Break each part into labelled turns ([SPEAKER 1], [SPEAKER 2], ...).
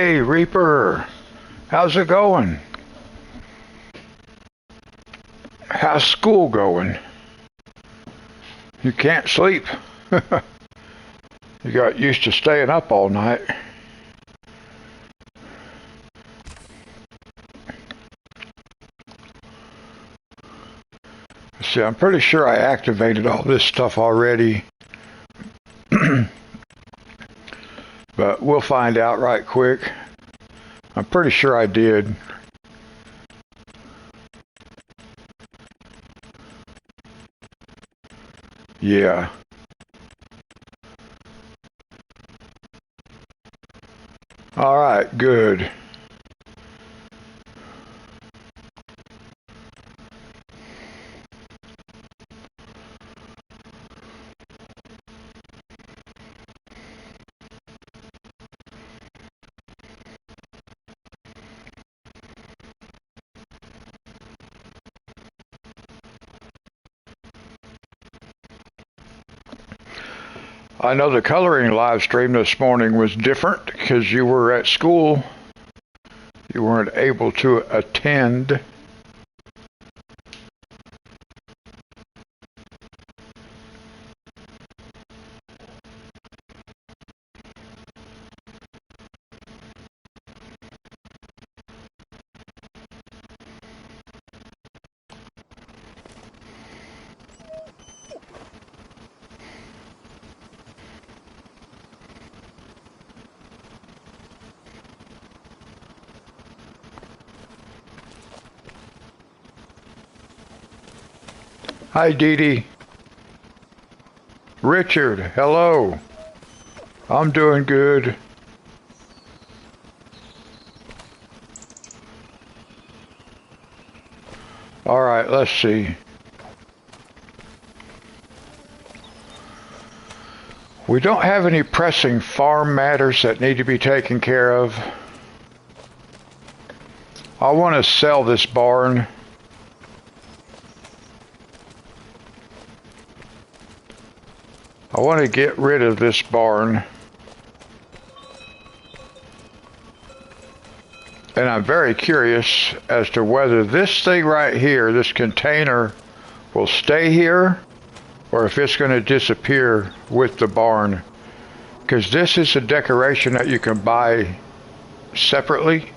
[SPEAKER 1] Hey, Reaper. How's it going? How's school going? You can't sleep. You got used to staying up all night. See, I'm pretty sure I activated all this stuff already. But we'll find out right quick. I'm pretty sure I did. Yeah. All right, good. I know the coloring live stream this morning was different because you were at school. You weren't able to attend. Hi, Dee Dee. Richard, hello. I'm doing good. All right, let's see. We don't have any pressing farm matters that need to be taken care of. I want to sell this barn. I want to get rid of this barn. And I'm very curious as to whether this thing right here, this container, will stay here or if it's going to disappear with the barn. Because this is a decoration that you can buy separately.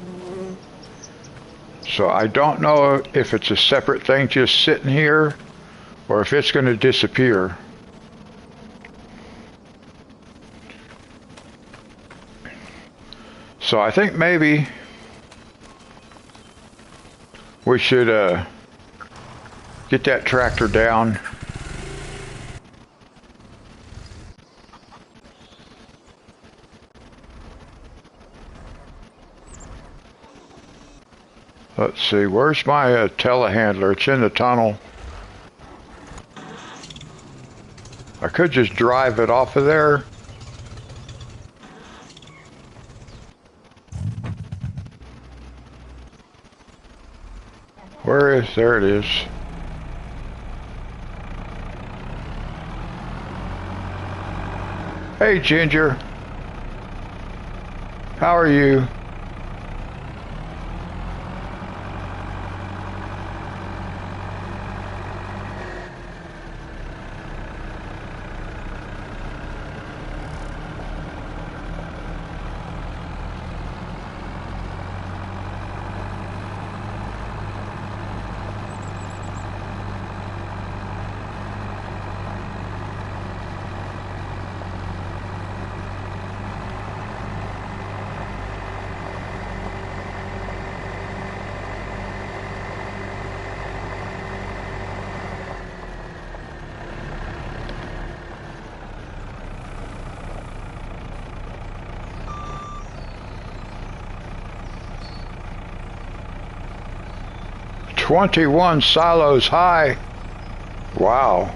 [SPEAKER 1] So I don't know if it's a separate thing just sitting here or if it's going to disappear. So I think maybe we should get that tractor down. Let's see, where's my telehandler? It's in the tunnel. I could just drive it off of there. Where is, there it is. Hey Ginger, how are you? "21 silos high." Wow.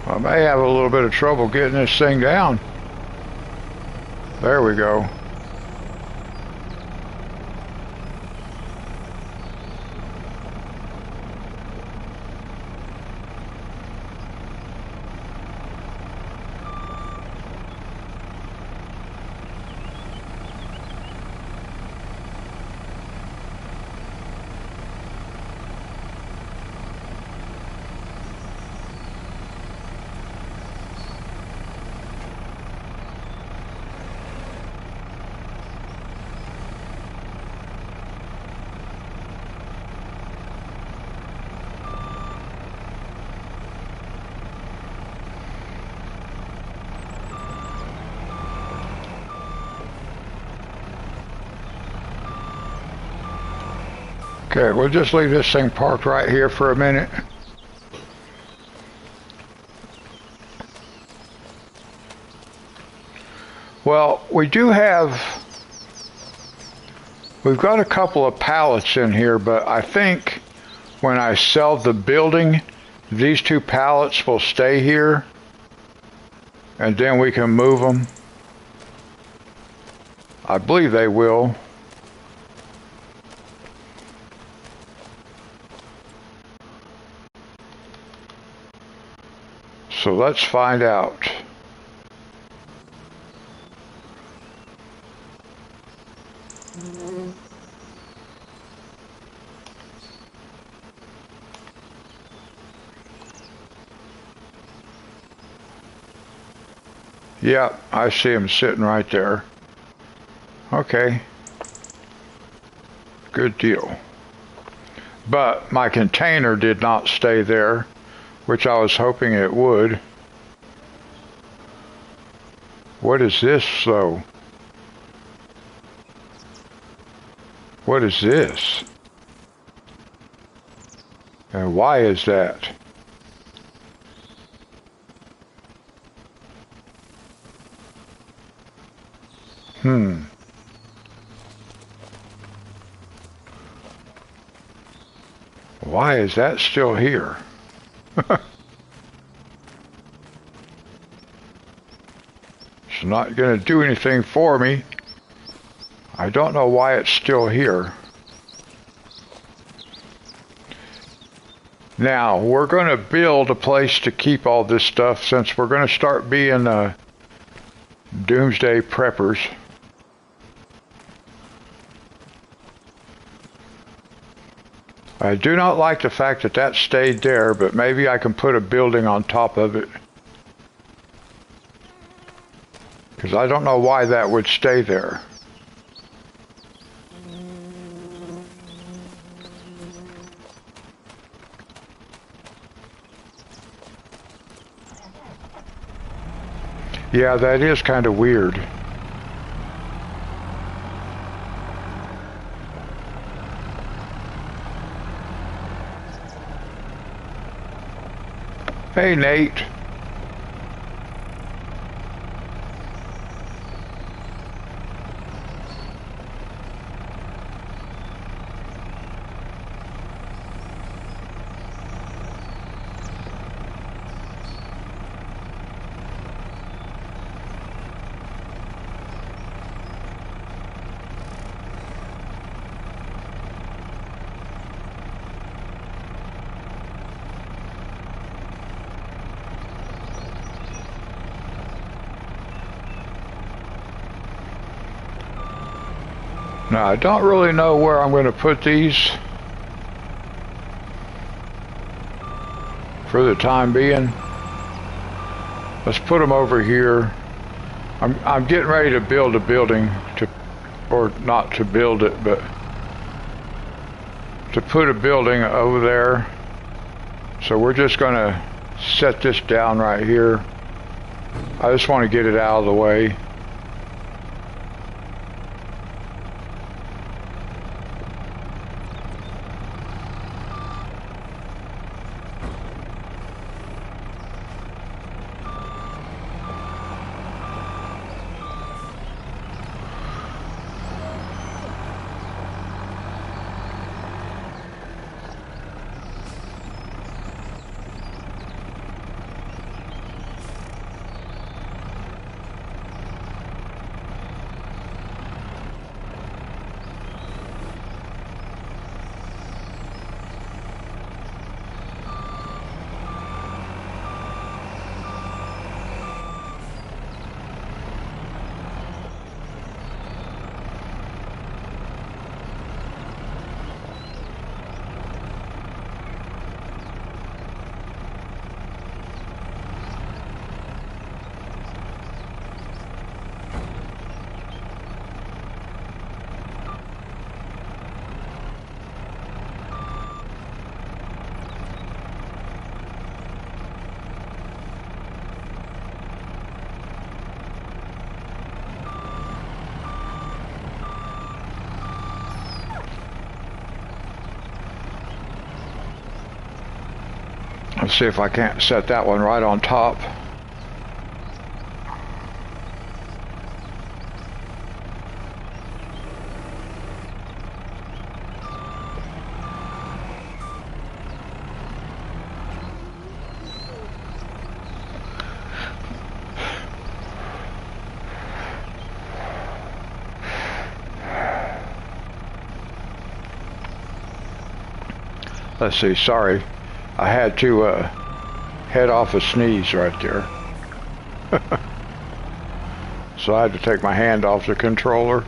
[SPEAKER 1] I may have a little bit of trouble getting this thing down. There we go. Okay, we'll just leave this thing parked right here for a minute. Well, we've got a couple of pallets in here, but I think when I sell the building, these 2 pallets will stay here, and then we can move them. I believe they will. So let's find out. Yeah, I see him sitting right there. Okay. Good deal. But my container did not stay there, which I was hoping it would. What is this, though? What is this? And why is that? Why is that still here? It's not going to do anything for me. I don't know why it's still here. Now, we're going to build a place to keep all this stuff since we're going to start being doomsday preppers. I do not like the fact that that stayed there, but maybe I can put a building on top of it. Because I don't know why that would stay there. Yeah, that is kind of weird. Hey, Nate. Now, I don't really know where I'm going to put these for the time being. Let's put them over here. I'm getting ready to build a building or not to build it, but to put a building over there. So we're just going to set this down right here. I just want to get it out of the way. Let's see if I can't set that one right on top. Let's see, sorry. I had to head off a sneeze right there. So I had to take my hand off the controller.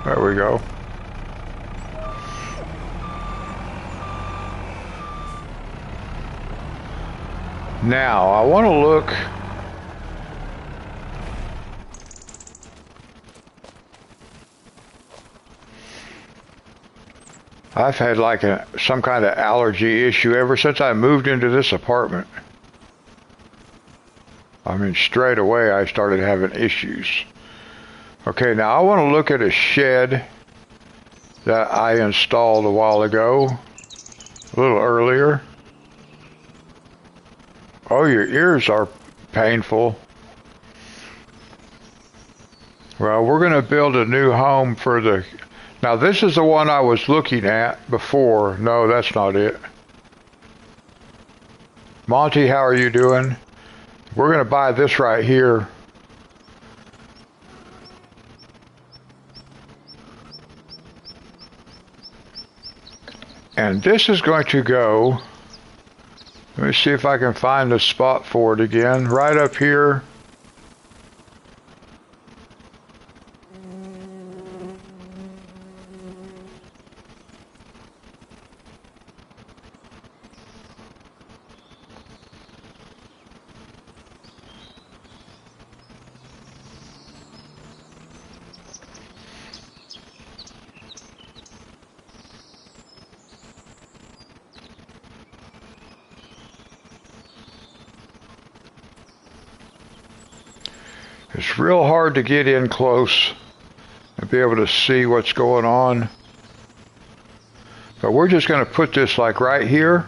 [SPEAKER 1] There we go. Now, I want to look. I've had like some kind of allergy issue ever since I moved into this apartment. I mean, straight away I started having issues. Okay, now I want to look at a shed that I installed a while ago, a little earlier. Oh, your ears are painful. Well, we're going to build a new home for the... Now, this is the one I was looking at before. No, that's not it. Monty, how are you doing? We're going to buy this right here. And this is going to go, let me see if I can find the spot for it again, right up here. It's real hard to get in close and be able to see what's going on. But we're just going to put this like right here.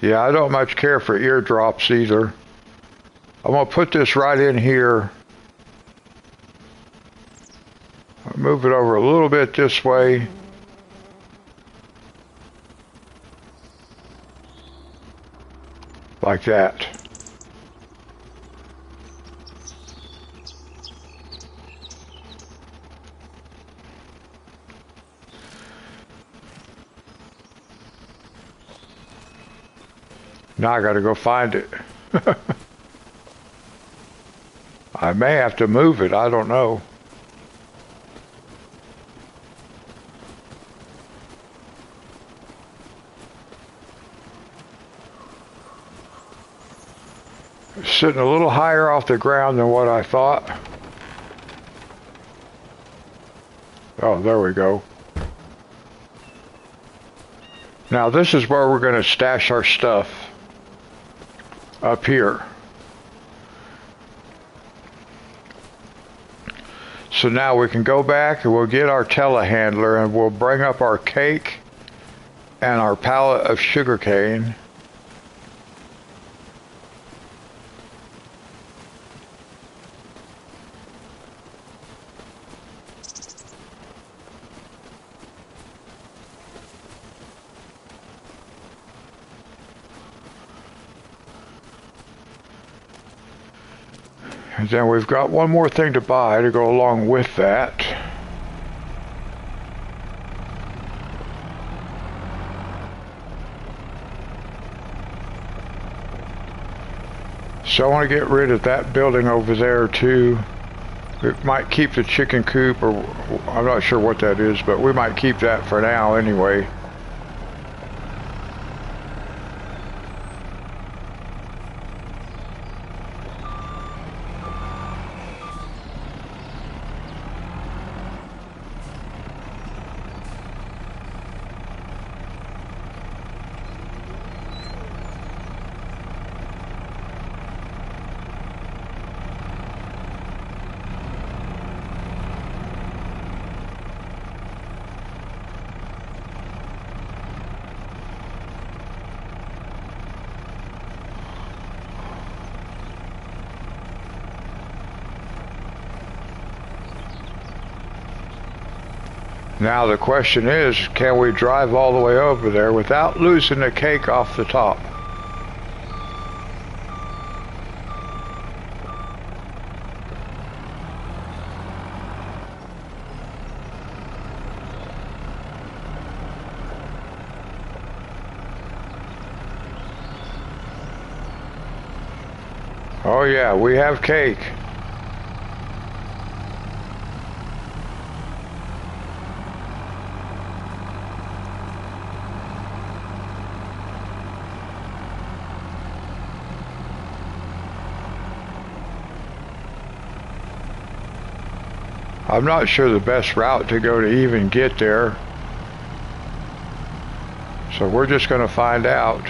[SPEAKER 1] Yeah, I don't much care for eardrops either. I'm going to put this right in here. I'll move it over a little bit this way. Like that. Now I gotta go find it. I may have to move it, I don't know. Sitting a little higher off the ground than what I thought. Oh, there we go. Now this is where we're going to stash our stuff. Up here. So now we can go back and we'll get our telehandler and we'll bring up our cake and our pallet of sugar cane. And then we've got one more thing to buy to go along with that. So I want to get rid of that building over there too. It might keep the chicken coop, or I'm not sure what that is, but we might keep that for now anyway. Now the question is, can we drive all the way over there without losing the cake off the top? Oh yeah, we have cake. I'm not sure the best route to go to even get there. So we're just going to find out.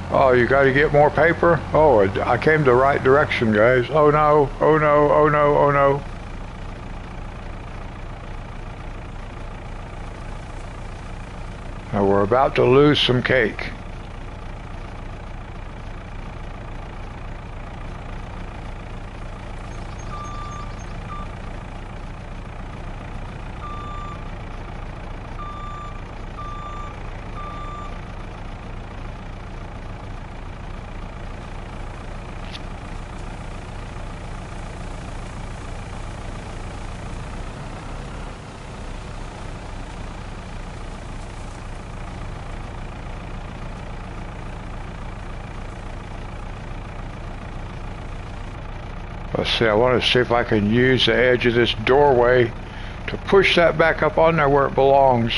[SPEAKER 1] Oh, you got to get more paper? Oh, I came the right direction, guys. Oh no, oh no, oh no, oh no. Now we're about to lose some cake. Let's see, I want to see if I can use the edge of this doorway to push that back up on there where it belongs.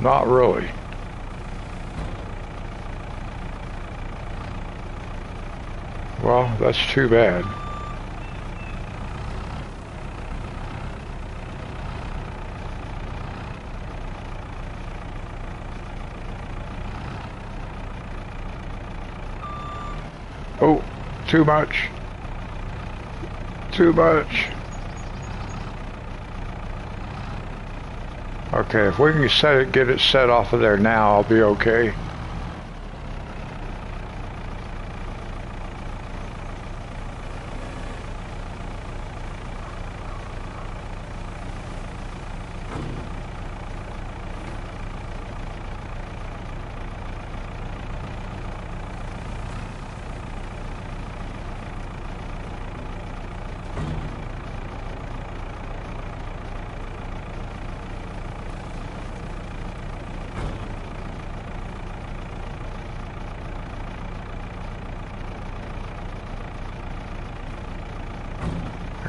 [SPEAKER 1] Not really. Well, that's too bad. Oh, too much. Too much. Okay, if we can get it set off of there now, I'll be okay.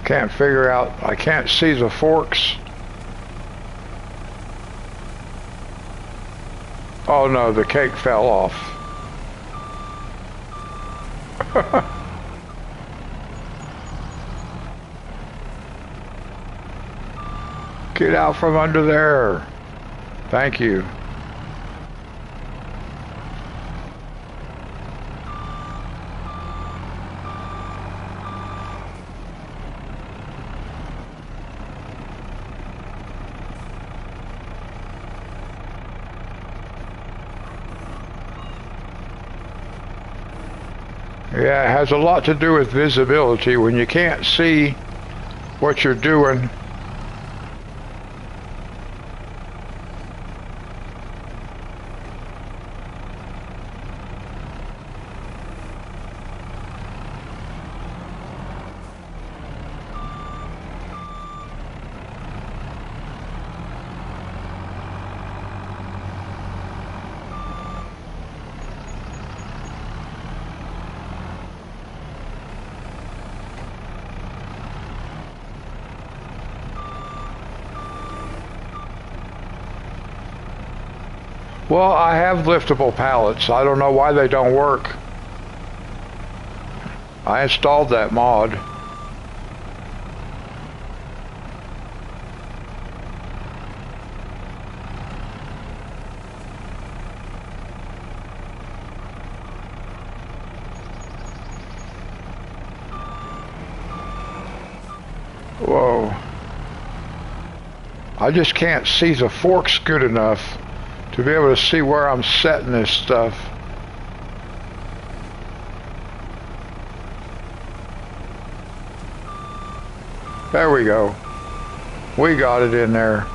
[SPEAKER 1] Can't figure out, I can't see the forks. Oh no, the cake fell off. Get out from under there. Thank you. Yeah, it has a lot to do with visibility. When you can't see what you're doing, Well, I have liftable pallets. I don't know why they don't work. I installed that mod. Whoa. I just can't see the forks good enough to be able to see where I'm setting this stuff. There we go. We got it in there.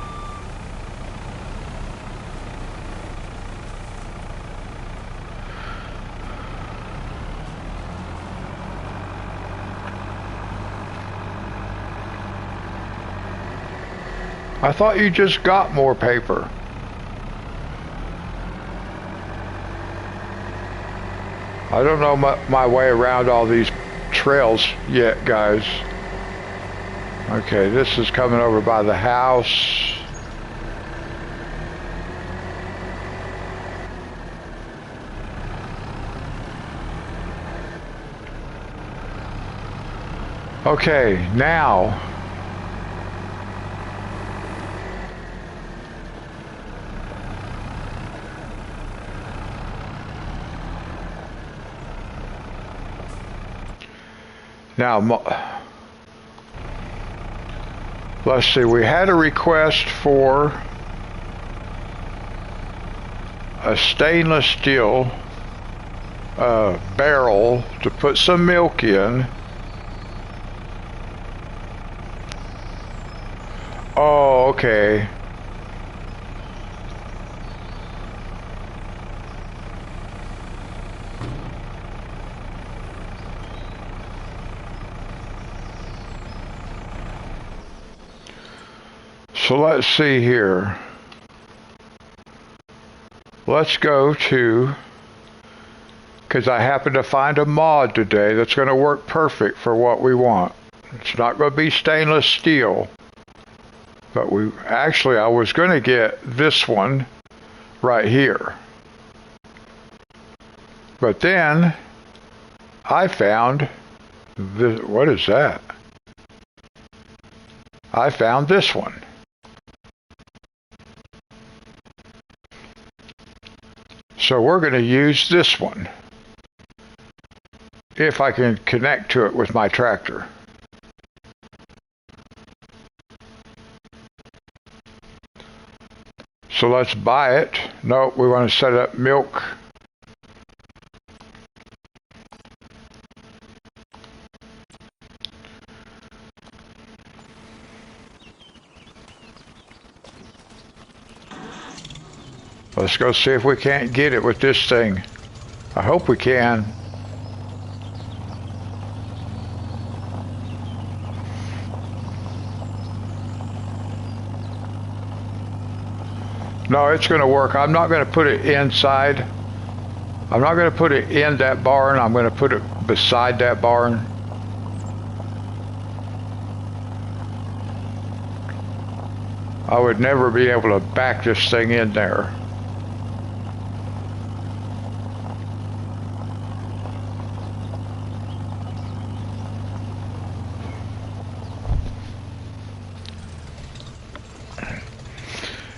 [SPEAKER 1] I thought you just got more paper. I don't know my way around all these trails yet, guys. Okay, this is coming over by the house. Okay, now let's see, we had a request for a stainless steel barrel to put some milk in. Oh, okay. So let's see here. Let's go to, because I happen to find a mod today that's going to work perfect for what we want. It's not going to be stainless steel, but I was going to get this one right here. But then I found this. What is that? I found this one. So we're going to use this one if I can connect to it with my tractor. So let's buy it. No, we want to set up milk. Let's go see if we can't get it with this thing. I hope we can. No, it's going to work. I'm not going to put it inside. I'm not going to put it in that barn. I'm going to put it beside that barn. I would never be able to back this thing in there.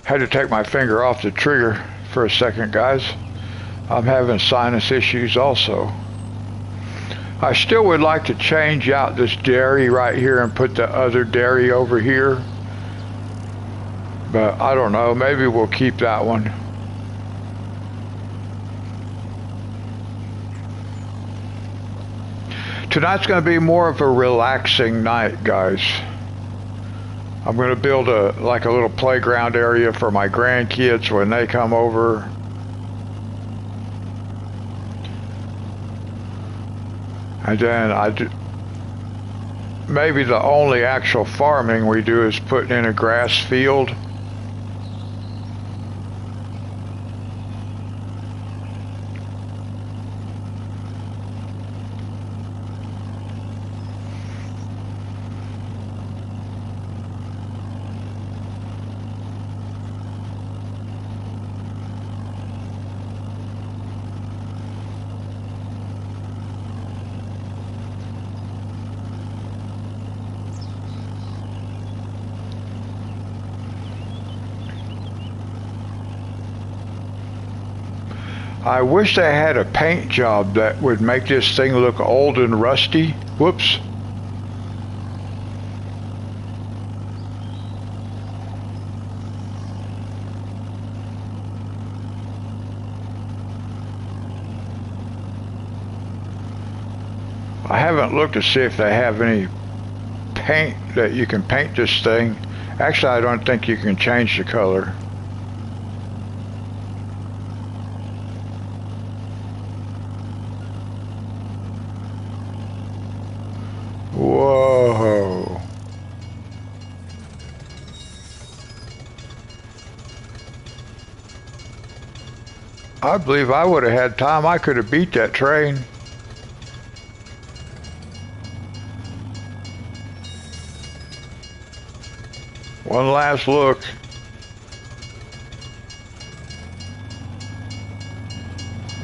[SPEAKER 1] Had to take my finger off the trigger for a second, guys. I'm having sinus issues also. I still would like to change out this dairy right here and put the other dairy over here. But I don't know, maybe we'll keep that one. Tonight's going to be more of a relaxing night, guys. I'm going to build a little playground area for my grandkids when they come over. And then maybe the only actual farming we do is putting in a grass field. I wish they had a paint job that would make this thing look old and rusty. Whoops. I haven't looked to see if they have any paint that you can paint this thing. Actually, I don't think you can change the color. Whoa. I believe I would have had time. I could have beat that train. One last look.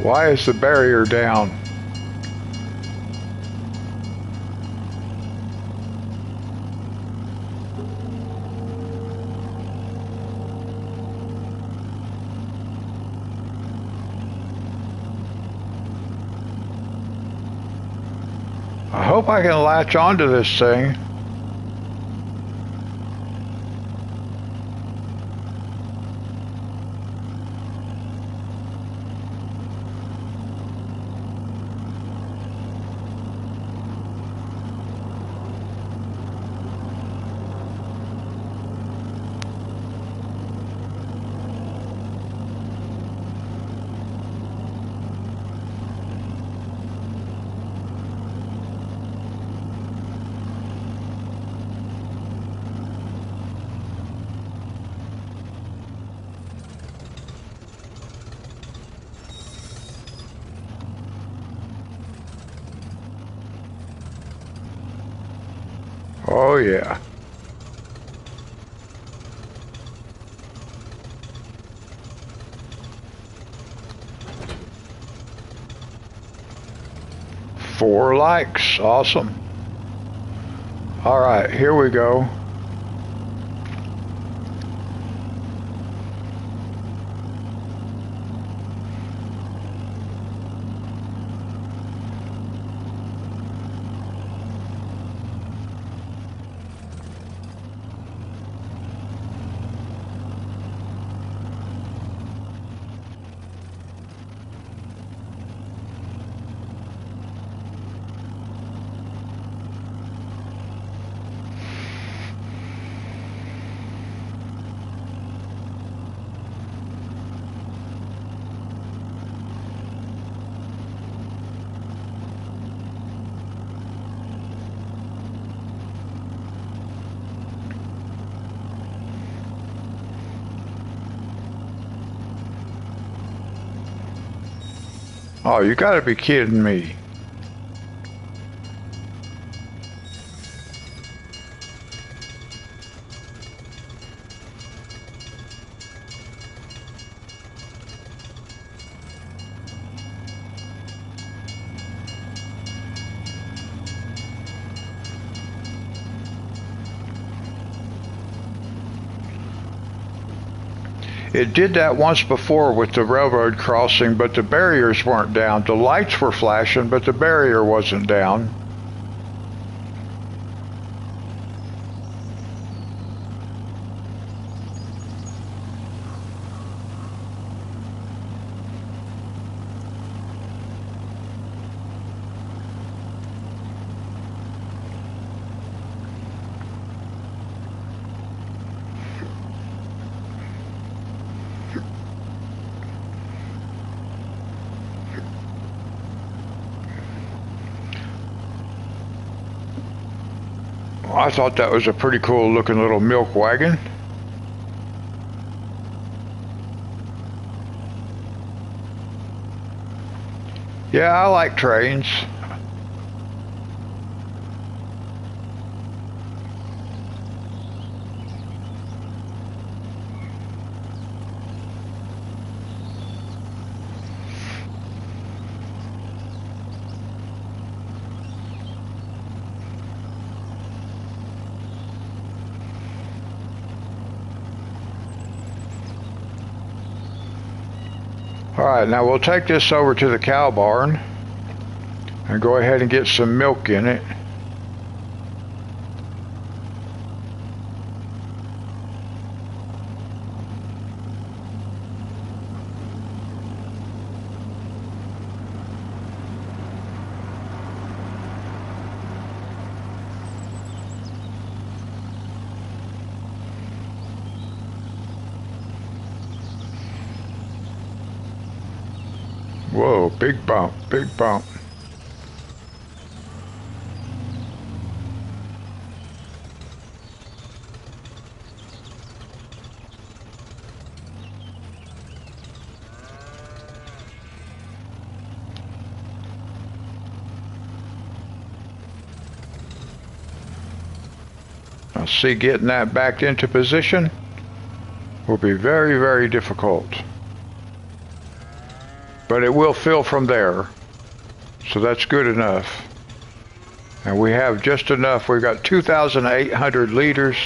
[SPEAKER 1] Why is the barrier down? I hope I can latch onto this thing. Oh yeah. Four likes. Awesome. All right, here we go. Oh, you gotta be kidding me. It did that once before with the railroad crossing, but the barriers weren't down. The lights were flashing, but the barrier wasn't down. I thought that was a pretty cool looking little milk wagon. Yeah, I like trains. Alright, now we'll take this over to the cow barn and go ahead and get some milk in it. Whoa, big bump, big bump. Now see, getting that back into position will be very, very difficult. But it will fill from there, so that's good enough. And we have just enough. We've got 2,800 liters.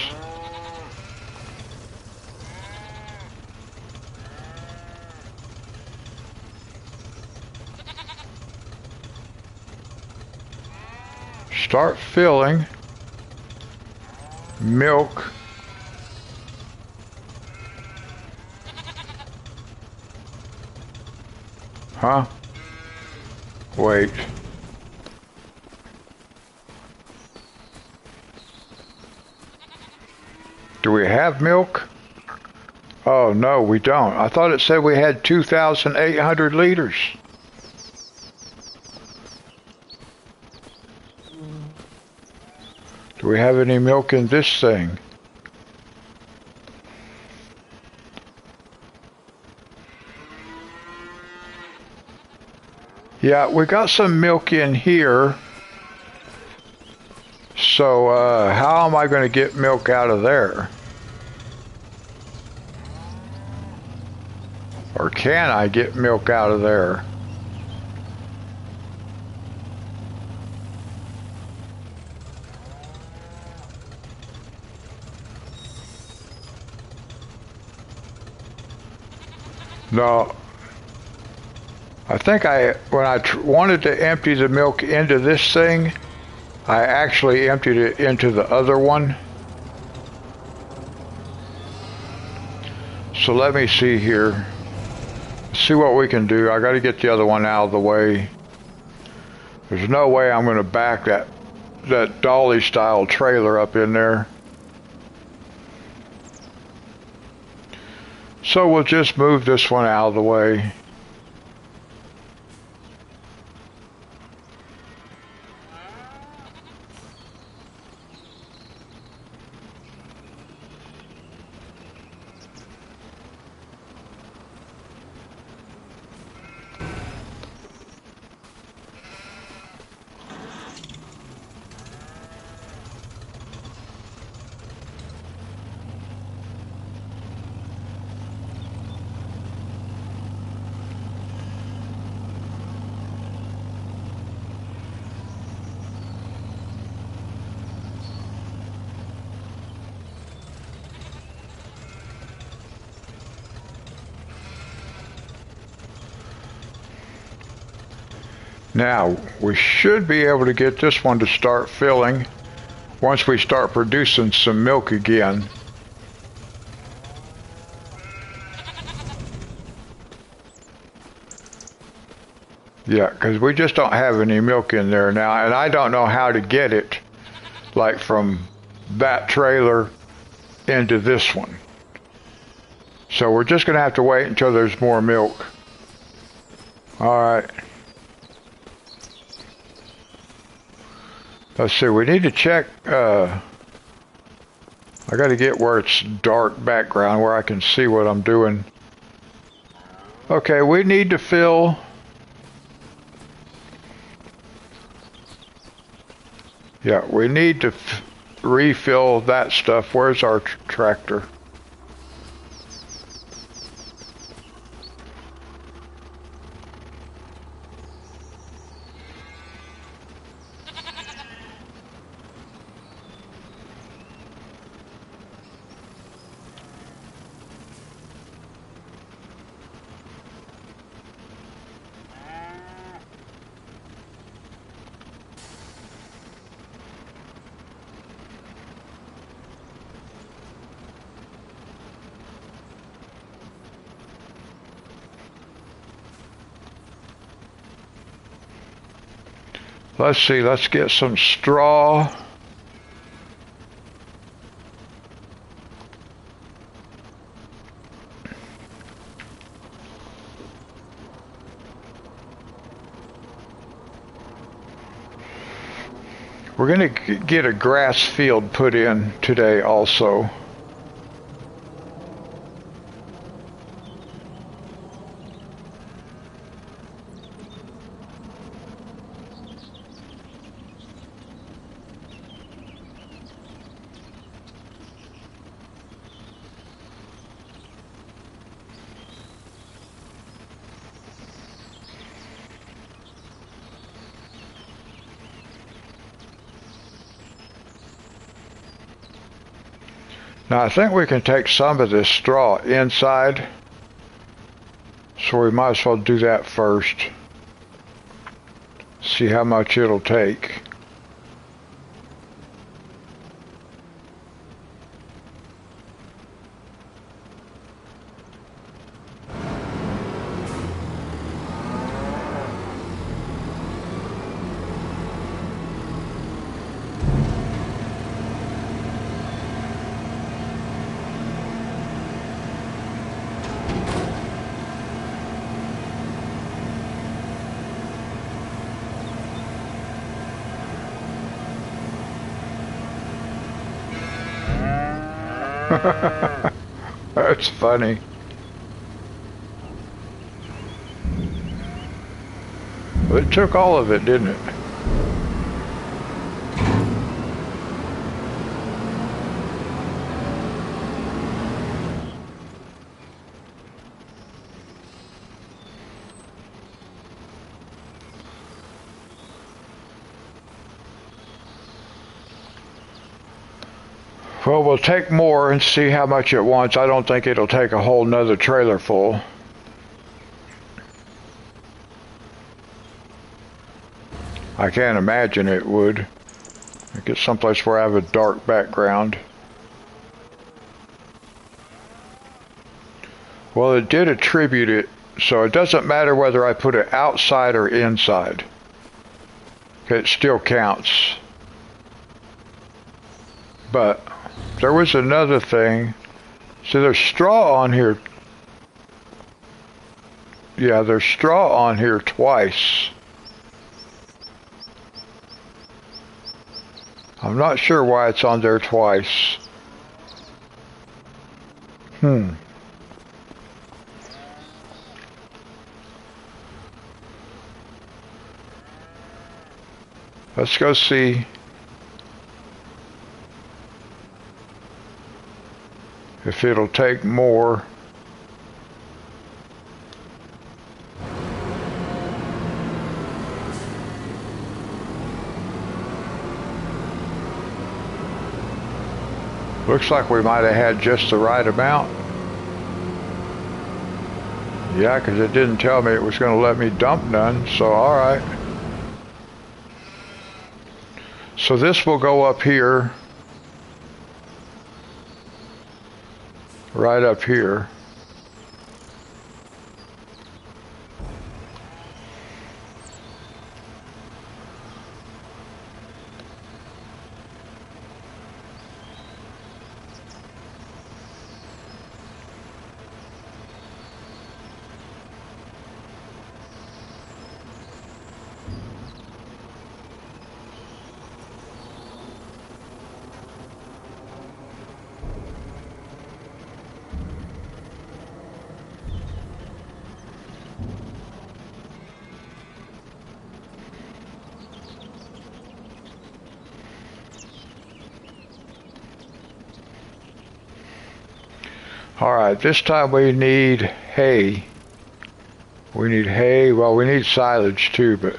[SPEAKER 1] Start filling. Milk. Huh? Wait. Do we have milk? Oh, no, we don't. I thought it said we had 2,800 liters. Do we have any milk in this thing? Yeah, we got some milk in here. So, how am I going to get milk out of there? Or can I get milk out of there? No. I think when I wanted to empty the milk into this thing, I actually emptied it into the other one. So let me see here. See what we can do. I got to get the other one out of the way. There's no way I'm going to back that dolly style trailer up in there. So we'll just move this one out of the way. Now, we should be able to get this one to start filling once we start producing some milk again. Yeah, because we just don't have any milk in there now, and I don't know how to get it, like from that trailer into this one. So we're just going to have to wait until there's more milk. All right. Let's see, we need to check, I got to get where it's dark background, where I can see what I'm doing. Okay, we need to fill... Yeah, we need to refill that stuff. Where's our tractor? Let's see, let's get some straw. We're going to get a grass field put in today also. Now I think we can take some of this straw inside, so we might as well do that first. See how much it'll take. That's funny. Well, it took all of it, didn't it? Well, we'll take more and see how much it wants. I don't think it'll take a whole nother trailer full. I can't imagine it would. Get someplace where I have a dark background. Well, it did attribute it, so it doesn't matter whether I put it outside or inside. It still counts. But there was another thing. See, there's straw on here. Yeah, there's straw on here twice. I'm not sure why it's on there twice. Let's go see if it'll take more. Looks like we might have had just the right amount. Yeah, because it didn't tell me it was going to let me dump none, so alright. So this will go up here. Right up here. Alright, this time we need hay. We need hay. Well, we need silage too, but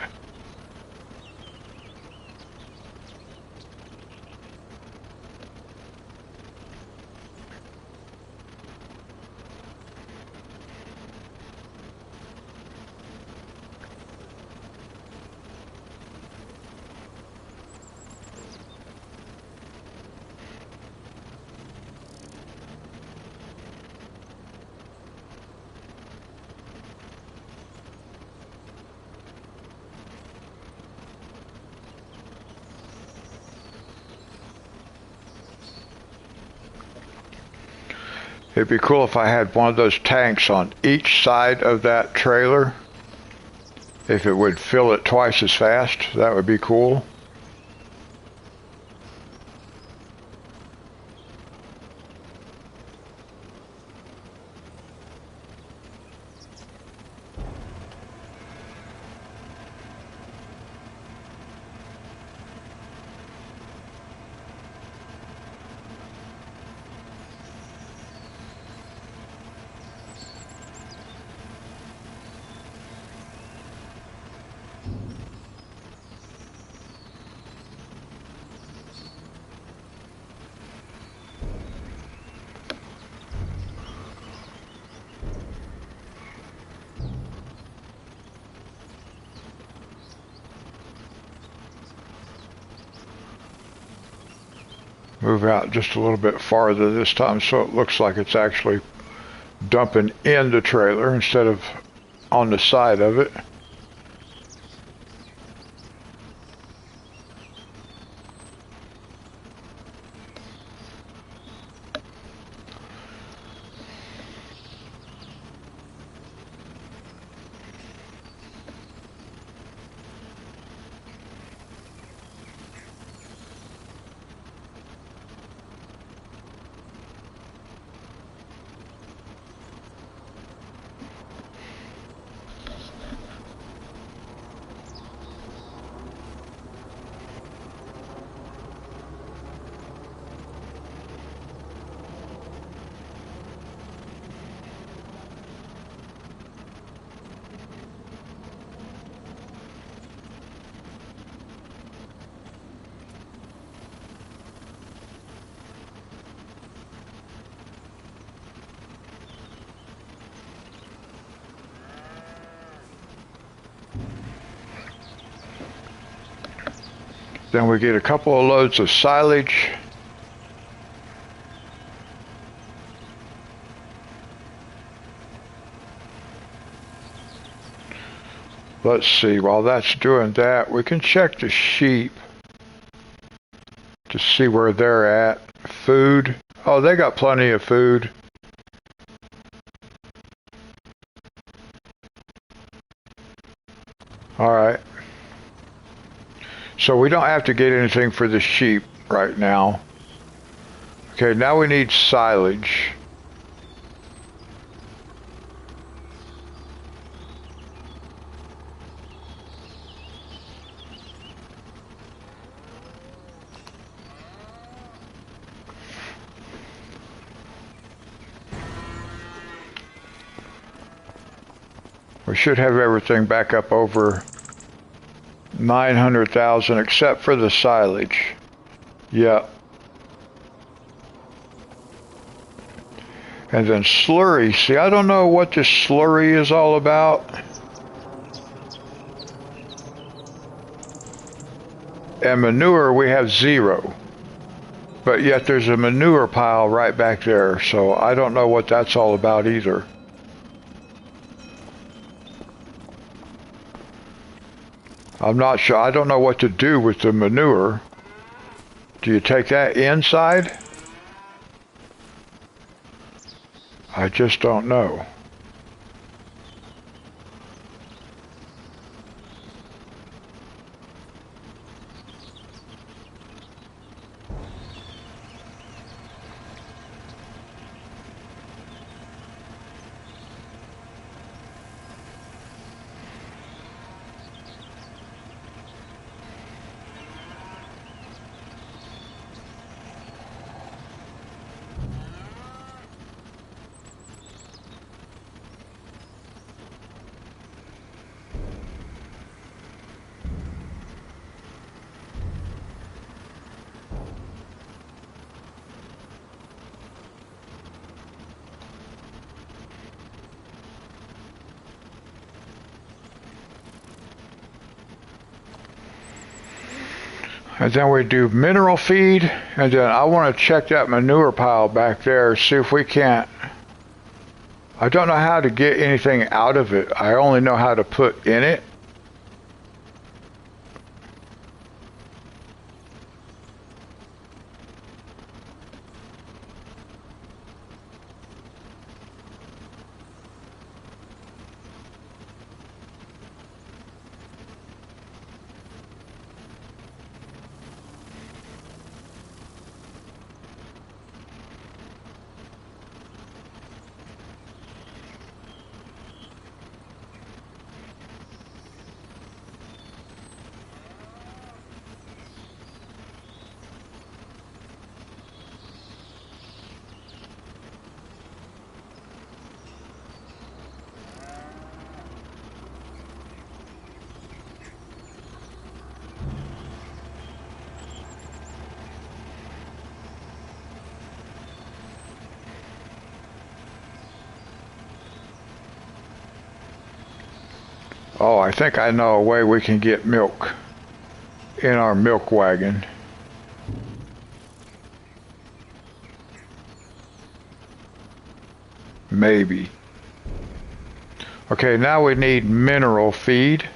[SPEAKER 1] It'd be cool if I had one of those tanks on each side of that trailer. If it would fill it twice as fast, that would be cool. Move out just a little bit farther this time so it looks like it's actually dumping in the trailer instead of on the side of it. Then we get a couple of loads of silage. Let's see, while that's doing that, we can check the sheep to see where they're at. Food. Oh, they got plenty of food. All right. So we don't have to get anything for the sheep right now. Okay, now we need silage. We should have everything back up over 900,000 except for the silage. Yeah. And then slurry. See, I don't know what this slurry is all about. And manure, we have 0. But yet there's a manure pile right back there, so I don't know what that's all about either. I'm not sure. I don't know what to do with the manure. Do you take that inside? I just don't know. And then we do mineral feed, and then I want to check that manure pile back there, see if we can't. I don't know how to get anything out of it. I only know how to put in it. Oh, I think I know a way we can get milk in our milk wagon. Maybe. Okay, now we need mineral feed.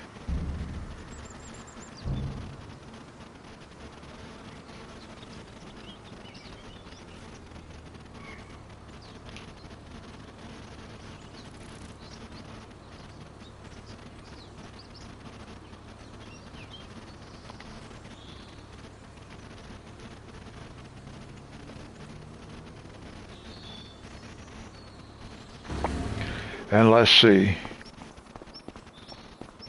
[SPEAKER 1] And let's see.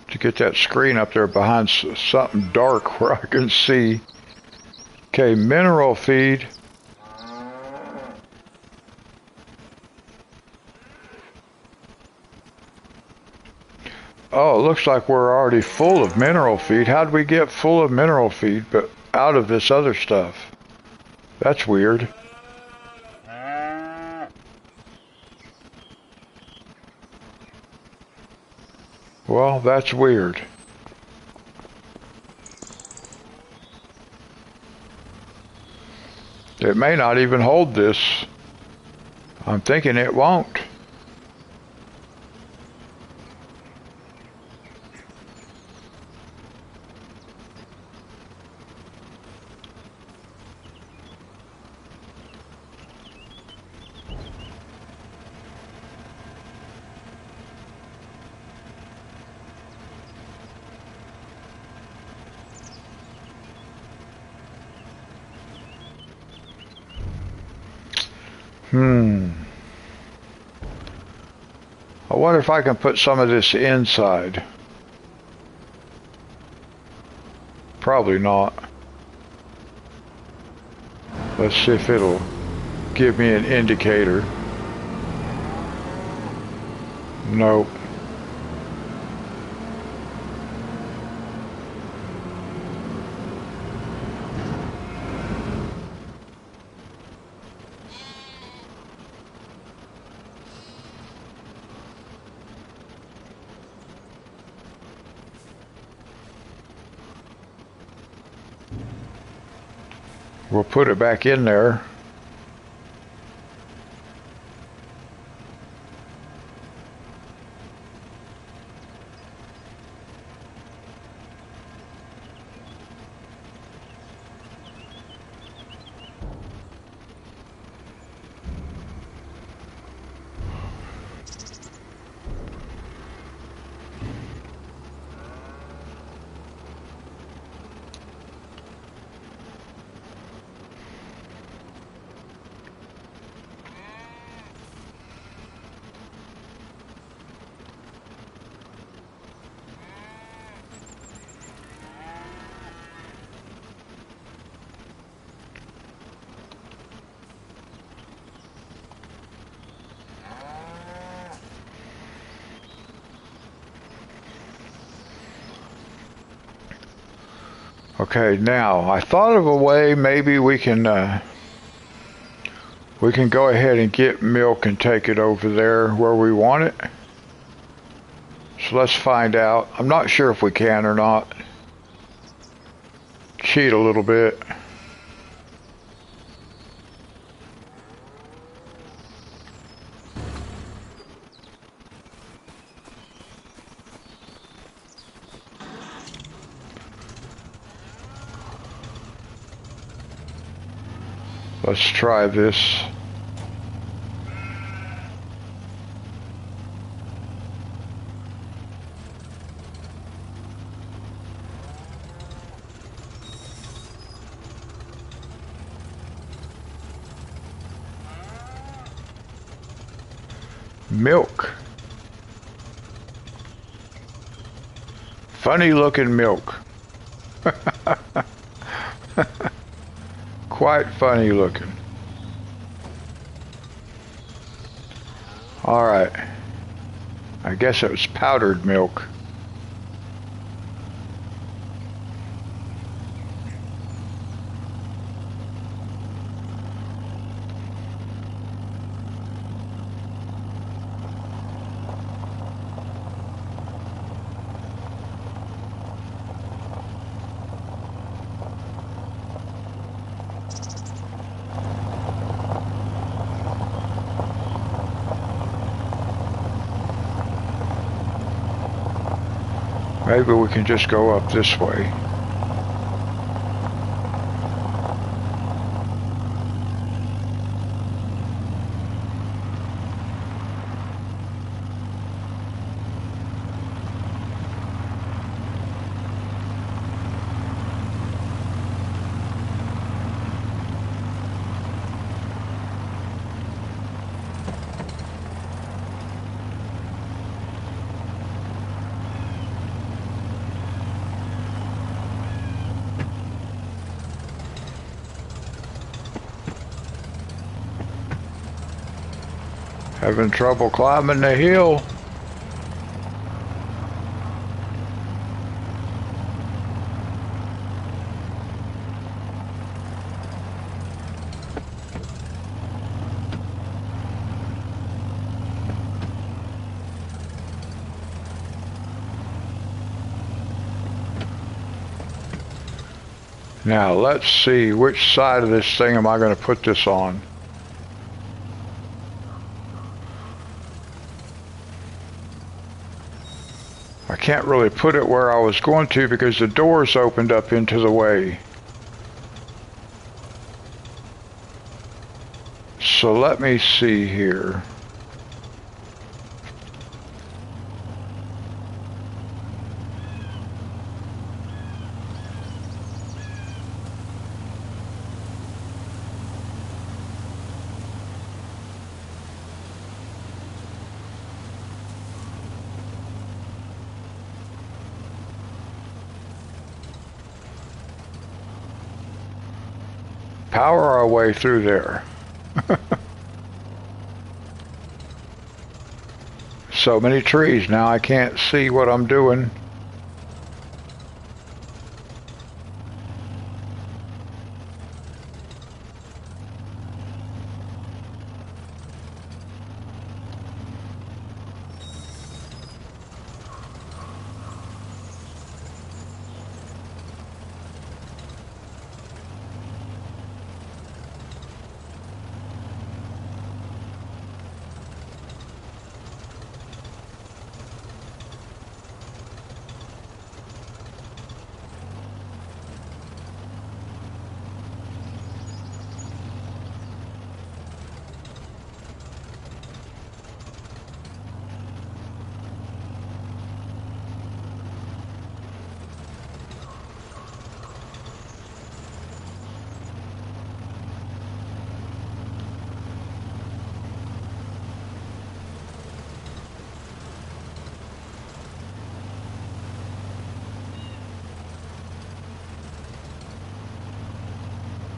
[SPEAKER 1] To get that screen up there behind something dark where I can see. Okay, mineral feed. Oh, it looks like we're already full of mineral feed. How'd we get full of mineral feed but out of this other stuff? That's weird. Well, that's weird. It may not even hold this. I'm thinking it won't. I wonder if I can put some of this inside. Probably not. Let's see if it'll give me an indicator. Nope. We'll put it back in there. Okay, now I thought of a way maybe we can go ahead and get milk and take it over there where we want it. So let's find out. I'm not sure if we can or not. Cheat a little bit. Let's try this. Milk. Funny looking milk. Quite funny looking. All right. I guess it was powdered milk. Maybe we can just go up this way. Having trouble climbing the hill. Now let's see, which side of this thing am I going to put this on? I can't really put it where I was going to because the doors opened up into the way. So let me see here. Power our way through there. So many trees now I can't see what I'm doing.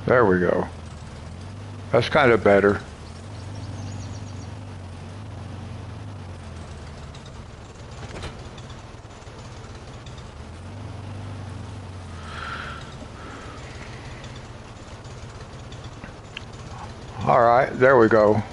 [SPEAKER 1] There we go. That's kind of better. All right, there we go.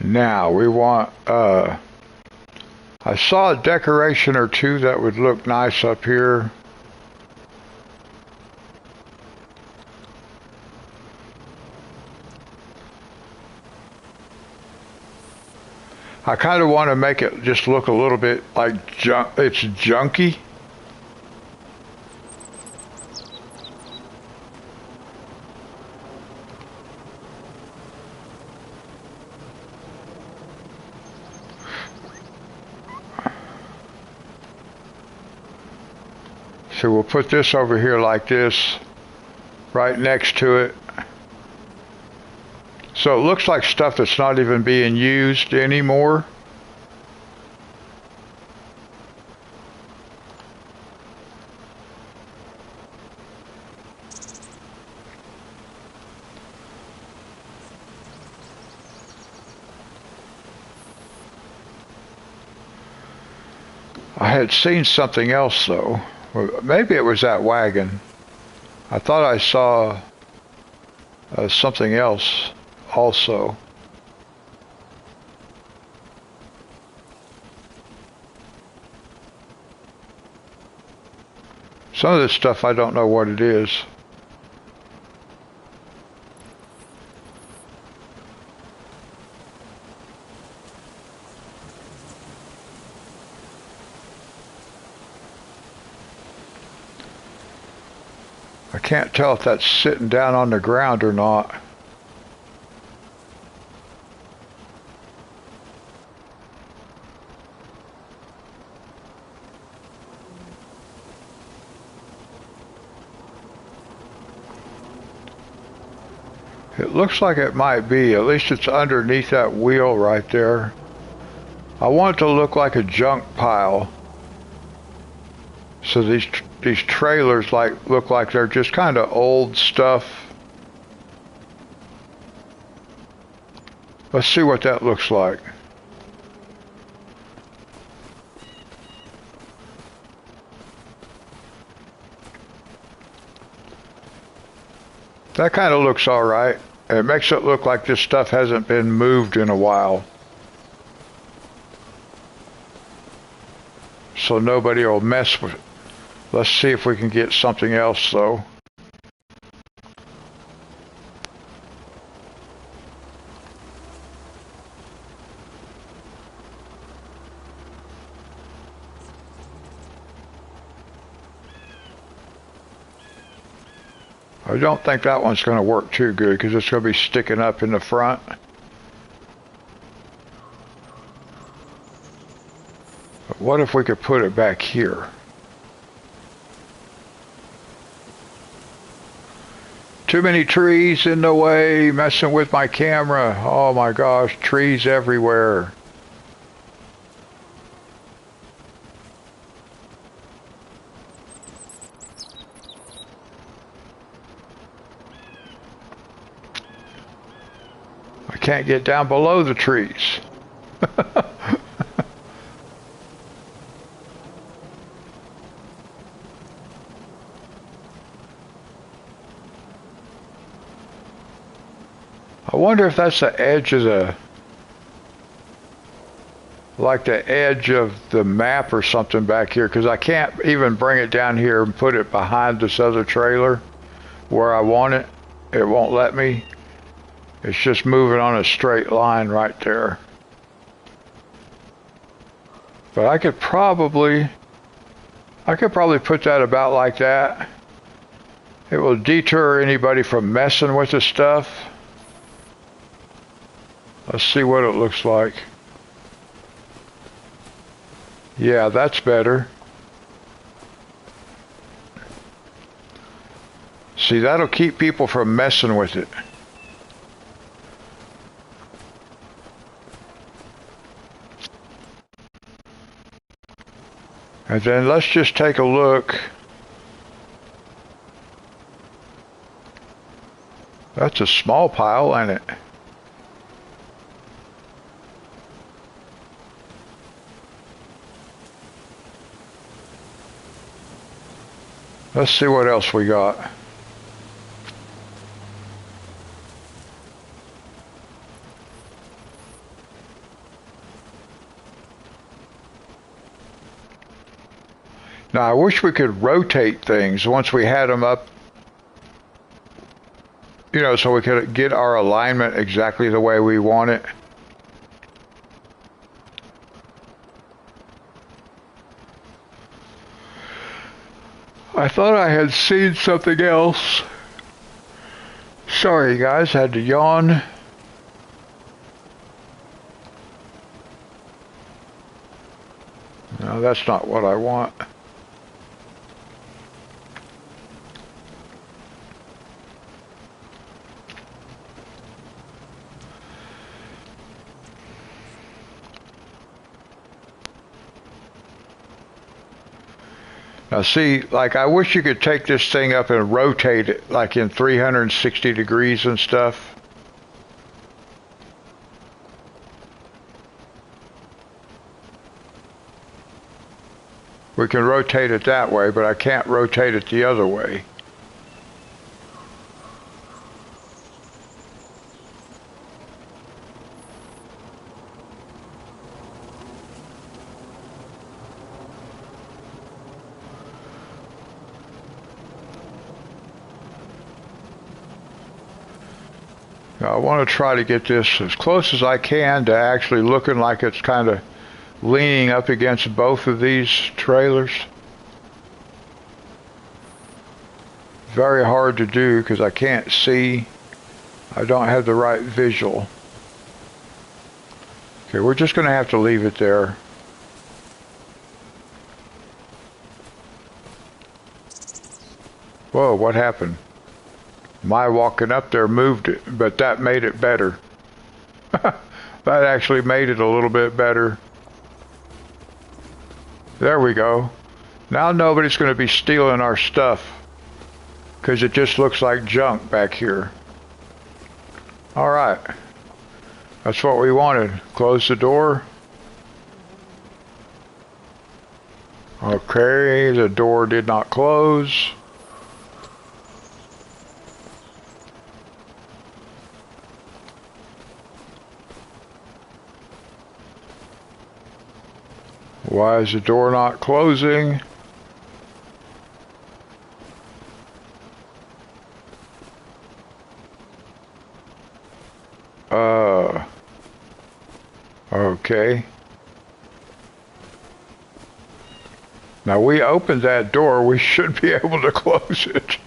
[SPEAKER 1] Now we want, I saw a decoration or two that would look nice up here. I kind of want to make it just look a little bit like it's junky. So we'll put this over here like this, right next to it. So it looks like stuff that's not even being used anymore. I had seen something else though. Maybe it was that wagon. I thought I saw something else also. Some of this stuff I don't know what it is. I can't tell if that's sitting down on the ground or not. It looks like it might be. At least it's underneath that wheel right there. I want it to look like a junk pile. So these trailers look like they're just kind of old stuff. Let's see what that looks like. That kind of looks all right. It makes it look like this stuff hasn't been moved in a while. So nobody will mess with it. Let's see if we can get something else though. I don't think that one's going to work too good because it's going to be sticking up in the front. But what if we could put it back here? Too many trees in the way, messing with my camera. Oh my gosh, trees everywhere. I can't get down below the trees. I wonder if that's the edge of the edge of the map or something back here, because I can't even bring it down here and put it behind this other trailer where I want it. It won't let me. It's just moving on a straight line right there. But I could probably put that about like that. It will deter anybody from messing with the stuff. Let's see what it looks like. Yeah, that's better. See, that'll keep people from messing with it. And then let's just take a look. That's a small pile, ain't it? Let's see what else we got. Now, I wish we could rotate things once we had them up, you know, so we could get our alignment exactly the way we want it. I thought I had seen something else. Sorry, guys, had to yawn. No, that's not what I want. Now see, like I wish you could take this thing up and rotate it like in 360 degrees and stuff. We can rotate it that way, but I can't rotate it the other way. Now, I want to try to get this as close as I can to actually looking like it's kind of leaning up against both of these trailers. Very hard to do because I can't see. I don't have the right visual. Okay, we're just going to have to leave it there. Whoa, what happened? My walking up there moved it, but that made it better. That actually made it a little bit better. There we go. Now nobody's going to be stealing our stuff because it just looks like junk back here. All right. That's what we wanted. Close the door. Okay, the door did not close. Why is the door not closing? Okay. Now we opened that door, we should be able to close it.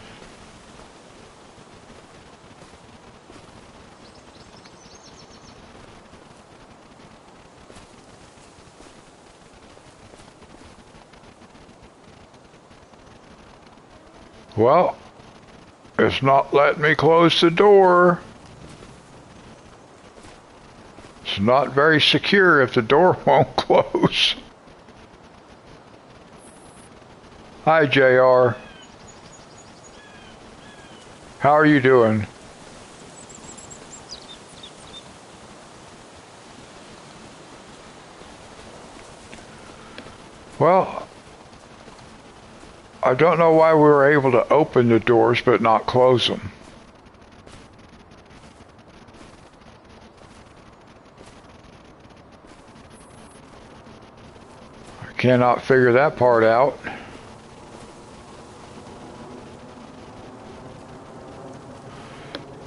[SPEAKER 1] Well, it's not letting me close the door. It's not very secure if the door won't close. Hi, JR. How are you doing? Well, I don't know why we were able to open the doors but not close them. I cannot figure that part out.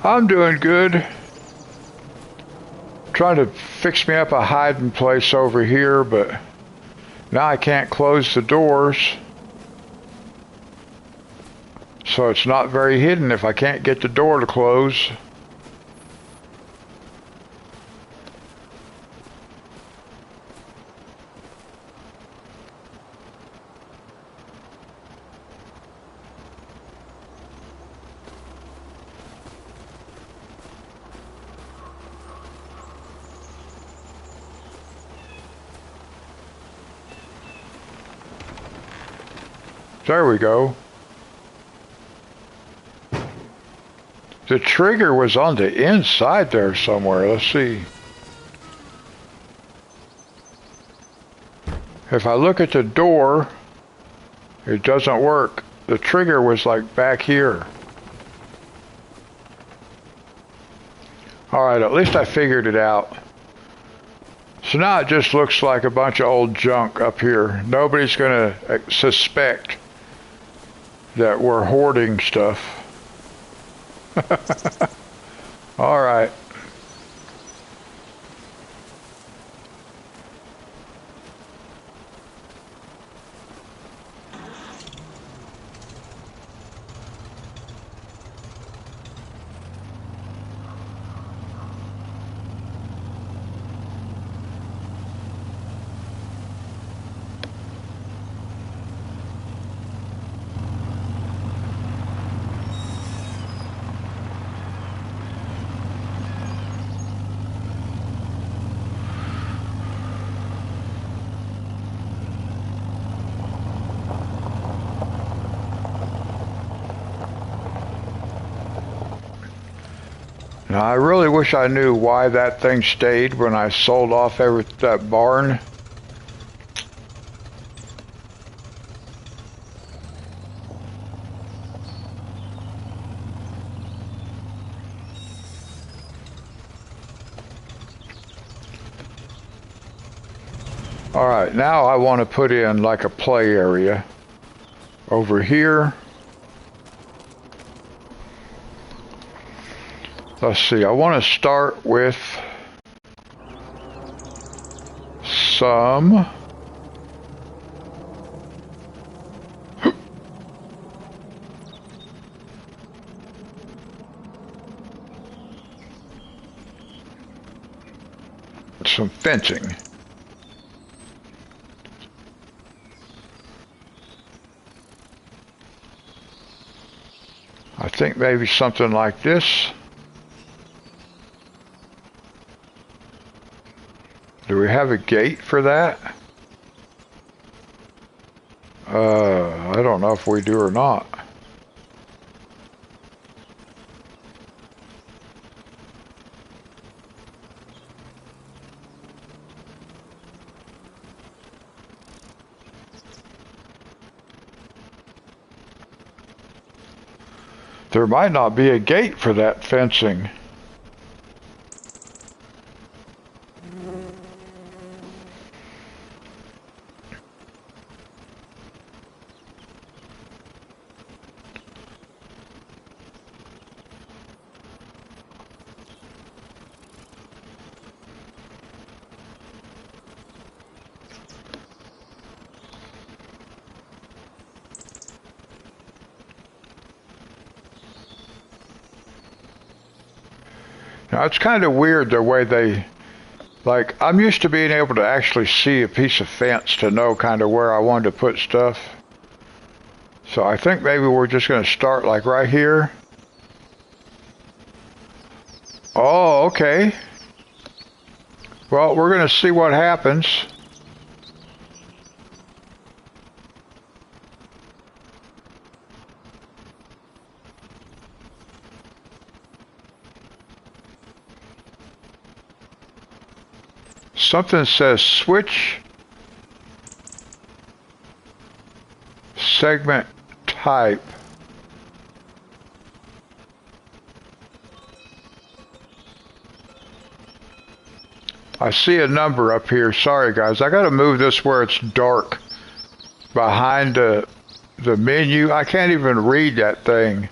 [SPEAKER 1] I'm doing good. Trying to fix me up a hiding place over here, but now I can't close the doors. So it's not very hidden if I can't get the door to close. There we go. The trigger was on the inside there somewhere. Let's see. If I look at the door, it doesn't work. The trigger was like back here. Alright, at least I figured it out. So now it just looks like a bunch of old junk up here. Nobody's going to suspect that we're hoarding stuff. All right. Now, I really wish I knew why that thing stayed when I sold off that barn. Alright, now I want to put in like a play area over here. Let's see, I want to start with some fencing. I think maybe something like this. Do we have a gate for that? I don't know if we do or not. There might not be a gate for that fencing. Now, it's kind of weird the way they, like, I'm used to being able to actually see a piece of fence to know kind of where I wanted to put stuff. So I think maybe we're just going to start like right here. Oh, okay. Well, we're going to see what happens. Something says switch segment type. I see a number up here. Sorry guys, I gotta move this where it's dark behind the menu. I can't even read that thing.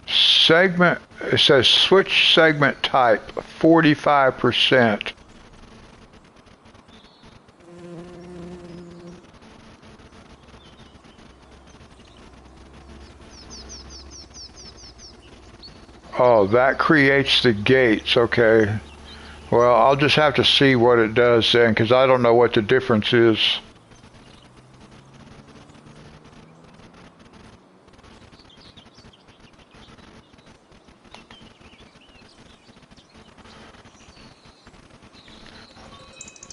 [SPEAKER 1] Segment, it says switch segment type, 45%. Oh, that creates the gates, okay. Well, I'll just have to see what it does then, because I don't know what the difference is.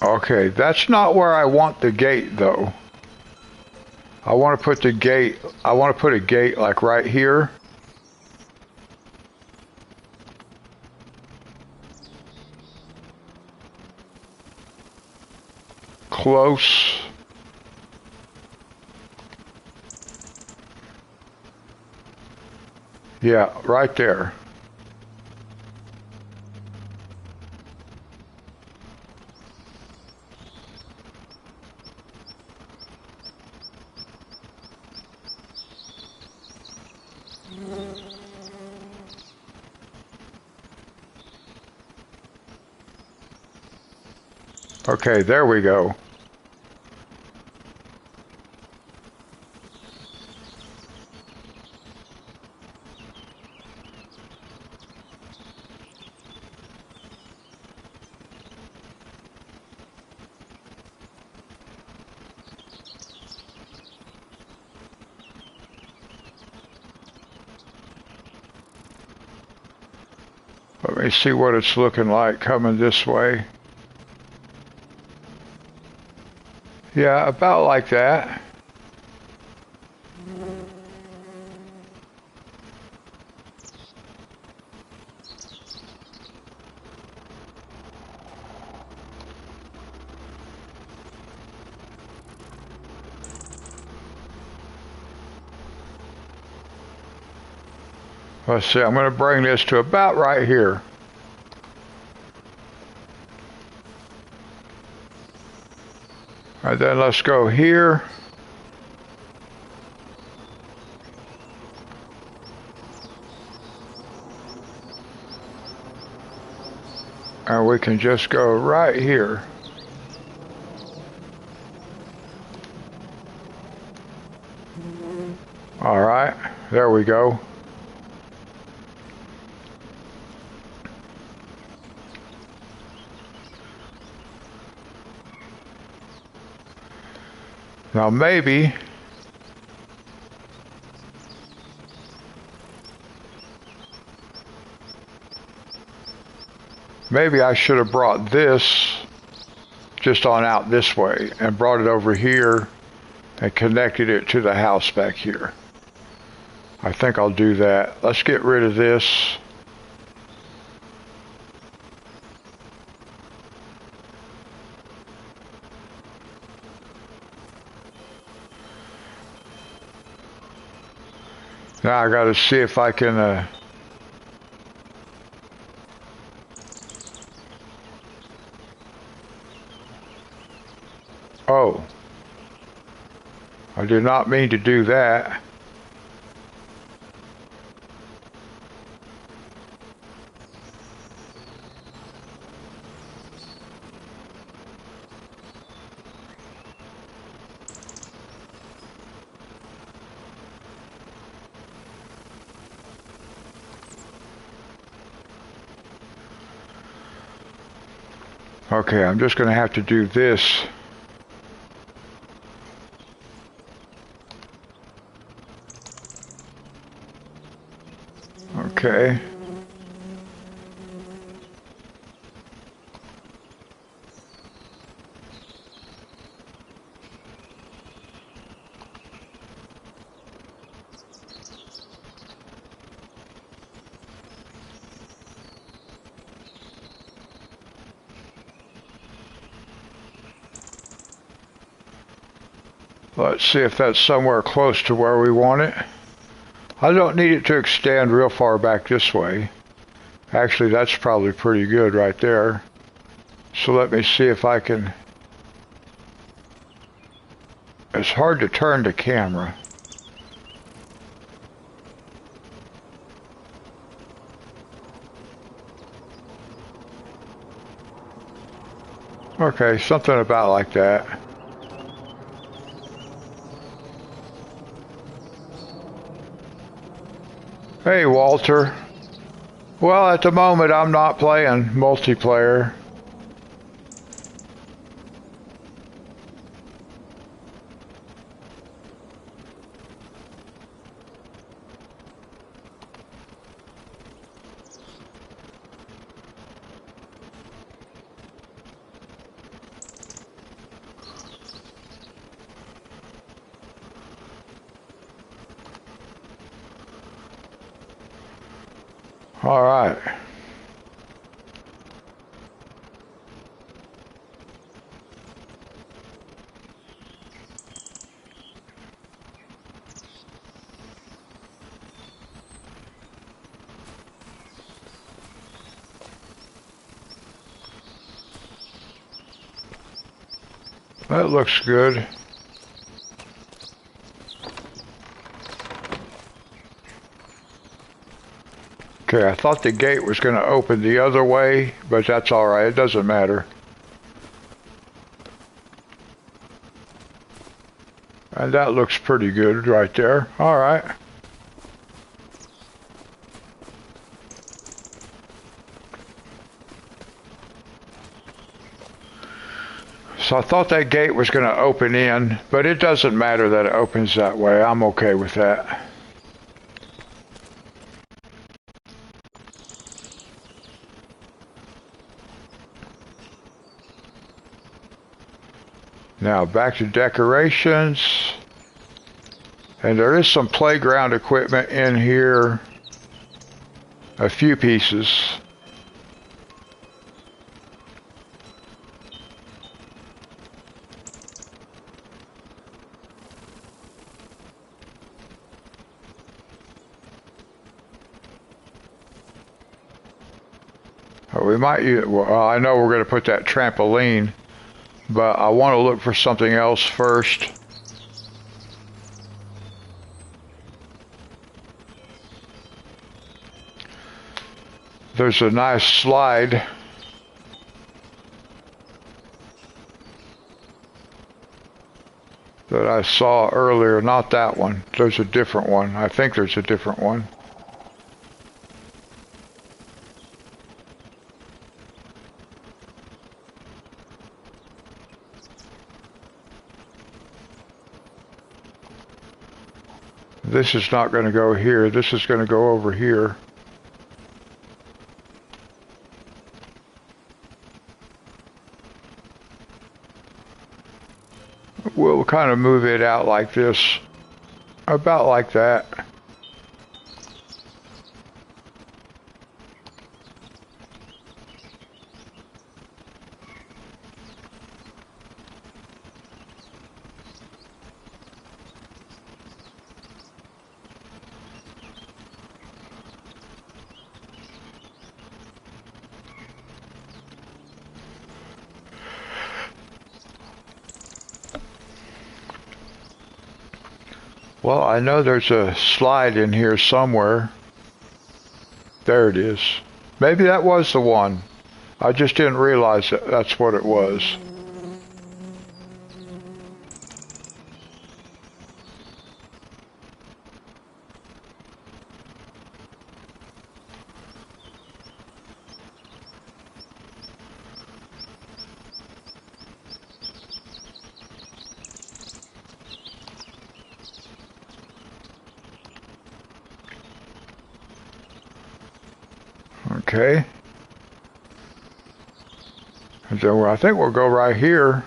[SPEAKER 1] Okay, that's not where I want the gate though. I want to put the gate, I want to put a gate like right here. Close. Yeah, right there. Okay, there we go. Let me see what it's looking like coming this way. Yeah, about like that. Let's see, I'm going to bring this to about right here. All right, then let's go here. we can just go right here. All right, there we go. Now maybe I should have brought this just on out this way and brought it over here and connected it to the house back here. I think I'll do that. Let's get rid of this. Now I gotta see if I can oh, I did not mean to do that. Okay, I'm just going to have to do this. Okay. Let's see if that's somewhere close to where we want it. I don't need it to extend real far back this way. Actually, that's probably pretty good right there. So let me see if I can... It's hard to turn the camera. Okay, something about like that. Hey, Walter. Well, at the moment, I'm not playing multiplayer. All right. That looks good. Okay, I thought the gate was going to open the other way, but that's all right. It doesn't matter. And that looks pretty good right there. All right. So I thought that gate was going to open in, but it doesn't matter that it opens that way. I'm okay with that. Now back to decorations. And there is some playground equipment in here. A few pieces. We might use, well, I know we're going to put that trampoline, but I want to look for something else first. There's a nice slide that I saw earlier. Not that one. There's a different one. I think there's a different one. This is not going to go here. This is going to go over here. We'll kind of move it out like this. About like that. Well, I know there's a slide in here somewhere. There it is. Maybe that was the one. I just didn't realize that that's what it was. Okay. And so I think we'll go right here.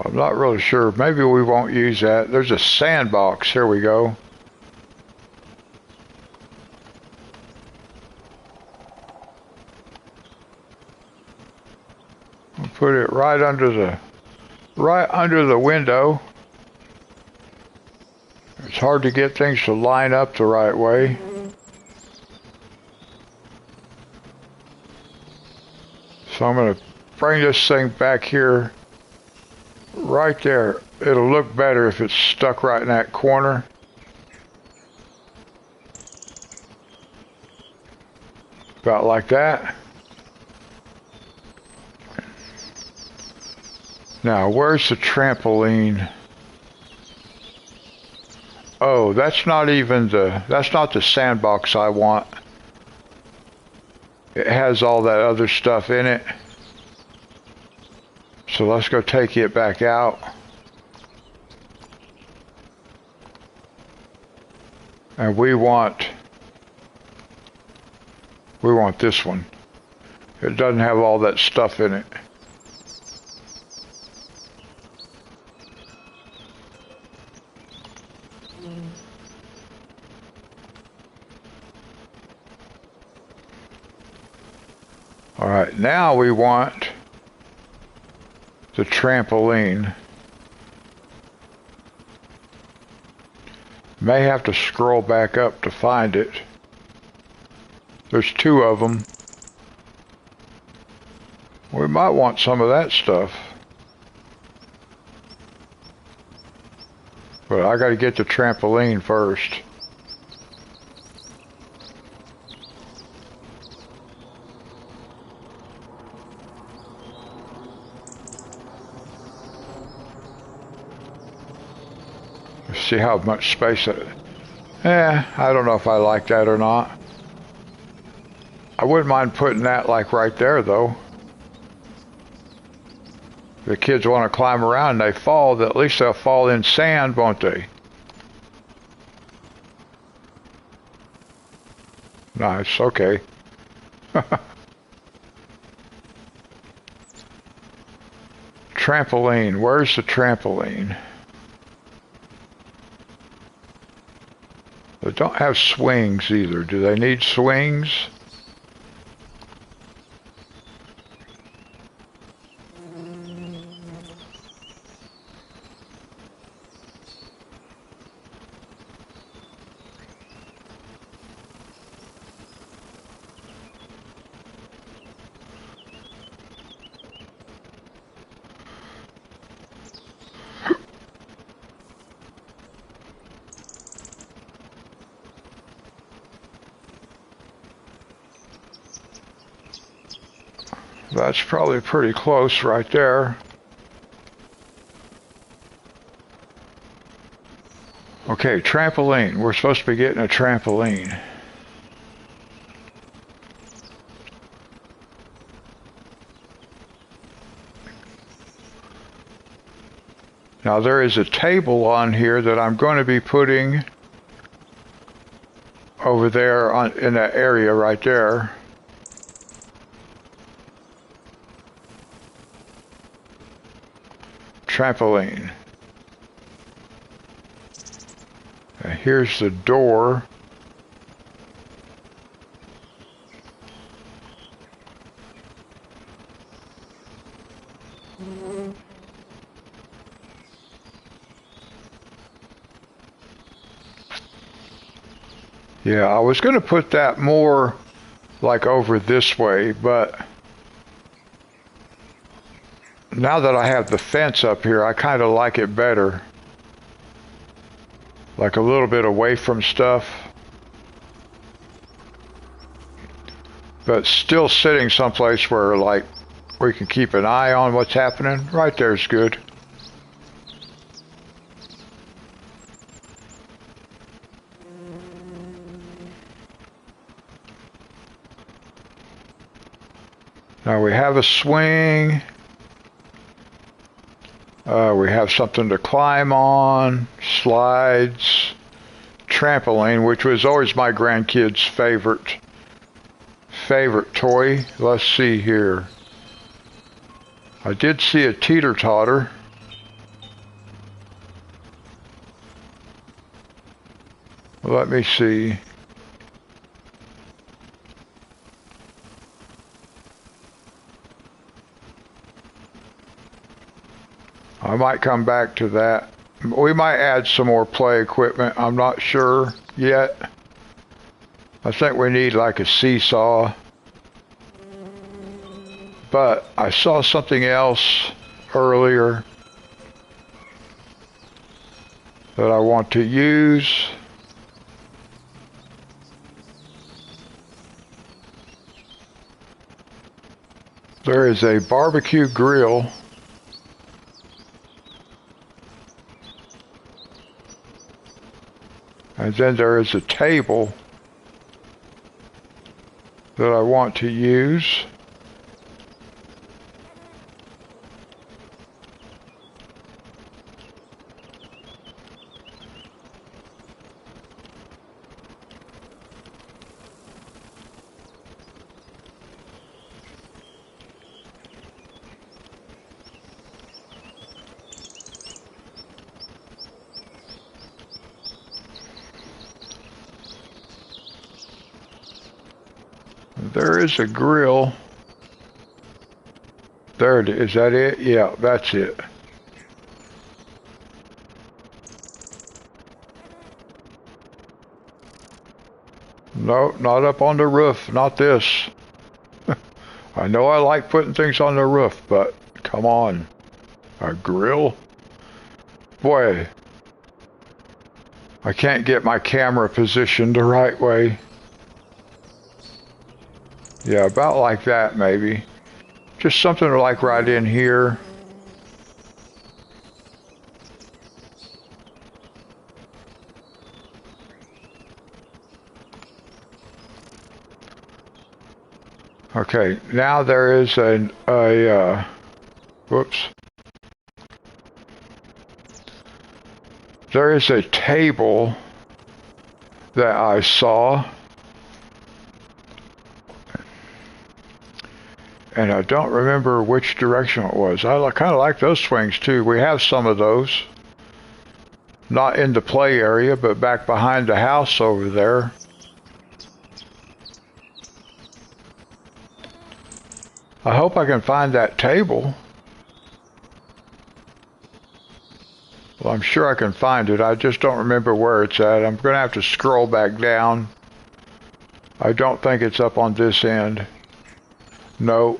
[SPEAKER 1] I'm not really sure. Maybe we won't use that. There's a sandbox. Here we go. We'll put it right under the window. It's hard to get things to line up the right way. So I'm going to bring this thing back here. Right there. It'll look better if it's stuck right in that corner. About like that. Now, where's the trampoline? Oh, that's not the sandbox I want. It has all that other stuff in it. So let's go take it back out. And we want this one. It doesn't have all that stuff in it. All right, now we want the trampoline. May have to scroll back up to find it. There's two of them. We might want some of that stuff. But I gotta get the trampoline first. See how much space it. I don't know if I like that or not. I wouldn't mind putting that like right there though. If the kids want to climb around and they fall, at least they'll fall in sand, won't they? Nice, okay. Trampoline, where's the trampoline? They don't have swings either. Do they need swings? That's probably pretty close right there. Okay, trampoline. We're supposed to be getting a trampoline. Now there is a table on here that I'm going to be putting over there in that area right there. Trampoline. And here's the door. Yeah, I was going to put that more like over this way, but now that I have the fence up here, I kind of like it better. Like a little bit away from stuff. But still sitting someplace where like we can keep an eye on what's happening. Right there's good. Now we have a swing. We have something to climb on, slides, trampoline, which was always my grandkids' favorite toy. Let's see here. I did see a teeter-totter. Let me see. I might come back to that. We might add some more play equipment. I'm not sure yet. I think we need like a seesaw. But I saw something else earlier that I want to use. There is a barbecue grill. And then there is a table that I want to use. There is a grill. There it is. Is that it? Yeah, that's it. No, not up on the roof. Not this. I know I like putting things on the roof, but come on. A grill? Boy, I can't get my camera positioned the right way. Yeah, about like that maybe. Just something like right in here. Okay, now there is whoops. There is a table that I saw. And I don't remember which direction it was. I kind of like those swings too. We have some of those. Not in the play area, but back behind the house over there. I hope I can find that table. Well, I'm sure I can find it. I just don't remember where it's at. I'm going to have to scroll back down. I don't think it's up on this end. No.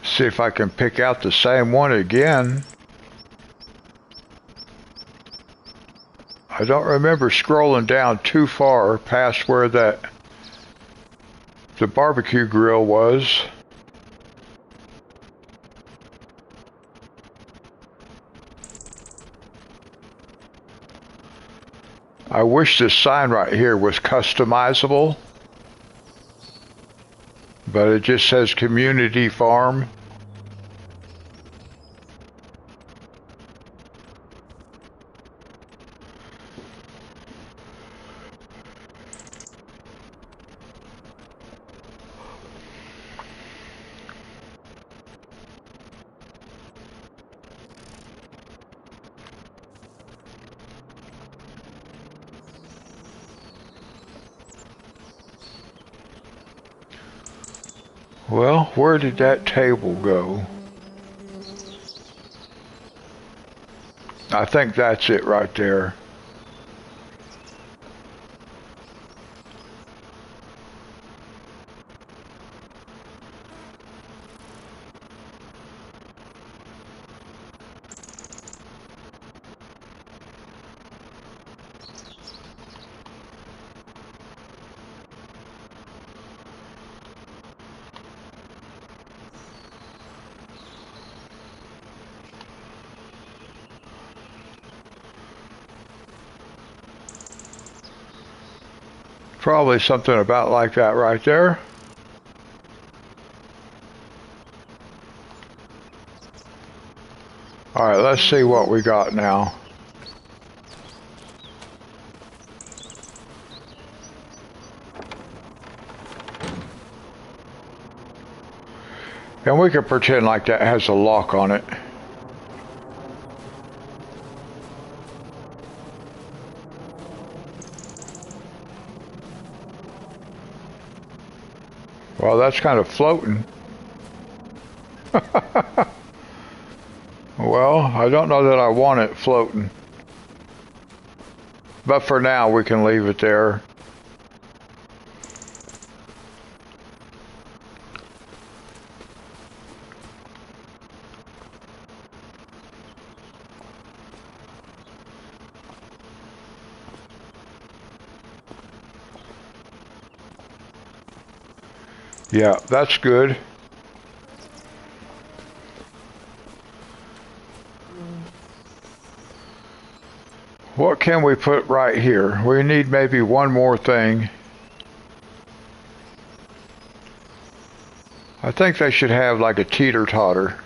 [SPEAKER 1] See if I can pick out the same one again. I don't remember scrolling down too far past where the barbecue grill was. I wish this sign right here was customizable, but it just says community farm. Well, where did that table go? I think that's it right there. Probably something about like that right there. Alright, let's see what we got now. And we can pretend like that has a lock on it. Well, that's kind of floating. Well, I don't know that I want it floating. But for now, we can leave it there. Yeah, that's good. What can we put right here? We need maybe one more thing. I think they should have like a teeter-totter.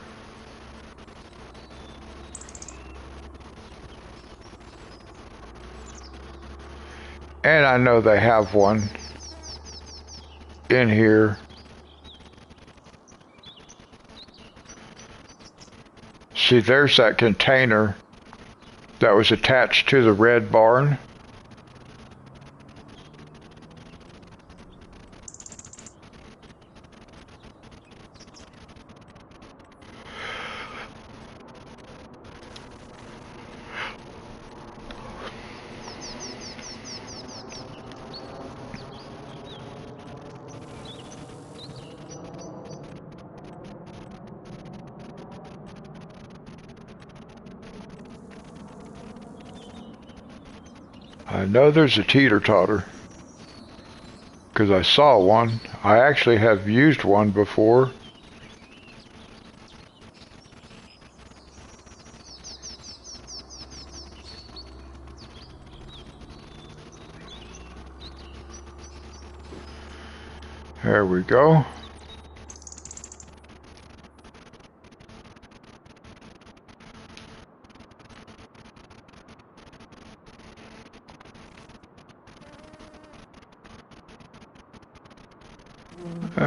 [SPEAKER 1] And I know they have one in here. See, there's that container that was attached to the red barn. I know there's a teeter-totter because I saw one. I actually have used one before. There we go.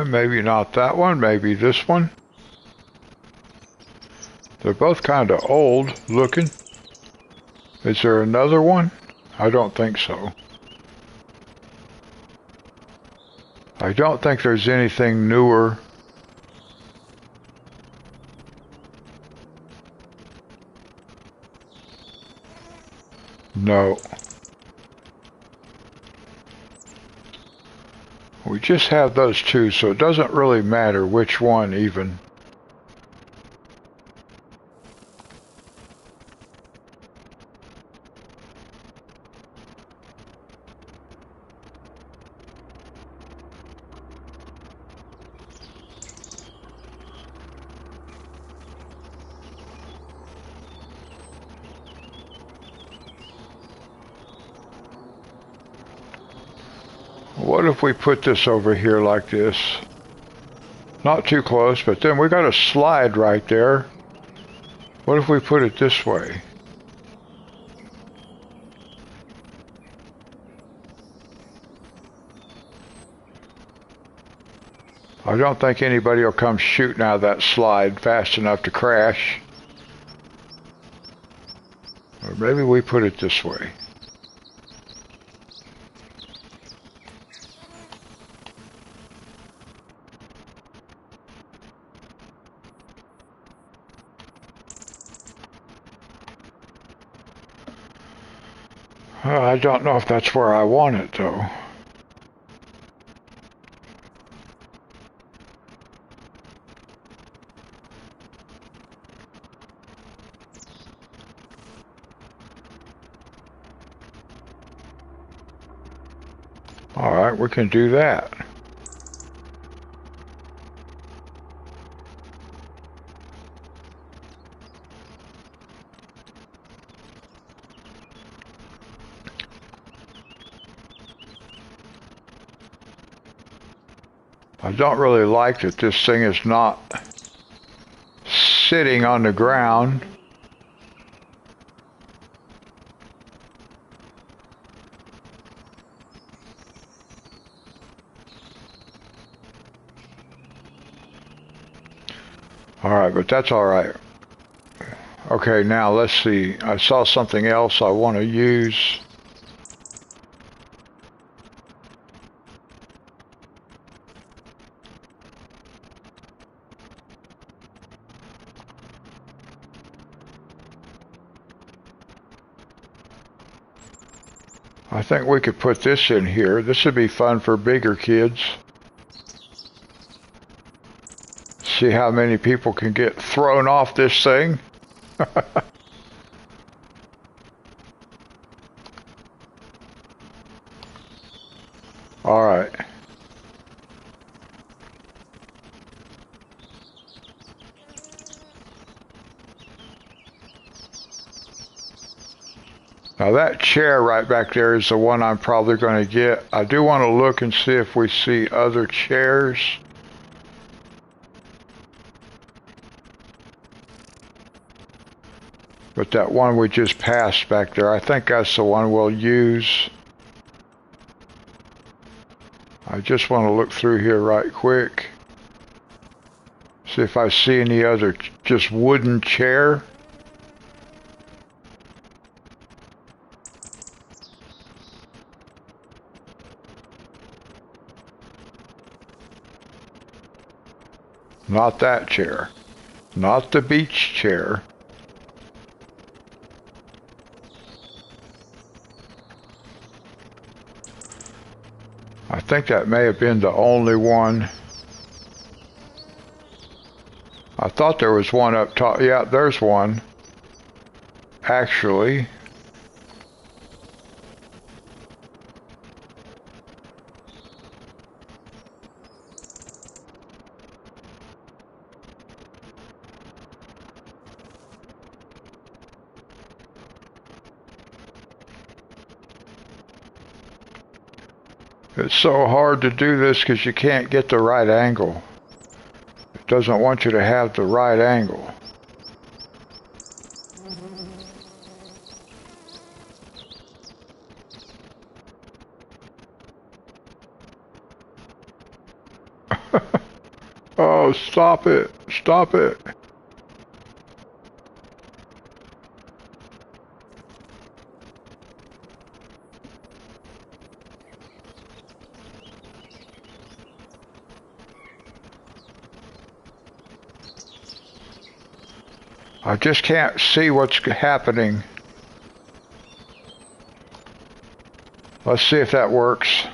[SPEAKER 1] Maybe not that one, maybe this one. They're both kind of old looking. Is there another one? I don't think so. I don't think there's anything newer. No. We just have those two, so it doesn't really matter which one even. What if we put this over here like this? Not too close, but then we got a slide right there. What if we put it this way? I don't think anybody will come shooting out of that slide fast enough to crash. Or maybe we put it this way. I don't know if that's where I want it, though. All right, we can do that. I don't really like that this thing is not sitting on the ground. All right, but that's all right. Okay, now let's see. I saw something else I want to use. I think we could put this in here. This would be fun for bigger kids. See how many people can get thrown off this thing. All right. Now that chair right back there is the one I'm probably going to get. I do want to look and see if we see other chairs. But that one we just passed back there, I think that's the one we'll use. I just want to look through here right quick. See if I see any other just wooden chair. Not that chair. Not the beach chair. I think that may have been the only one. I thought there was one up top. Yeah, there's one. Actually. It's so hard to do this because you can't get the right angle. It doesn't want you to have the right angle. Oh, stop it. Stop it. I just can't see what's happening. Let's see if that works.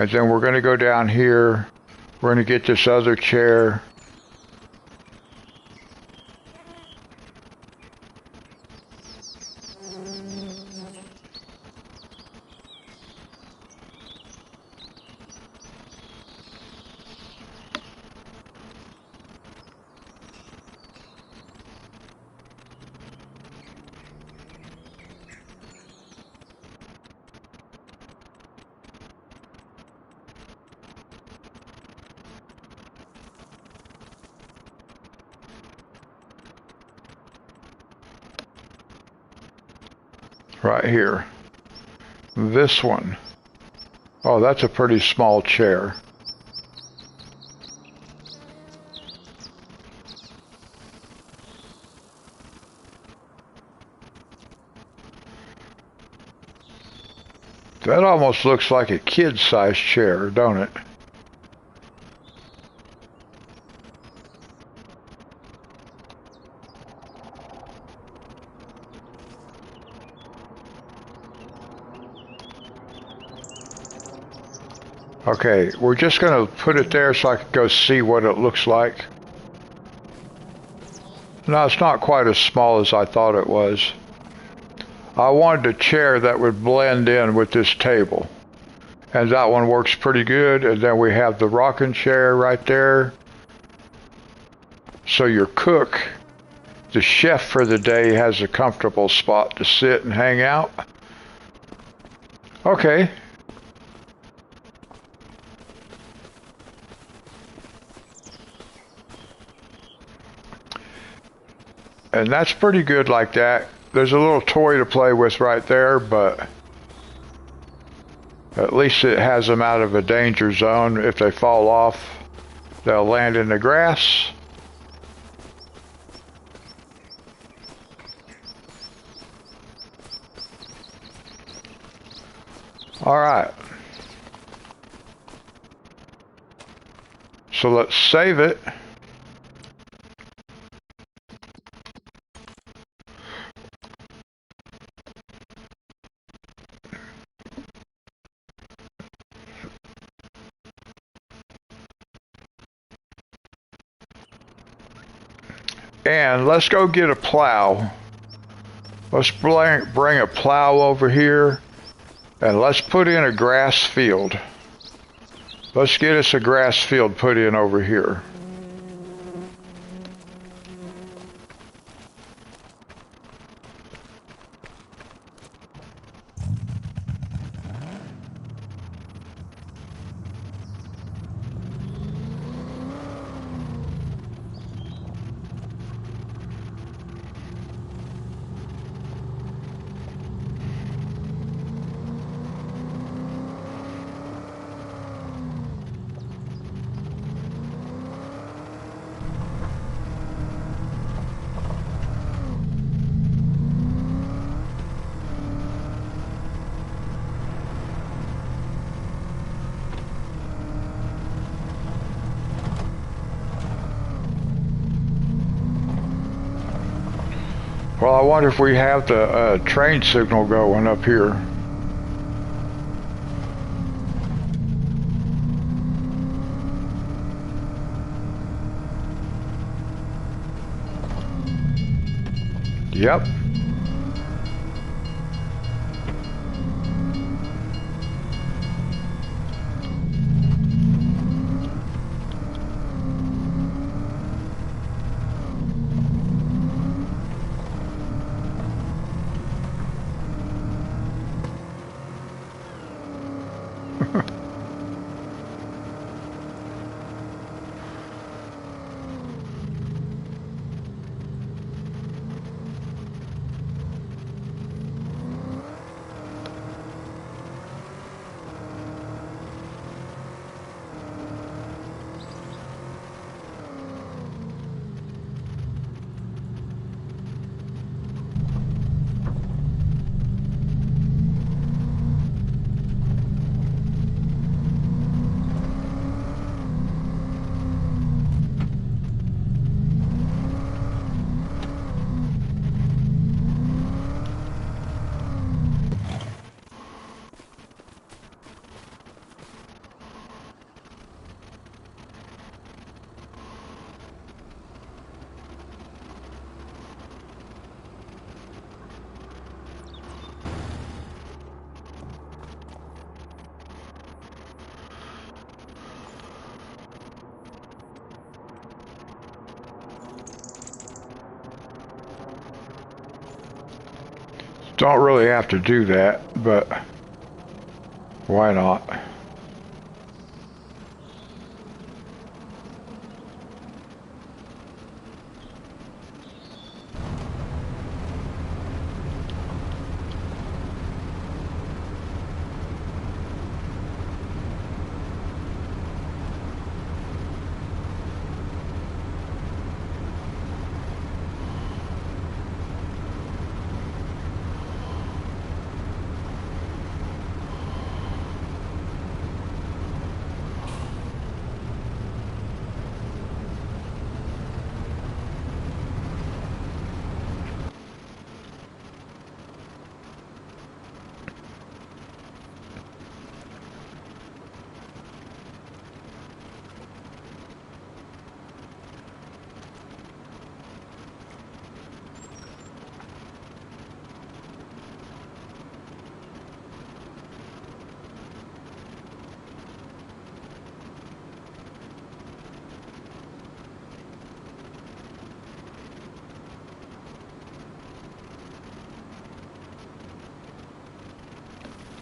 [SPEAKER 1] And then we're going to go down here. We're going to get this other chair. Right here. This one. Oh, that's a pretty small chair. That almost looks like a kid-sized chair, don't it? Okay, we're just going to put it there so I can go see what it looks like. No, it's not quite as small as I thought it was. I wanted a chair that would blend in with this table. And that one works pretty good. And then we have the rocking chair right there. So your cook, the chef for the day, has a comfortable spot to sit and hang out. Okay. And that's pretty good like that. There's a little toy to play with right there, but at least it has them out of a danger zone. If they fall off, they'll land in the grass. All right. So let's save it. And let's go get a plow. Let's bring a plow over here and let's put in a grass field. Let's get us a grass field put in over here. Well, I wonder if we have the train signal going up here. Yep. Don't really have to do that, but why not?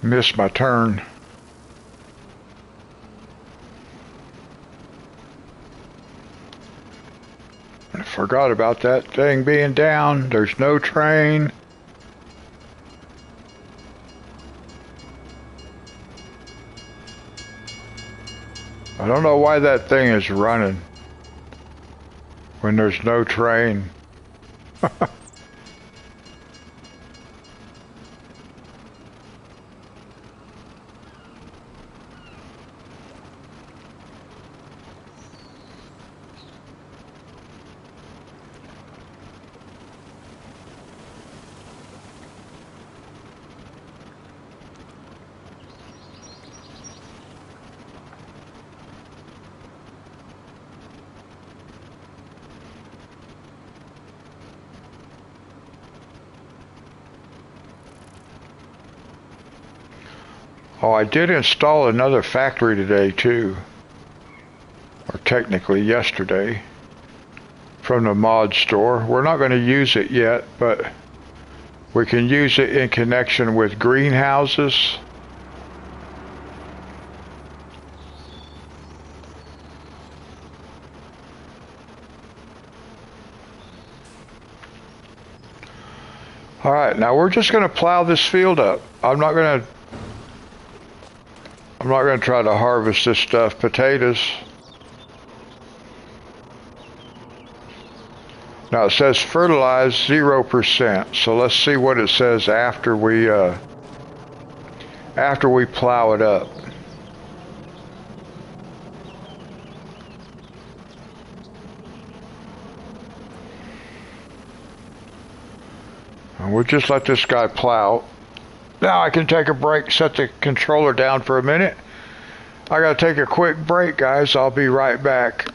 [SPEAKER 1] Missed my turn. I forgot about that thing being down. There's no train. I don't know why that thing is running when there's no train. Oh, I did install another factory today too, or technically yesterday, from the mod store. We're not going to use it yet, but we can use it in connection with greenhouses. All right, now we're just going to plow this field up. I'm not going to try to harvest this stuff, potatoes. Now it says fertilize 0%, so let's see what it says after we plow it up. And we'll just let this guy plow. Now I can take a break, set the controller down for a minute. I gotta take a quick break, guys. I'll be right back.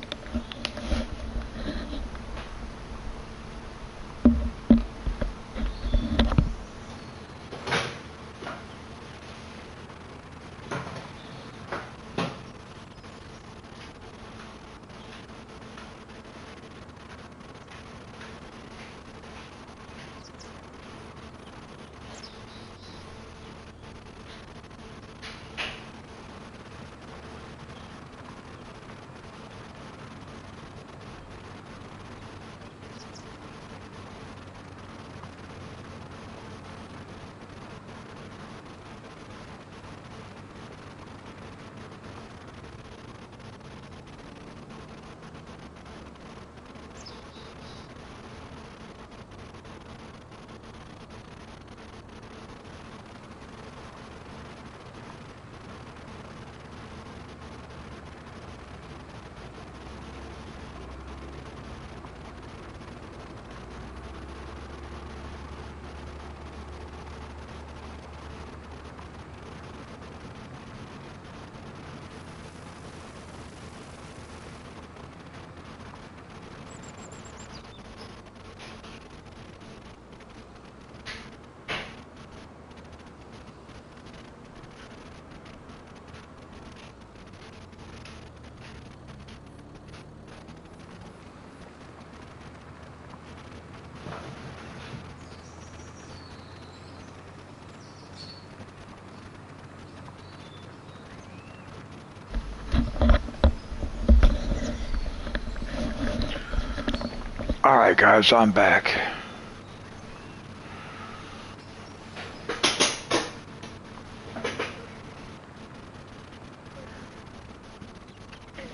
[SPEAKER 1] Alright guys, I'm back.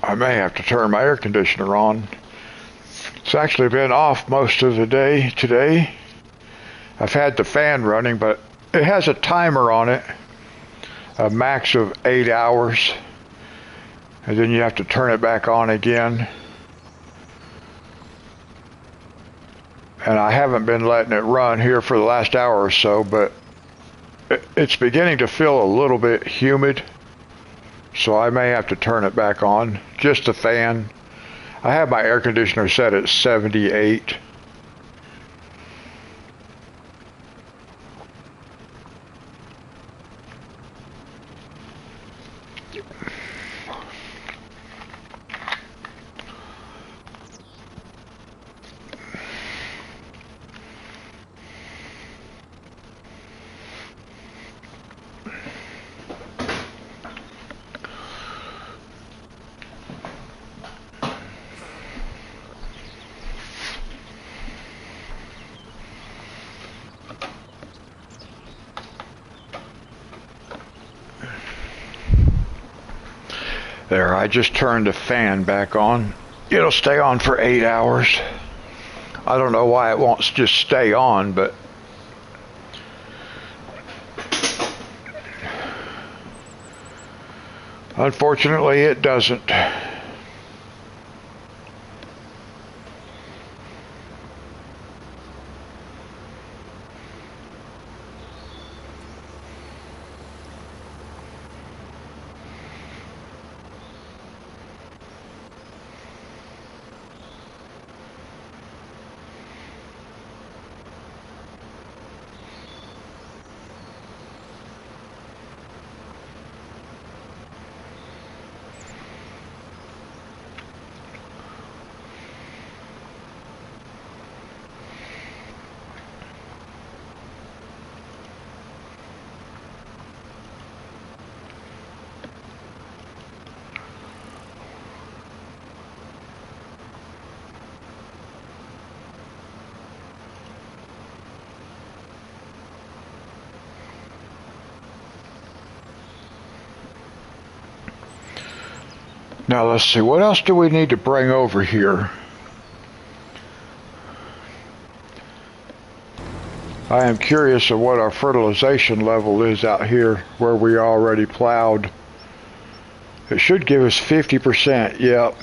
[SPEAKER 1] I may have to turn my air conditioner on. It's actually been off most of the day today. I've had the fan running, but it has a timer on it, a max of 8 hours, and then you have to turn it back on again. And I haven't been letting it run here for the last hour or so, but it's beginning to feel a little bit humid, so I may have to turn it back on. Just the fan. I have my air conditioner set at 78. There, I just turned the fan back on. It'll stay on for 8 hours. I don't know why it won't just stay on, but unfortunately it doesn't. Now let's see, what else do we need to bring over here? I am curious of what our fertilization level is out here where we already plowed. It should give us 50%, yep.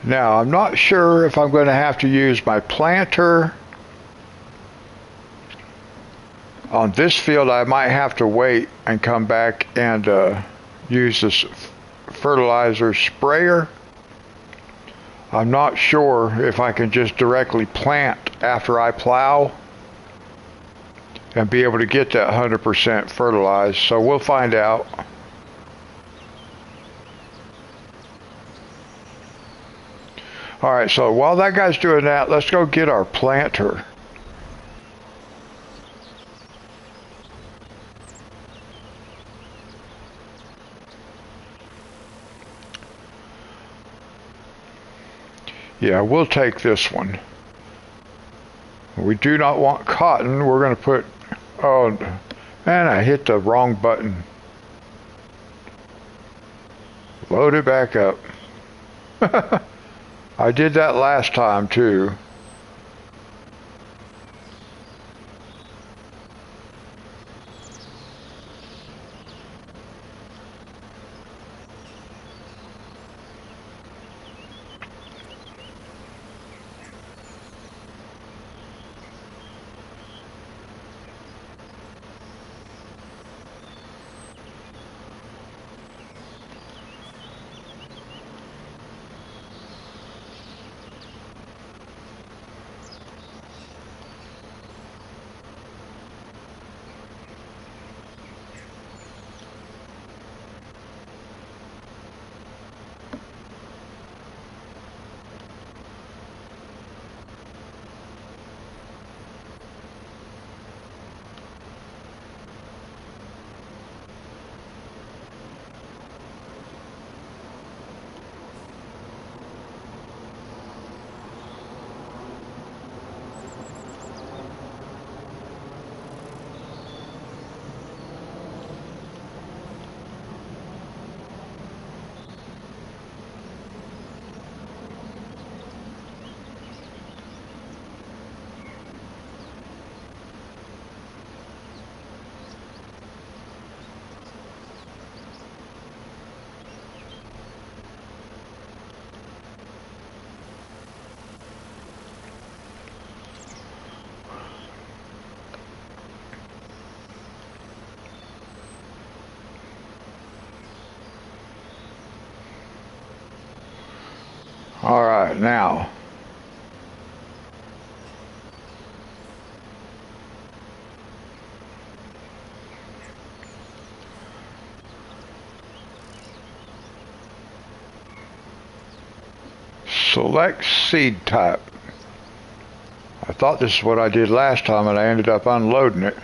[SPEAKER 1] Now, I'm not sure if I'm going to have to use my planter. On this field, I might have to wait and come back and use this fertilizer sprayer. I'm not sure if I can just directly plant after I plow and be able to get that 100% fertilized, so we'll find out. Alright, so while that guy's doing that, let's go get our planter. Yeah, we'll take this one. We do not want cotton. We're going to put... Oh, man, I hit the wrong button. Load it back up. I did that last time too. All right, now. Select seed type. I thought this is what I did last time and I ended up unloading it.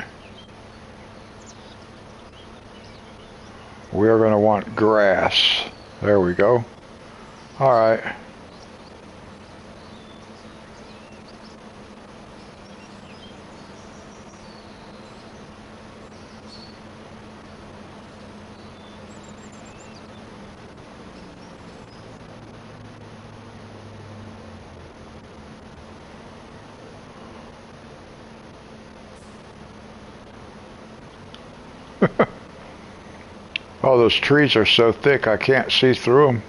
[SPEAKER 1] We're going to want grass. There we go. All right. Oh, those trees are so thick I can't see through them.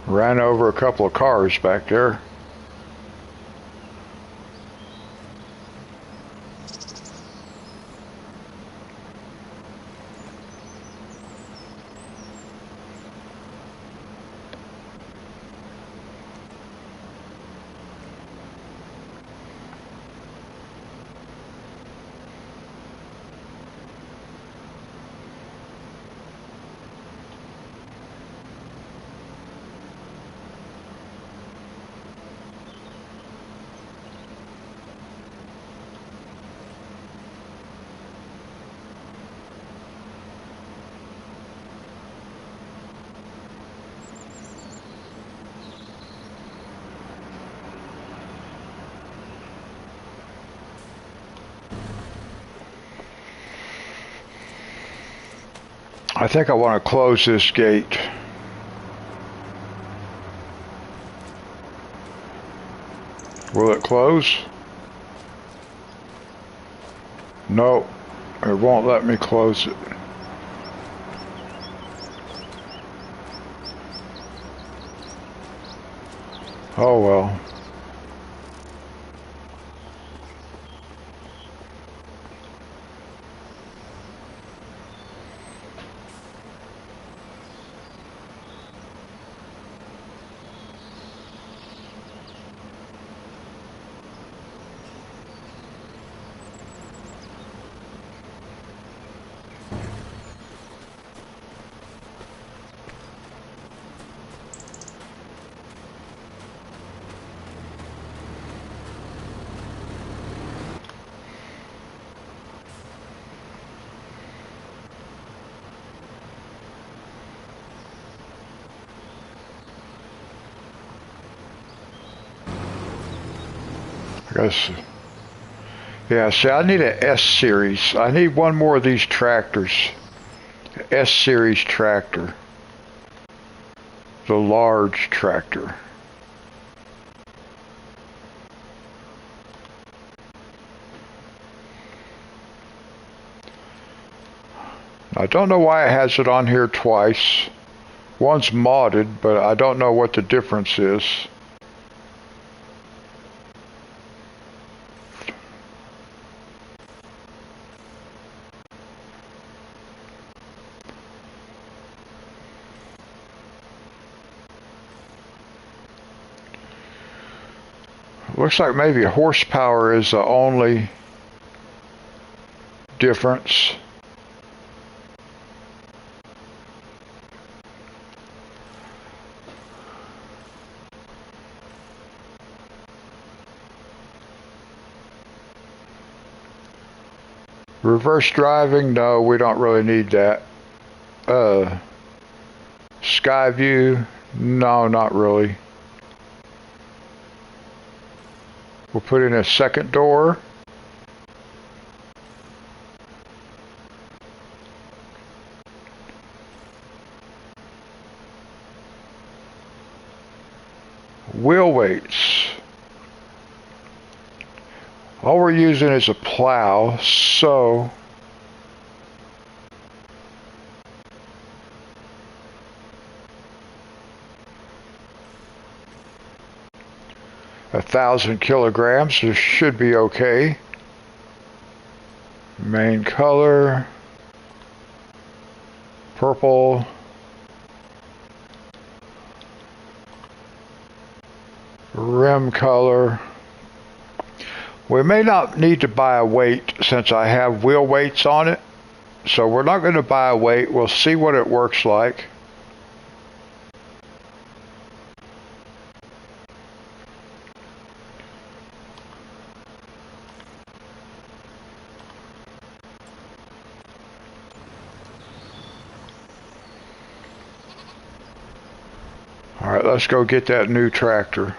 [SPEAKER 1] Ran over a couple of cars back there. I think I want to close this gate. Will it close? No, it won't let me close it. Oh well. I guess, yeah, see, I need an S series. I need one more of these tractors. S series tractor. The large tractor. I don't know why it has it on here twice. One's modded, but I don't know what the difference is. Looks like maybe horsepower is the only difference. Reverse driving, no, we don't really need that. Sky view, no, not really. We'll put in a second door. Wheel weights. All we're using is a plow, so a 1,000 kilograms, this should be okay. Main color, purple. Rim color. We may not need to buy a weight since I have wheel weights on it. So we're not going to buy a weight. We'll see what it works like. All right, let's go get that new tractor.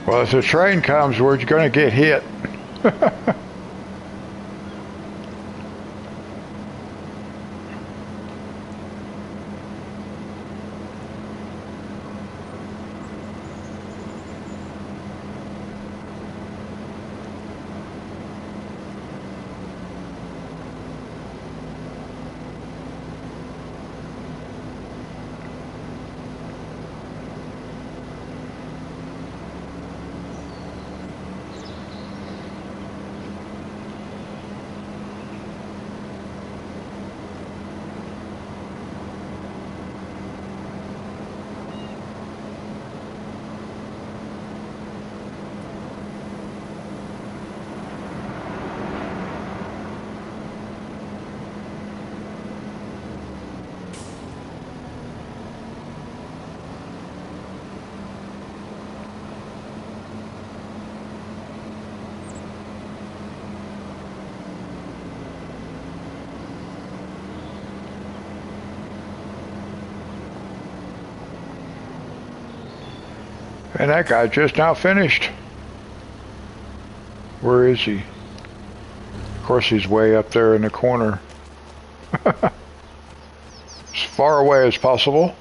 [SPEAKER 1] Well, if the train comes, we're going to get hit. And that guy just now finished. Where is he? Of course, he's way up there in the corner. As far away as possible.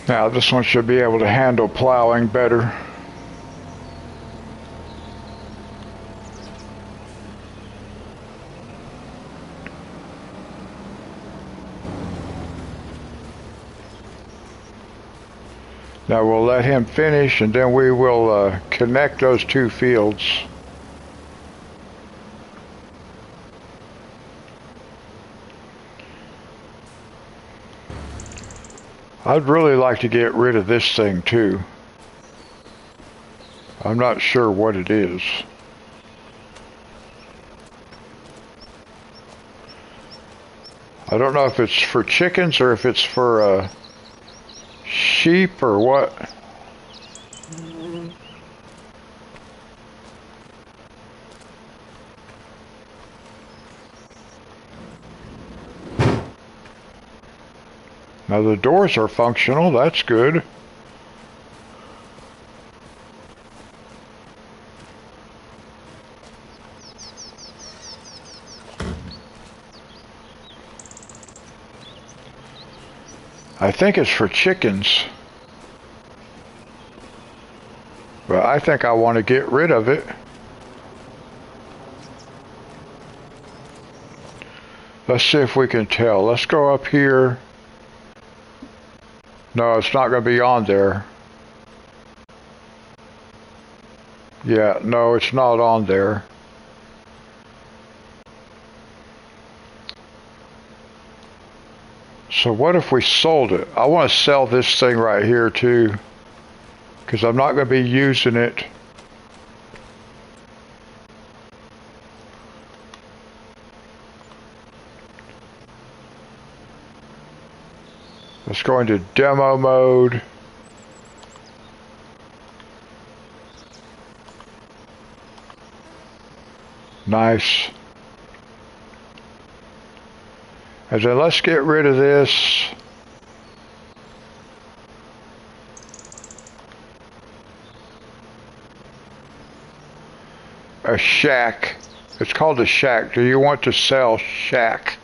[SPEAKER 1] Now this one should be able to handle plowing better. Now we'll let him finish and then we will connect those two fields. I'd really like to get rid of this thing too. I'm not sure what it is. I don't know if it's for chickens or if it's for sheep or what. Now the doors are functional, that's good. I think it's for chickens. But I think I want to get rid of it. Let's see if we can tell. Let's go up here. No, it's not going to be on there. Yeah, no, it's not on there. So what if we sold it? I want to sell this thing right here too, because I'm not going to be using it. Let's go into demo mode. Nice. And then let's get rid of this. A shack. It's called a shack. Do you want to sell shack?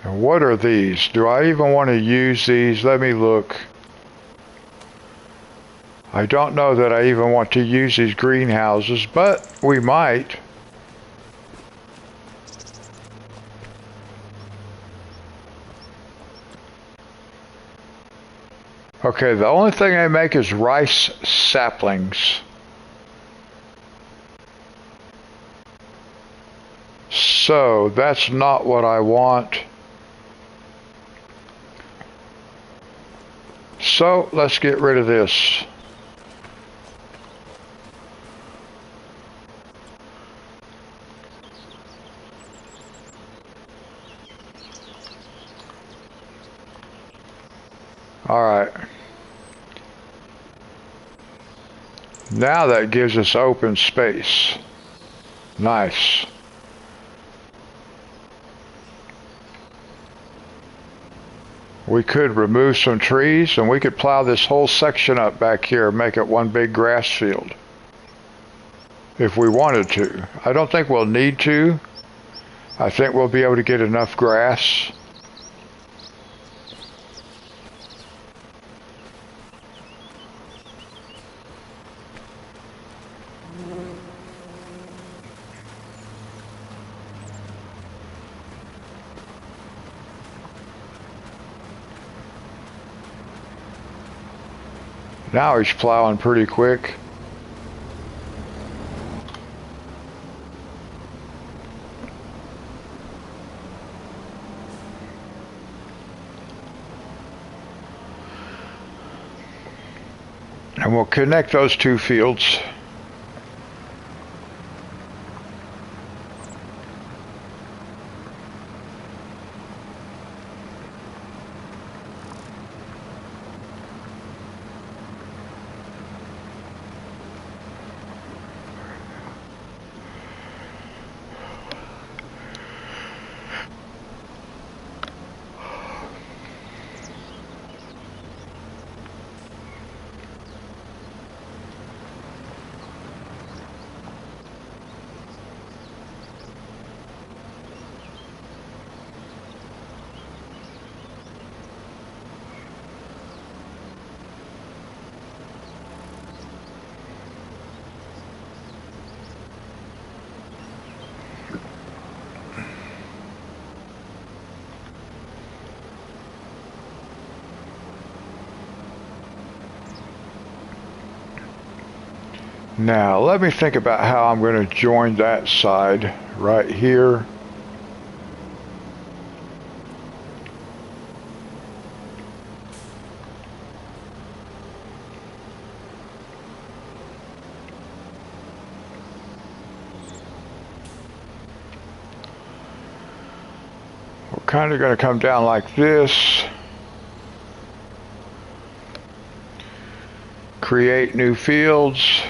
[SPEAKER 1] And what are these? Do I even want to use these? Let me look. I don't know that I even want to use these greenhouses, but we might. Okay, the only thing I make is rice saplings. So that's not what I want. So let's get rid of this. All right. Now that gives us open space. Nice. We could remove some trees and we could plow this whole section up back here and make it one big grass field. If we wanted to. I don't think we'll need to. I think we'll be able to get enough grass. Now he's plowing pretty quick. And we'll connect those two fields. Now, let me think about how I'm going to join that side right here. We're kind of going to come down like this. Create new fields.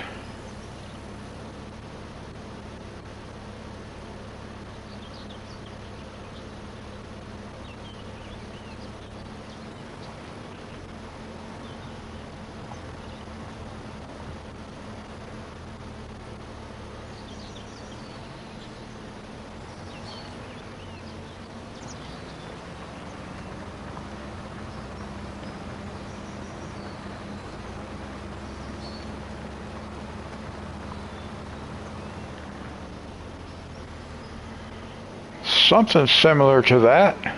[SPEAKER 1] Something similar to that.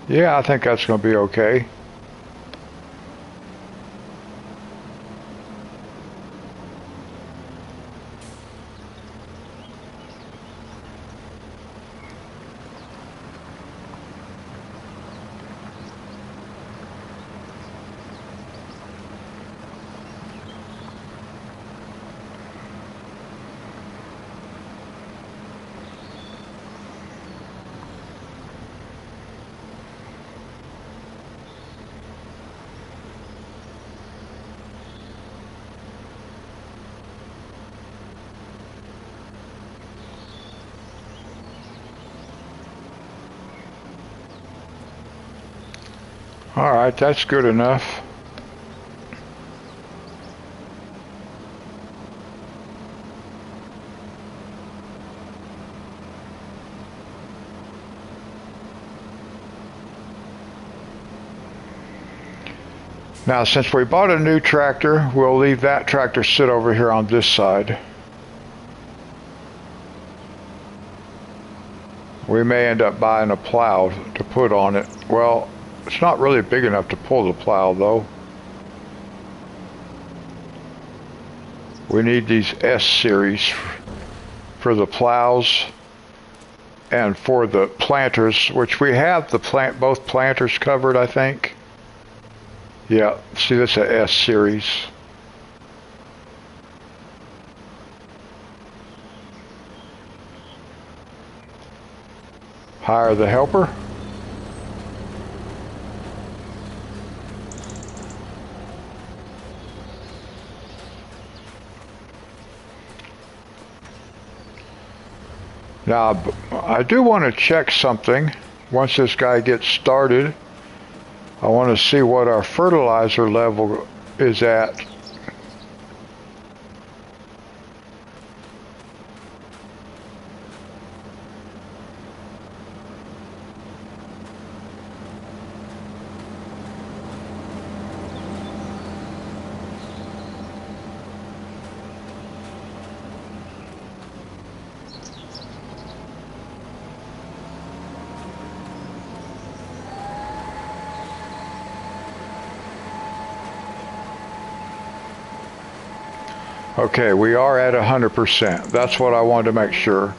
[SPEAKER 1] Yeah, I think that's going to be okay. All right, that's good enough. Now, since we bought a new tractor, we'll leave that tractor sit over here on this side. We may end up buying a plow to put on it. Well, it's not really big enough to pull the plow, though. We need these S series for the plows and for the planters, which we have both planters covered, I think. Yeah, see, this is a S series. Hire the helper. Now, I do want to check something. Once this guy gets started, I want to see what our fertilizer level is at. Okay, we are at 100%. That's what I wanted to make sure,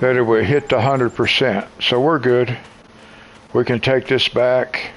[SPEAKER 1] that it would hit the 100%. So we're good. We can take this back.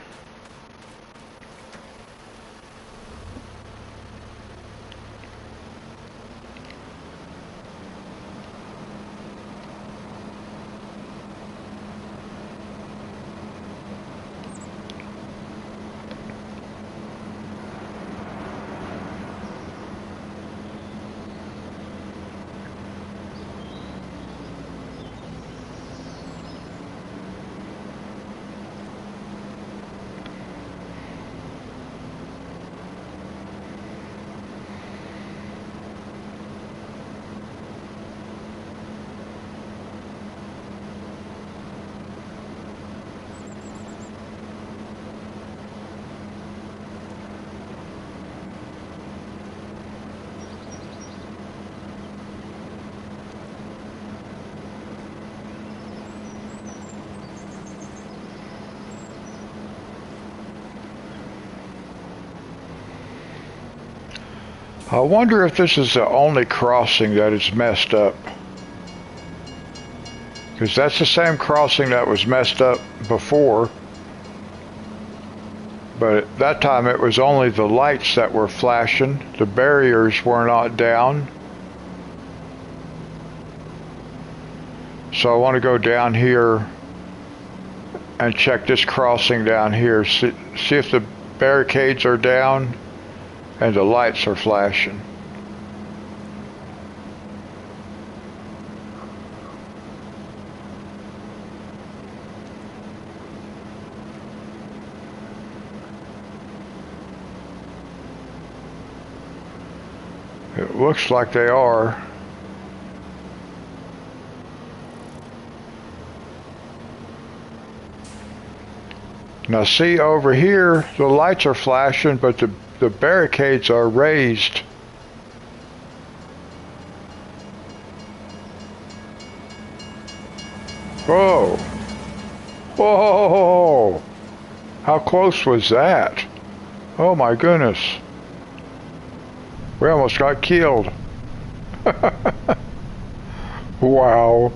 [SPEAKER 1] I wonder if this is the only crossing that is messed up. Because that's the same crossing that was messed up before. But at that time it was only the lights that were flashing. The barriers were not down. So I want to go down here and check this crossing down here. See if the barricades are down and the lights are flashing. It looks like they are. Now see over here, the lights are flashing, but the barricades are raised. Whoa! Whoa! How close was that? Oh my goodness. We almost got killed. Wow.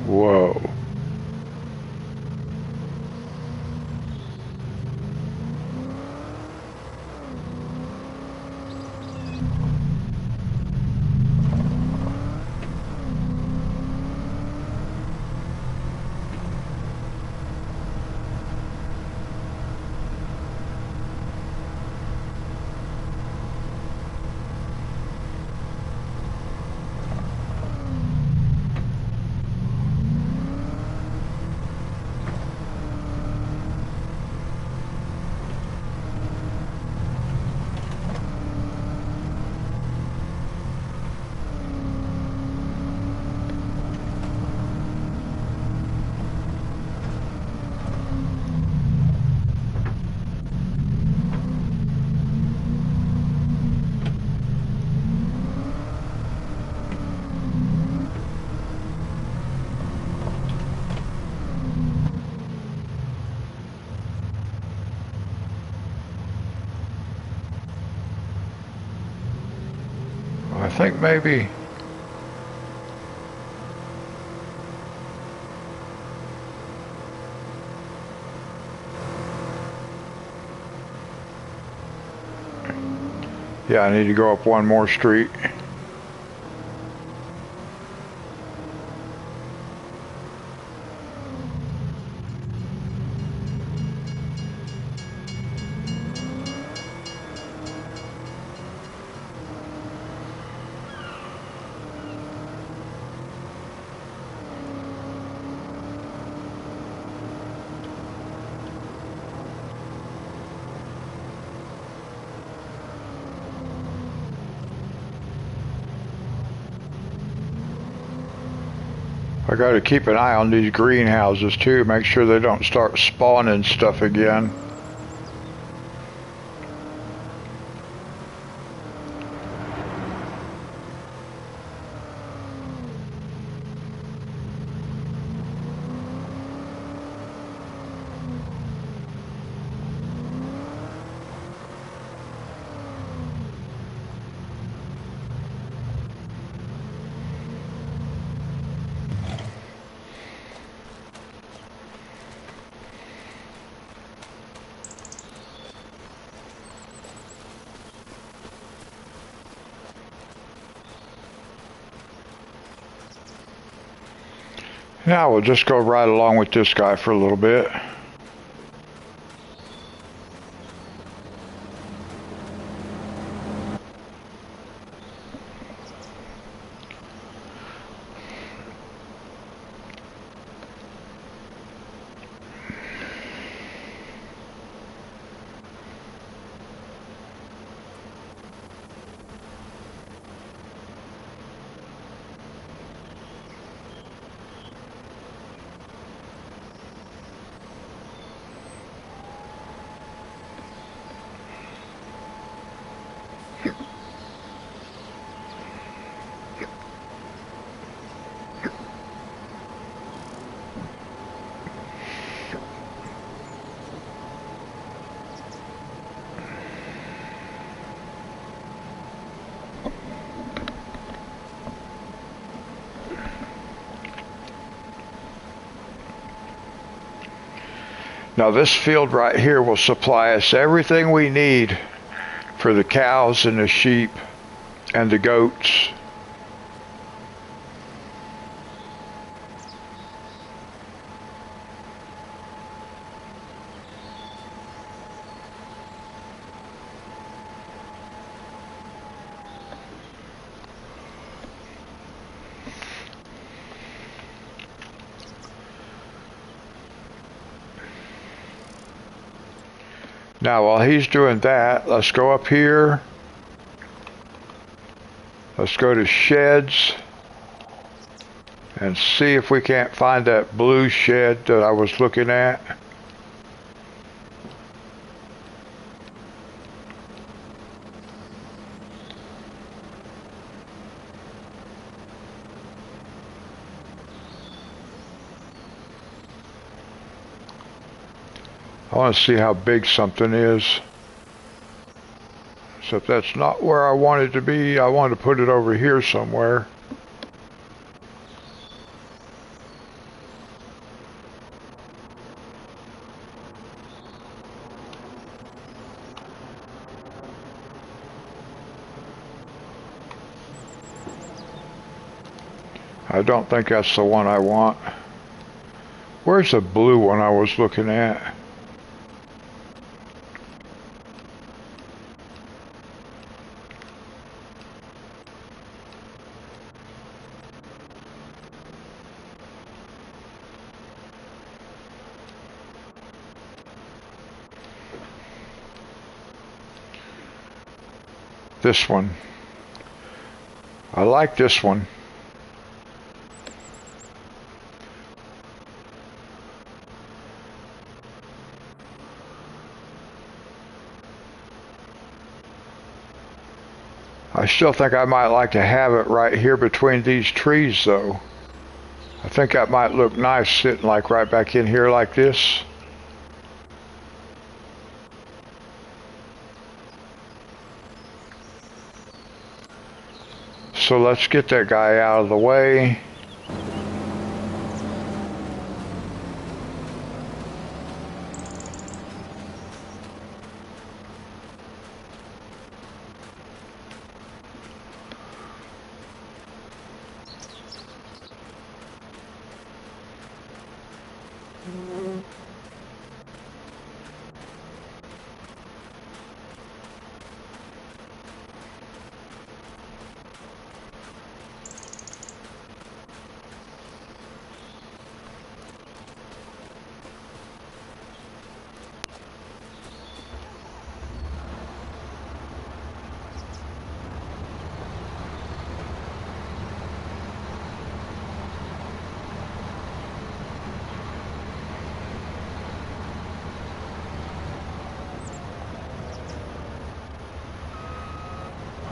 [SPEAKER 1] Whoa. I think maybe yeah, I need to go up one more street. I got to keep an eye on these greenhouses too, make sure they don't start spawning stuff again. Now we'll just go right along with this guy for a little bit. Now this field right here will supply us everything we need for the cows and the sheep and the goats. Now while he's doing that, let's go up here. Let's go to sheds and see if we can't find that blue shed that I was looking at. I want to see how big something is. Except that's not where I want it to be. I want to put it over here somewhere. I don't think that's the one I want. Where's the blue one I was looking at? This one. I like this one. I still think I might like to have it right here between these trees though. I think that might look nice sitting like right back in here like this. So let's get that guy out of the way.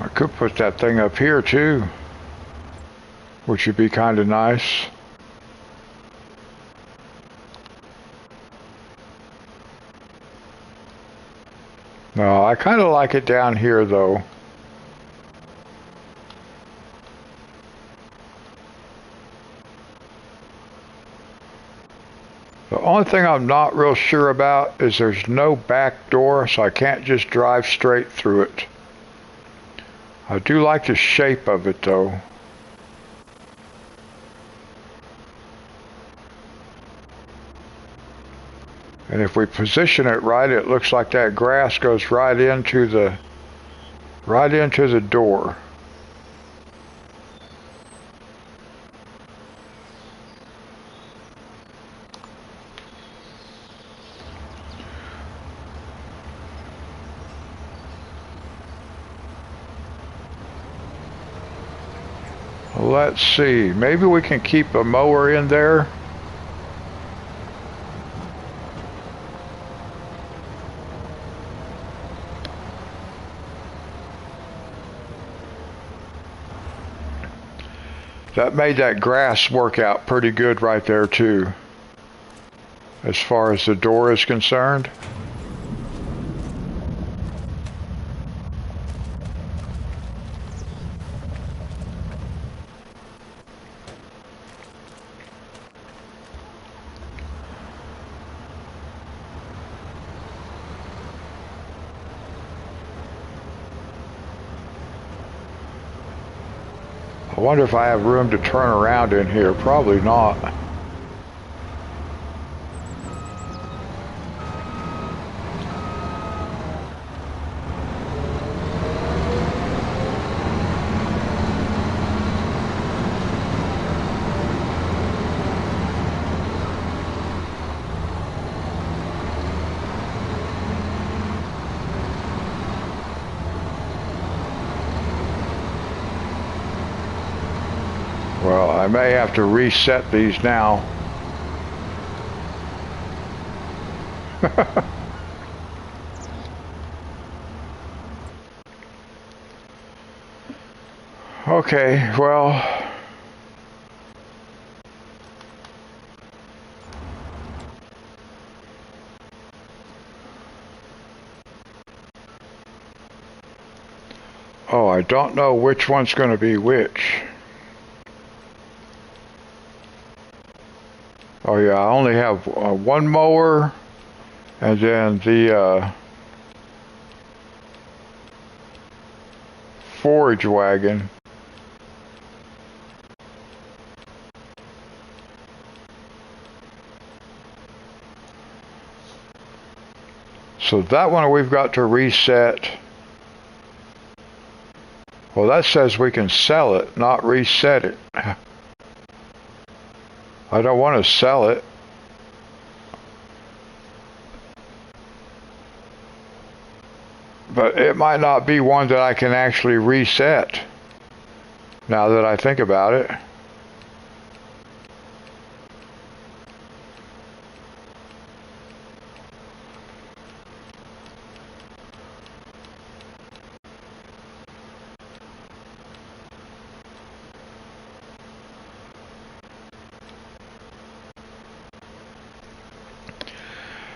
[SPEAKER 1] I could put that thing up here too, which would be kind of nice. No, I kind of like it down here though. The only thing I'm not real sure about is there's no back door, so I can't just drive straight through it. I do like the shape of it though. And if we position it right, it looks like that grass goes right into the door. Let's see, maybe we can keep a mower in there. That made that grass work out pretty good right there too, as far as the door is concerned. I wonder if I have room to turn around in here. Probably not. Well, I may have to reset these now. Okay, well, oh, I don't know which one's going to be which. Oh yeah, I only have one mower, and then the forage wagon. So that one we've got to reset. Well, that says we can sell it, not reset it. I don't want to sell it. But it might not be one that I can actually reset, now that I think about it.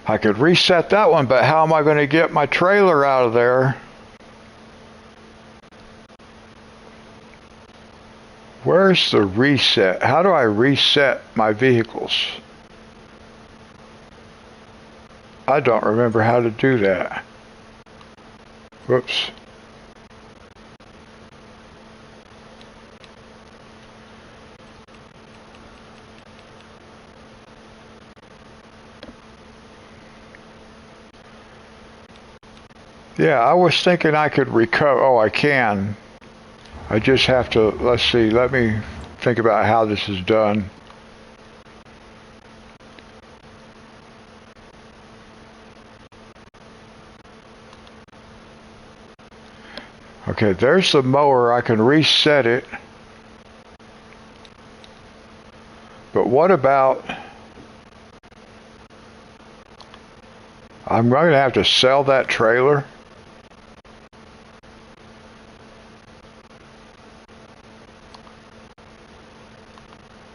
[SPEAKER 1] I could reset that one, but how am I going to get my trailer out of there? Where's the reset? How do I reset my vehicles? I don't remember how to do that. Whoops. Yeah, I was thinking I could recover. Oh, I can. I just have to, let's see, let me think about how this is done. Okay, there's the mower. I can reset it. But what about, I'm going to have to sell that trailer?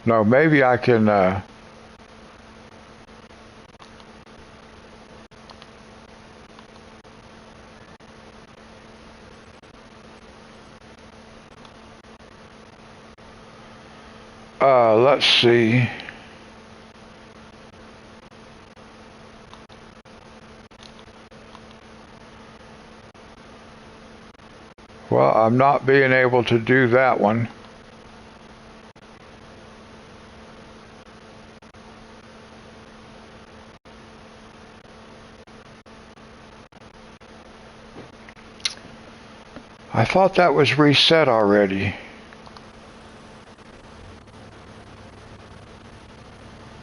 [SPEAKER 1] No, maybe I can, let's see. Well, I'm not being able to do that one. I thought that was reset already.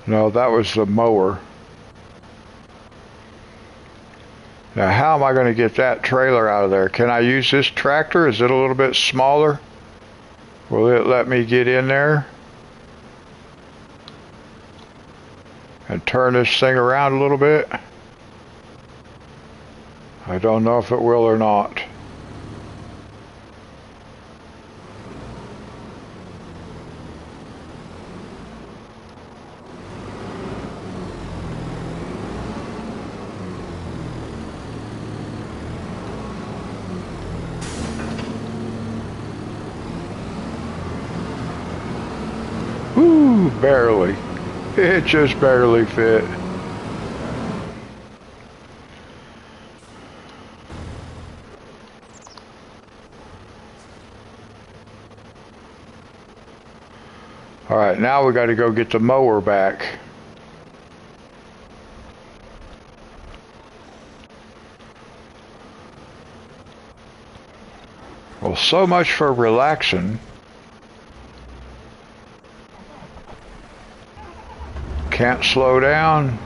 [SPEAKER 1] No, that was the mower. Now, how am I going to get that trailer out of there? Can I use this tractor? Is it a little bit smaller? Will it let me get in there and turn this thing around a little bit? I don't know if it will or not. Woo, barely. It just barely fit. Alright, now we got to go get the mower back. Well, so much for relaxing. Can't slow down.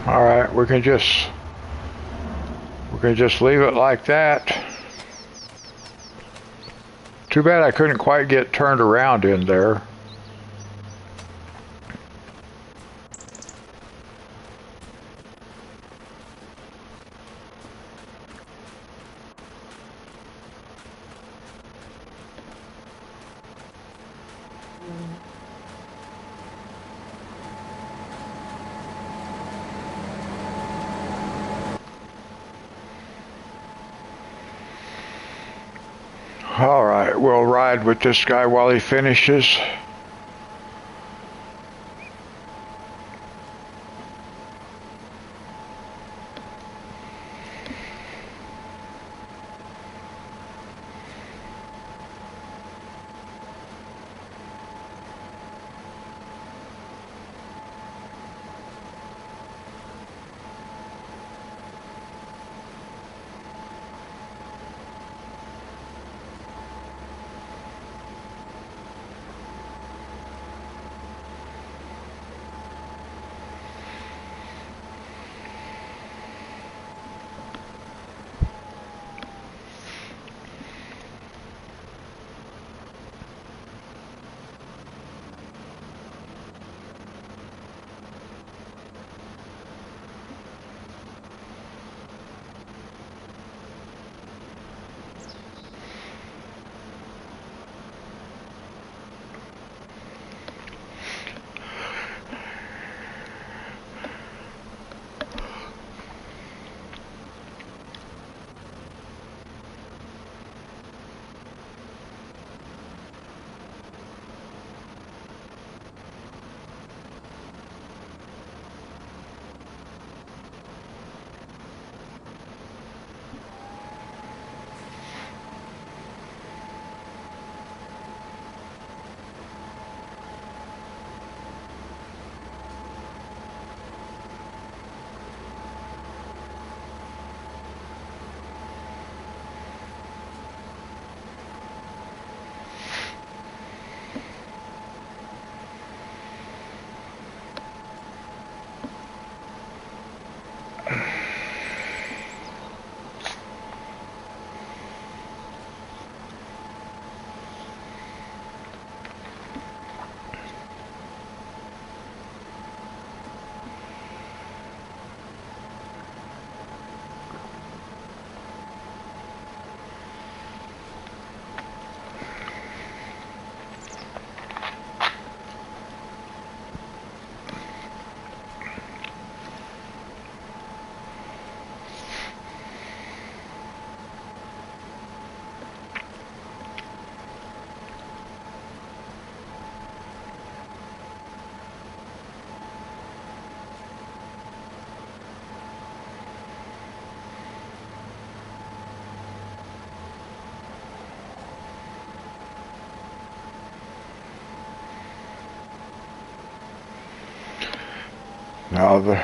[SPEAKER 1] Alright, we can just leave it like that. Too bad I couldn't quite get turned around in there. Alright, we'll ride with this guy while he finishes. Now the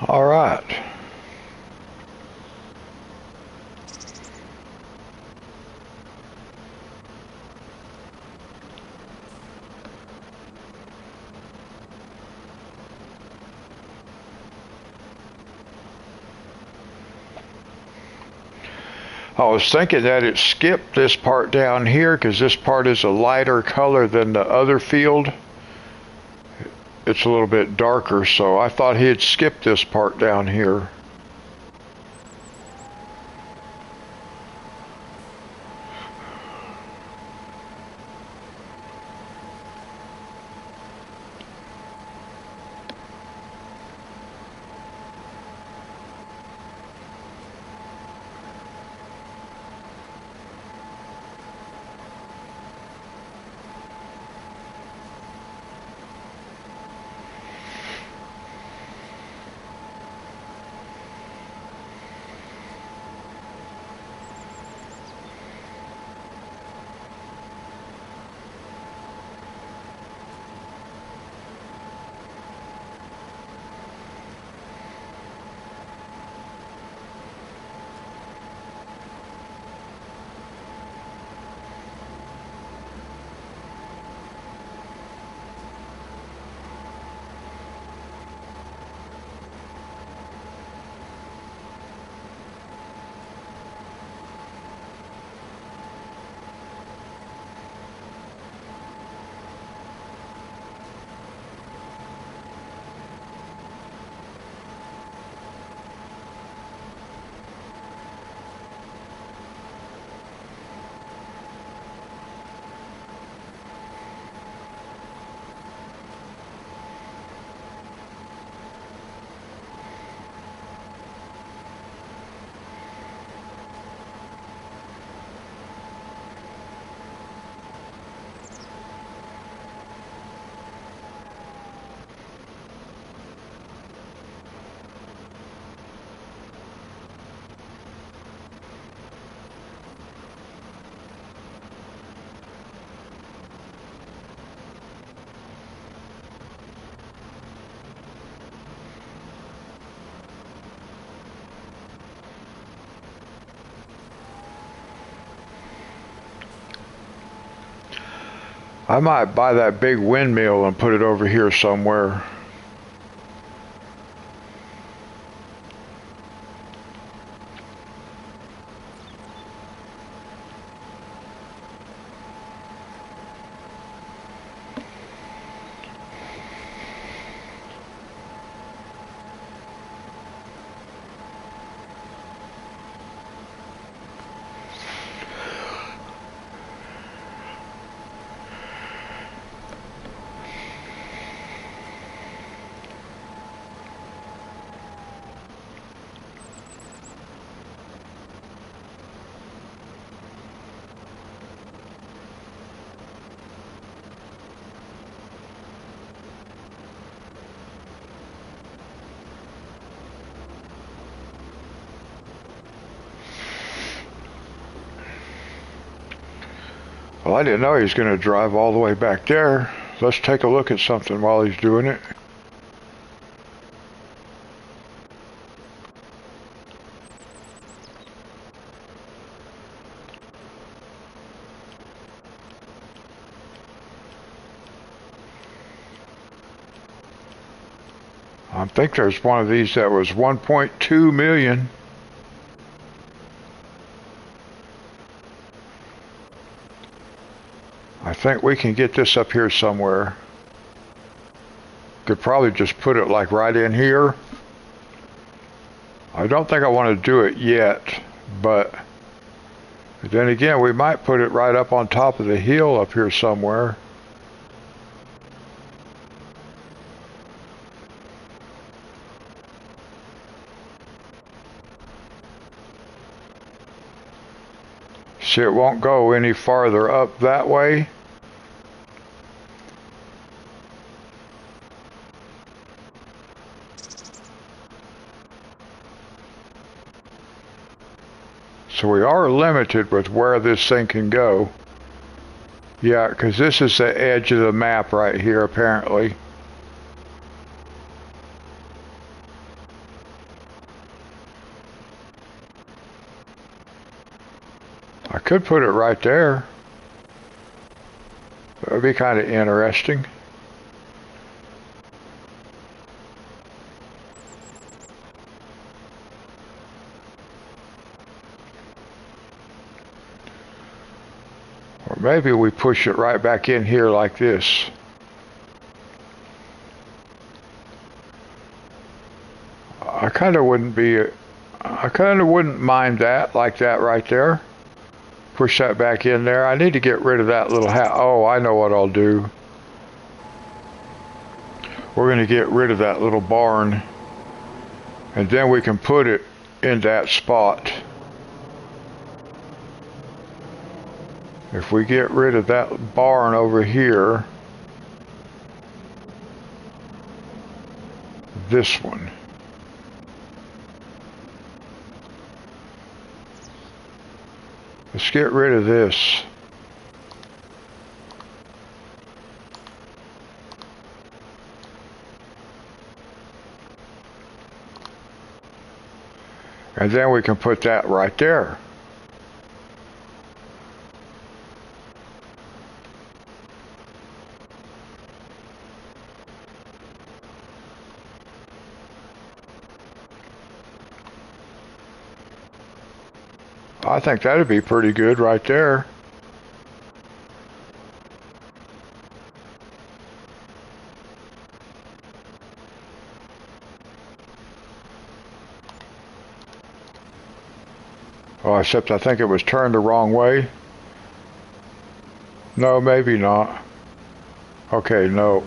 [SPEAKER 1] all right. I was thinking that it skipped this part down here because this part is a lighter color than the other field. It's a little bit darker, so I thought he had skipped this part down here. I might buy that big windmill and put it over here somewhere. Well, I didn't know he was going to drive all the way back there. Let's take a look at something while he's doing it. I think there's one of these that was 1.2 million. I think we can get this up here somewhere. Could probably just put it like right in here. I don't think I want to do it yet, but then again, we might put it right up on top of the hill up here somewhere. See, it won't go any farther up that way. So we are limited with where this thing can go. Yeah, because this is the edge of the map right here, apparently. I could put it right there. That would be kind of interesting. Or maybe we push it right back in here like this. I kind of wouldn't mind that, like that right there. Push that back in there. I need to get rid of that little hat. Oh, I know what I'll do. We're going to get rid of that little barn, and then we can put it in that spot. If we get rid of that barn over here, this one. Let's get rid of this. And then we can put that right there. I think that'd be pretty good right there. Oh, except I think it was turned the wrong way. No, maybe not. Okay, no.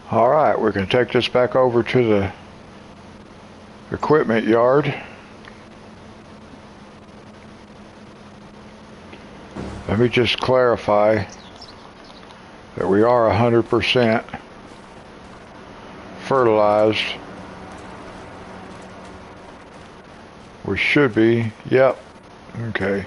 [SPEAKER 1] All right, we can take this back over to the equipment yard. Let me just clarify that we are 100% fertilized. We should be. Yep. Okay.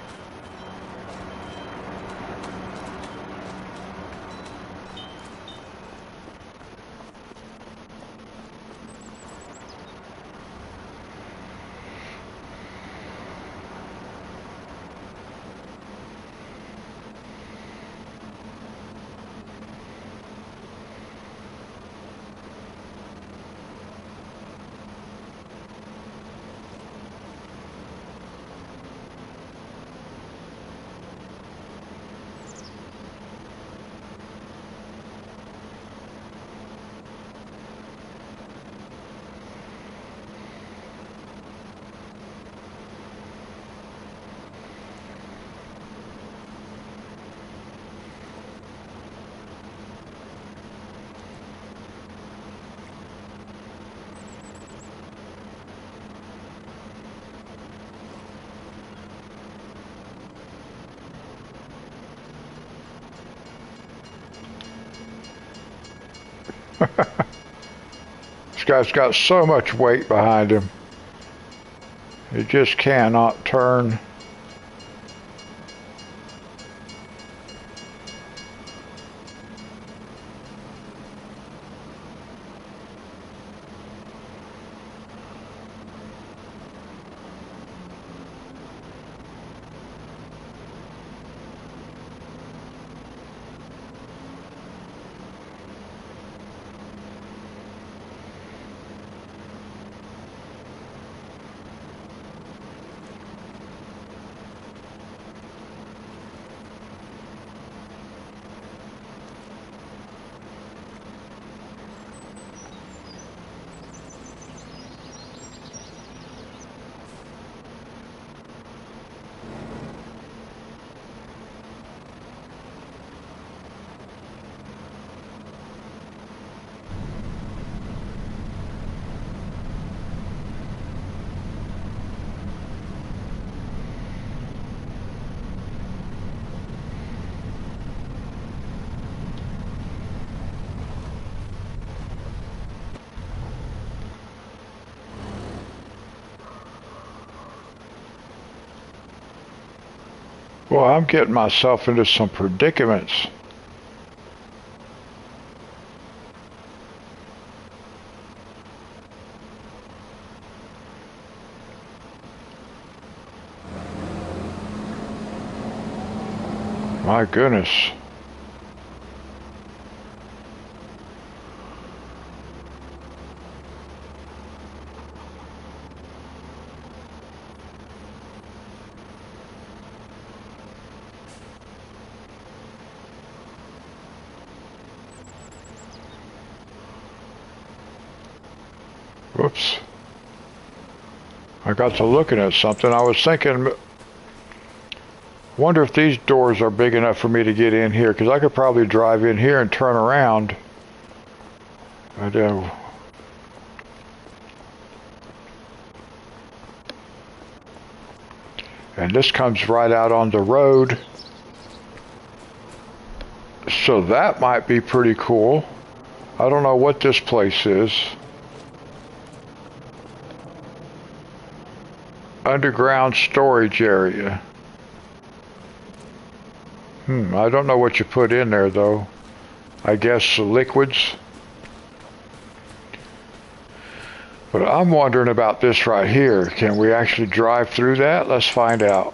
[SPEAKER 1] This guy's got so much weight behind him. He just cannot turn. Well, I'm getting myself into some predicaments. My goodness. Whoops. I got to looking at something. I was thinking, wonder if these doors are big enough for me to get in here, because I could probably drive in here and turn around. I do. And this comes right out on the road. So that might be pretty cool. I don't know what this place is. Underground storage area. I don't know what you put in there though. I guess liquids. But I'm wondering about this right here. Can we actually drive through that? Let's find out.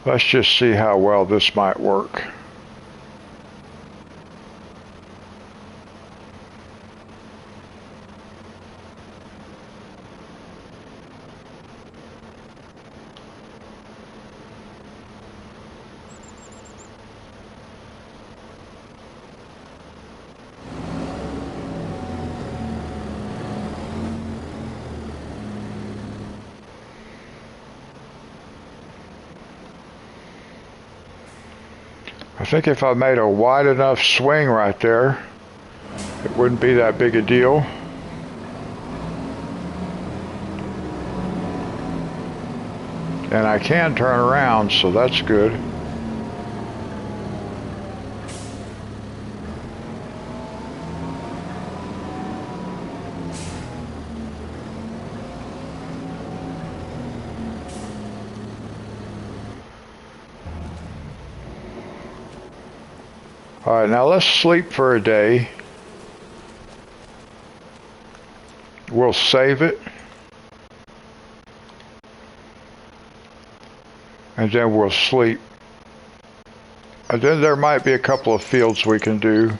[SPEAKER 1] Let's just see how well this might work. I think if I made a wide enough swing right there, it wouldn't be that big a deal. And I can turn around, so that's good. All right, now let's sleep for a day. We'll save it. And then we'll sleep. And then there might be a couple of fields we can do.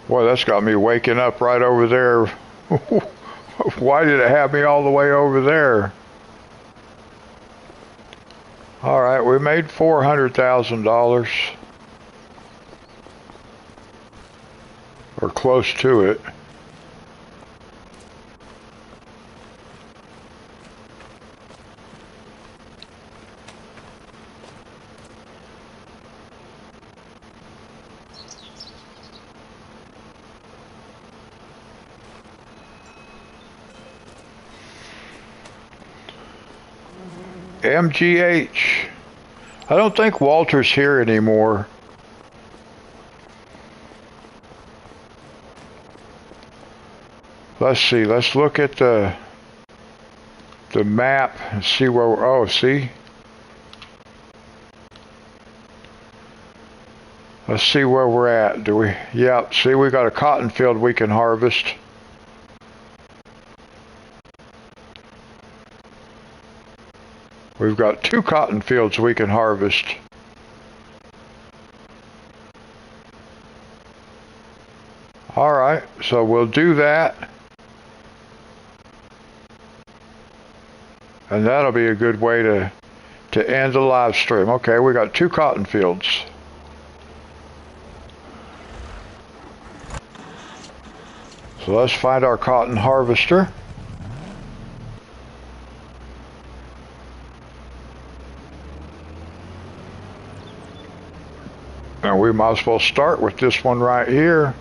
[SPEAKER 1] Boy, that's got me waking up right over there. Why did it have me all the way over there? All right, we made $400,000. Or close to it. MGH. I don't think Walter's here anymore. Let's see. Let's look at the map and see where. Oh, see. Let's see where we're at. Do we? Yep. See, we got a cotton field we can harvest. We've got 2 cotton fields we can harvest. All right, so we'll do that. And that'll be a good way to end the live stream. Okay, we got 2 cotton fields. So let's find our cotton harvester. And we might as well start with this one right here.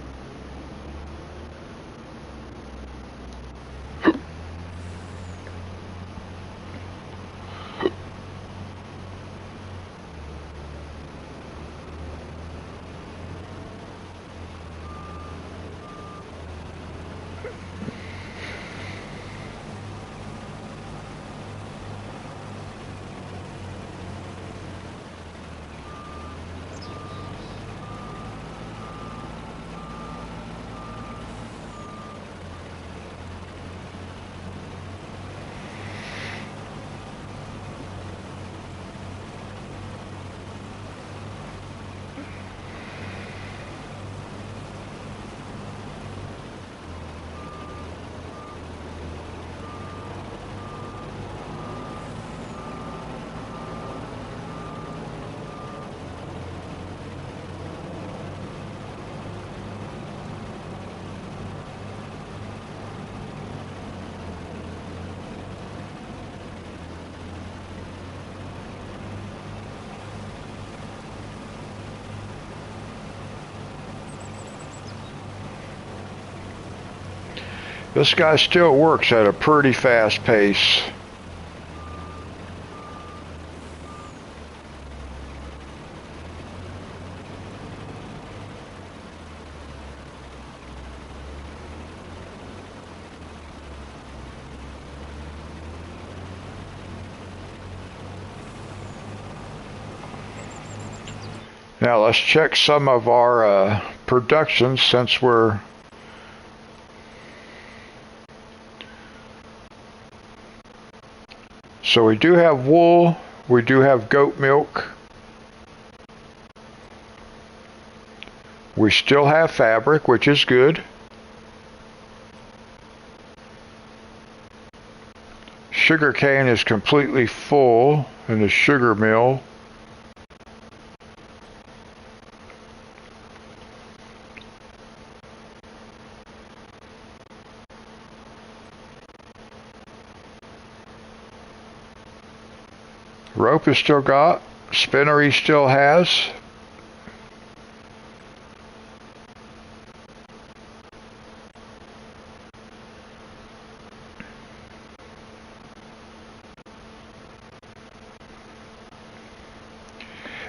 [SPEAKER 1] This guy still works at a pretty fast pace. Now let's check some of our production since we're so we do have wool, we do have goat milk, we still have fabric, which is good. Sugar cane is completely full in the sugar mill. Rope is still got. Spinner he still has.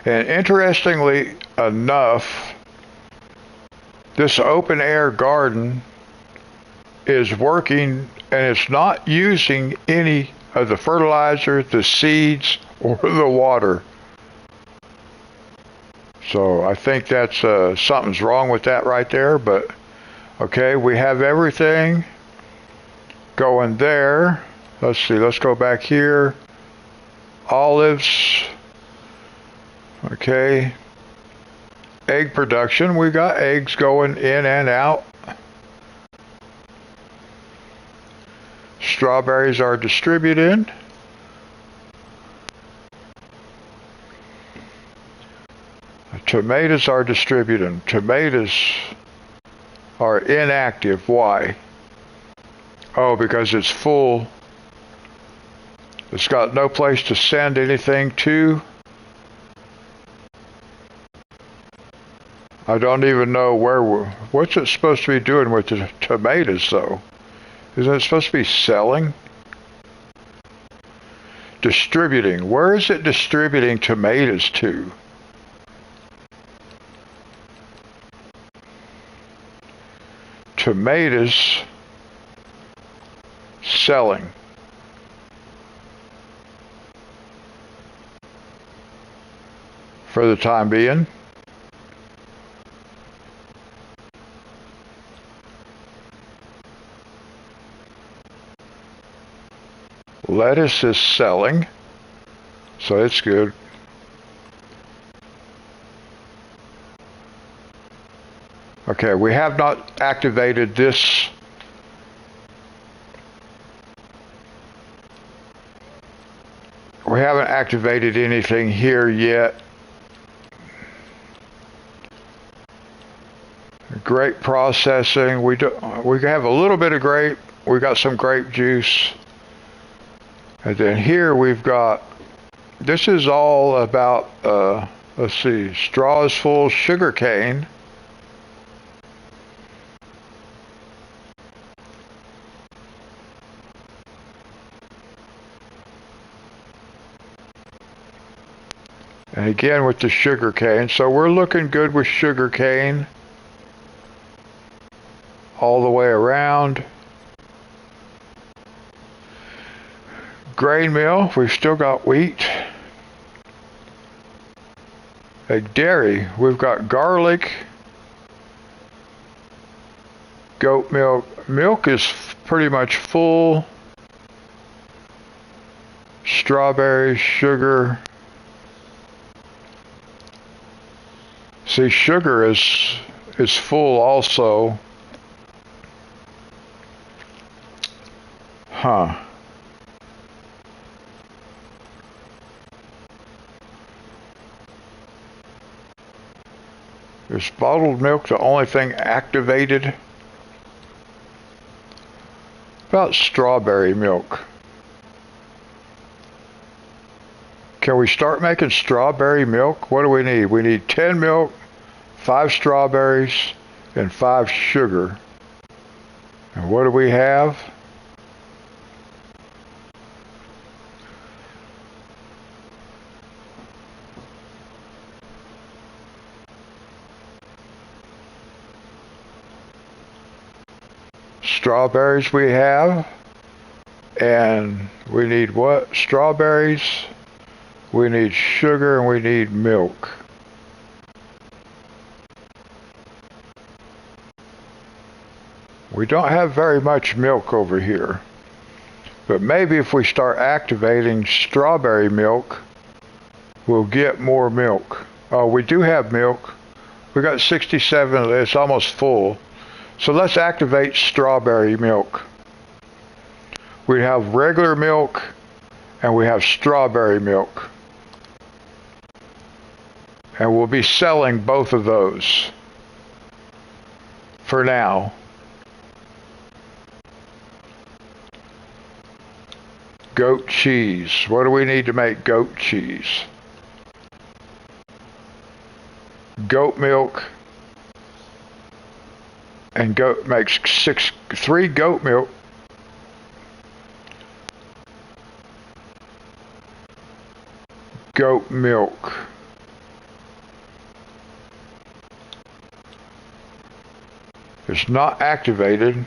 [SPEAKER 1] And interestingly enough, this open air garden is working, and it's not using any of the fertilizer, the seeds, or the water. So I think that's something's wrong with that right there, but okay, we have everything going there. Let's see, let's go back here. Olives. Okay. Egg production. We got eggs going in and out. Strawberries are distributed. Tomatoes are distributed. Tomatoes are inactive. Why? Oh, because it's full. It's got no place to send anything to. I don't even know what's it supposed to be doing with the tomatoes, though? Isn't it supposed to be selling? Distributing. Where is it distributing tomatoes to? Tomatoes selling. For the time being. Lettuce is selling, so it's good. Okay, we have not activated this. We haven't activated anything here yet. Grape processing. We have a little bit of grape. We got some grape juice. And then here we've got, this is all about, let's see, straws full sugar cane. And again with the sugar cane. So we're looking good with sugar cane all the way around. Grain mill, we've still got wheat. A dairy, we've got garlic, goat milk. Milk is pretty much full. Strawberries, sugar. See, sugar is full also. Huh. Is bottled milk the only thing activated? About strawberry milk. Can we start making strawberry milk? What do we need? We need 10 milk, 5 strawberries, and 5 sugar. And what do we have? Strawberries we have, and we need what? Strawberries, we need sugar, and we need milk. We don't have very much milk over here, but maybe if we start activating strawberry milk, we'll get more milk. Oh, we do have milk. We got 67, it's almost full. So let's activate strawberry milk. We have regular milk and we have strawberry milk. And we'll be selling both of those for now. Goat cheese. What do we need to make goat cheese? Goat milk and goat makes 3 goat milk. Goat milk. It's not activated.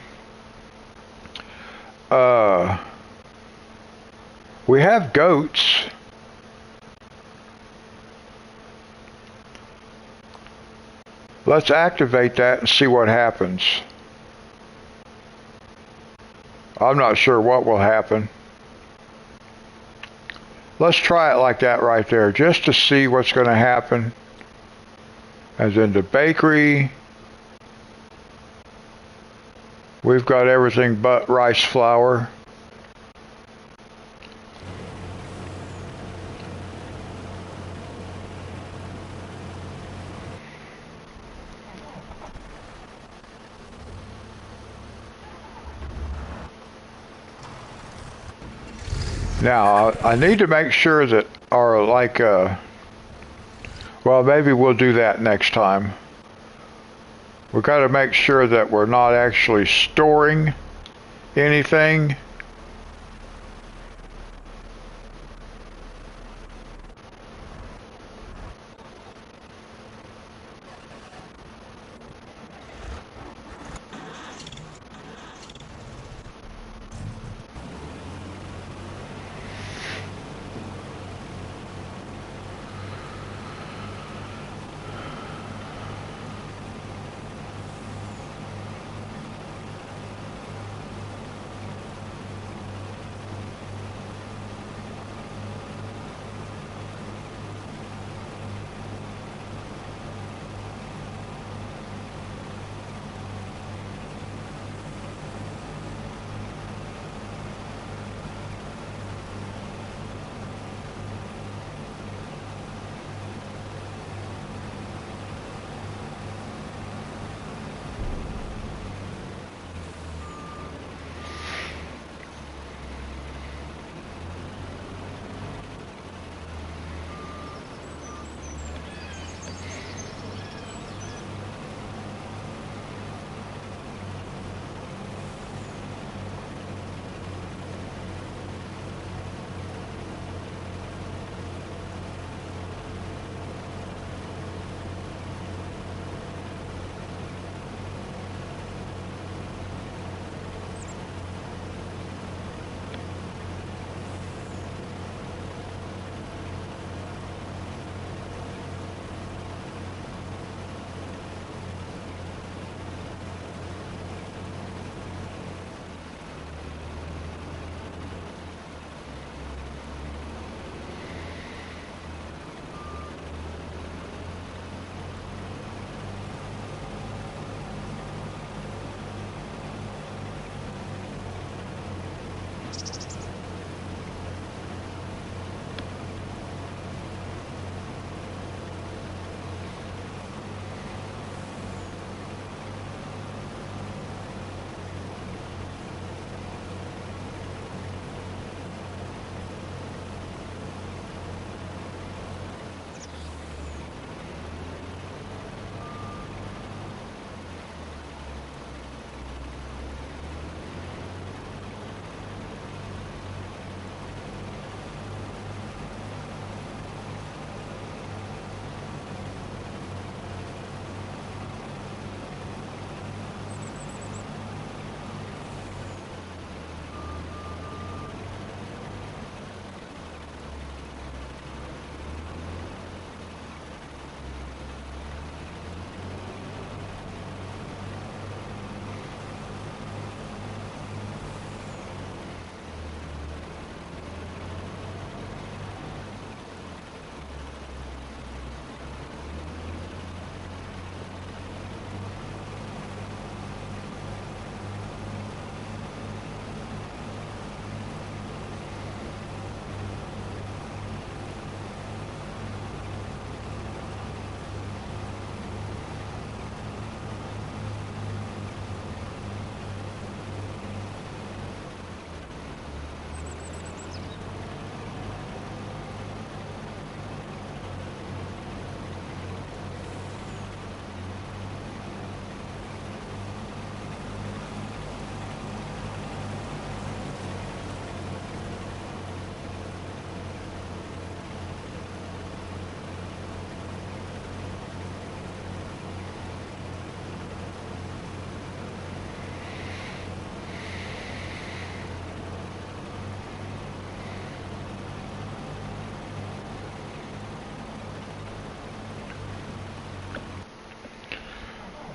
[SPEAKER 1] We have goats. Let's activate that and see what happens. I'm not sure what will happen. Let's try it like that right there, just to see what's going to happen. As in the bakery, we've got everything but rice flour. Now, I need to make sure that our, well, maybe we'll do that next time. We've got to make sure that we're not actually storing anything.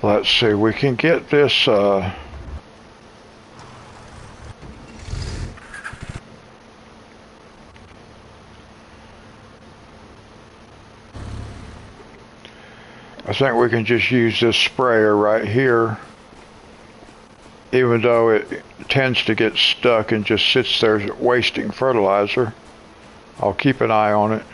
[SPEAKER 1] Let's see, we can get this, I think we can just use this sprayer right here, even though it tends to get stuck and just sits there wasting fertilizer. I'll keep an eye on it.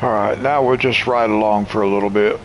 [SPEAKER 1] Alright, now we'll just ride along for a little bit.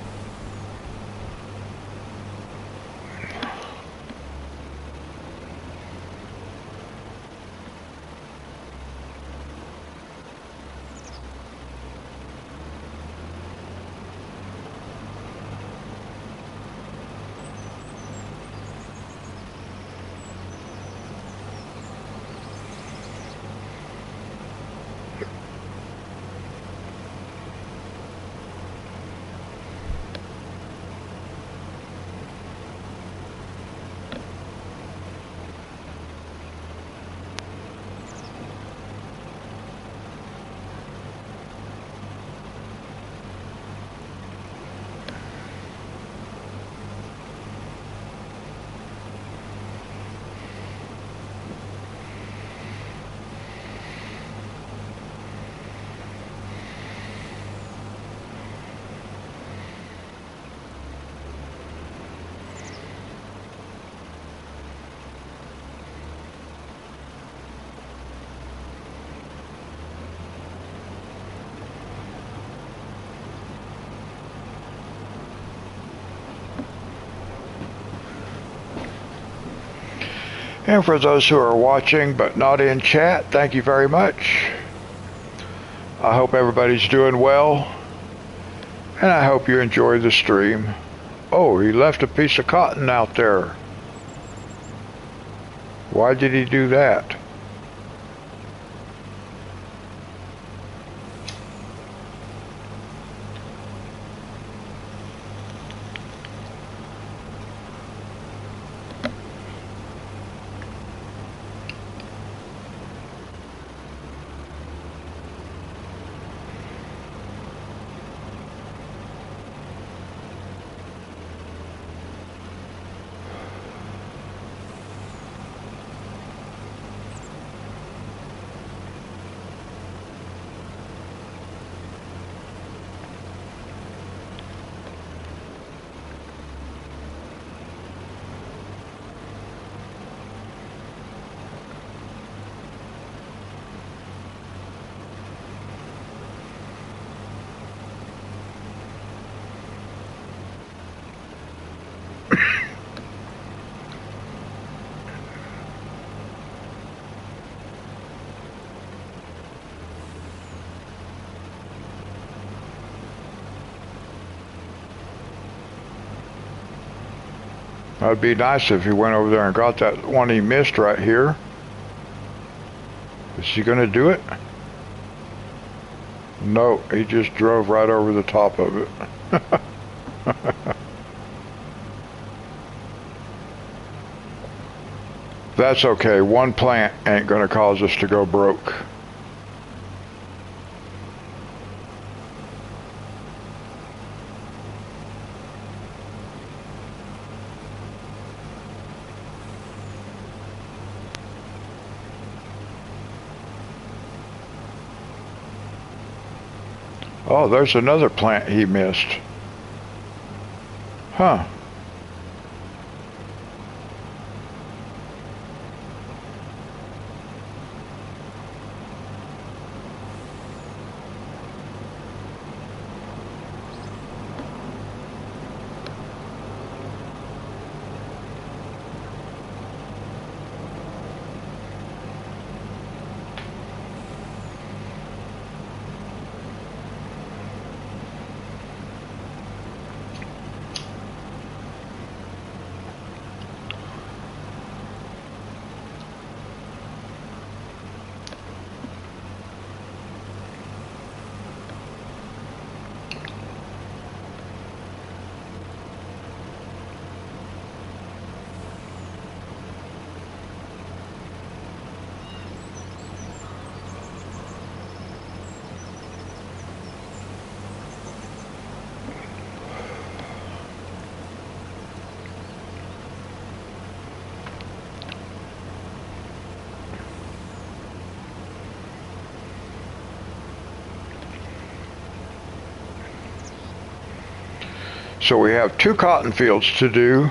[SPEAKER 1] And for those who are watching but not in chat, thank you very much. I hope everybody's doing well, and I hope you enjoy the stream. Oh, he left a piece of cotton out there. Why did he do that? That'd be nice if he went over there and got that one he missed right here. Is he going to do it? No, he just drove right over the top of it. That's okay. One plant ain't going to cause us to go broke. Oh, there's another plant he missed. Huh. So we have 2 cotton fields to do.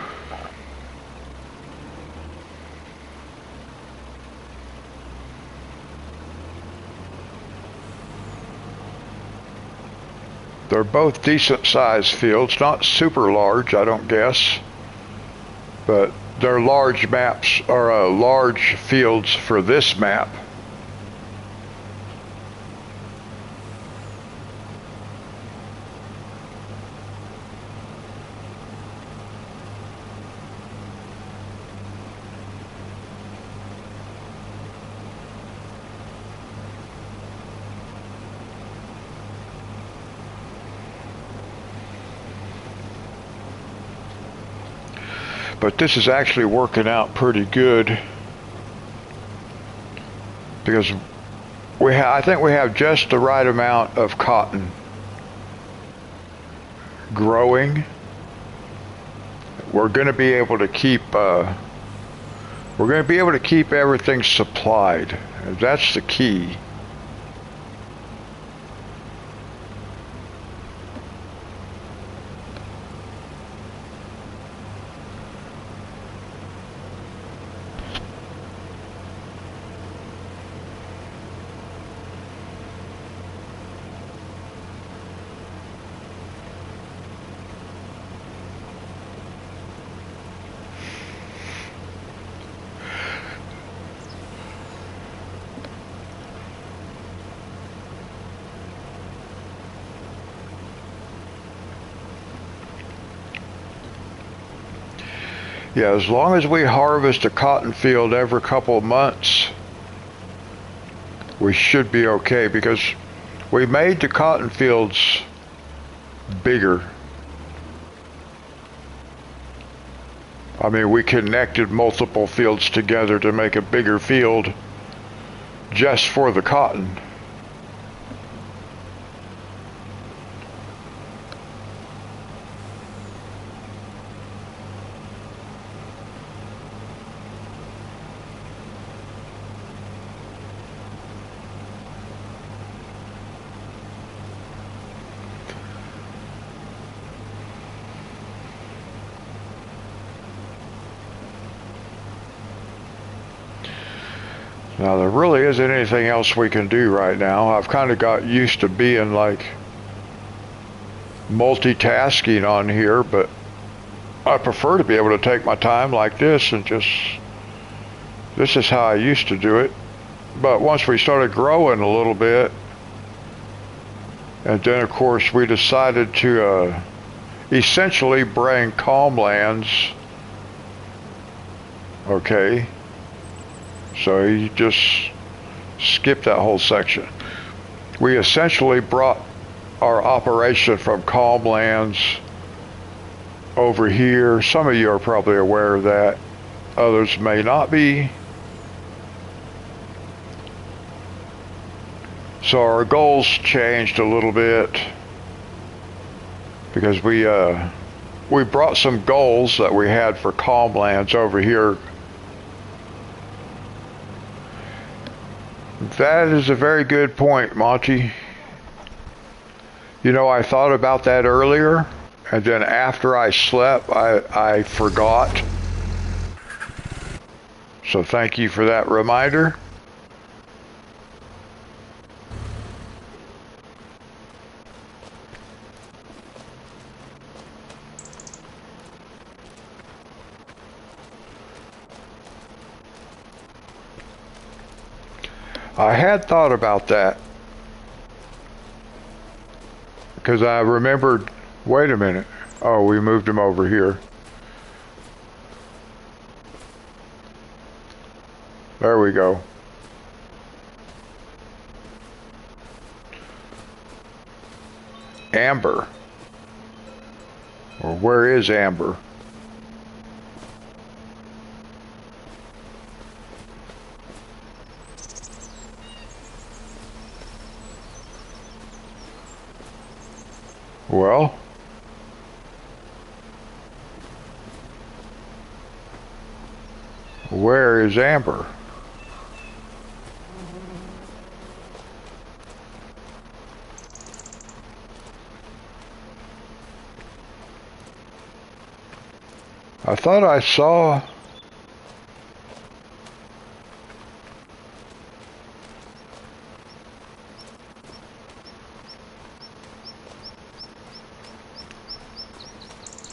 [SPEAKER 1] They're both decent sized fields, not super large, I don't guess, but they're large maps, or large fields for this map. But this is actually working out pretty good because I think we have just the right amount of cotton growing. We're going to be able to keep everything supplied. That's the key. Yeah, as long as we harvest a cotton field every couple of months, we should be okay because we made the cotton fields bigger. I mean, we connected multiple fields together to make a bigger field just for the cotton. Now, there really isn't anything else we can do right now. I've kind of got used to being like multitasking on here, but I prefer to be able to take my time like this and just, this is how I used to do it. But once we started growing a little bit, and then of course we decided to essentially bring calmlands Okay, so he just skipped that whole section. We essentially brought our operation from Calmlands over here. Some of you are probably aware of that. Others may not be. So our goals changed a little bit because we brought some goals that we had for Calmlands over here. That is a very good point, Monty. You know, I thought about that earlier, and then after I slept, I forgot. So thank you for that reminder. I had thought about that because I remembered, wait a minute, oh, we moved him over here. There we go. Amber. Or where is Amber? Well, where is Amber? I thought I saw...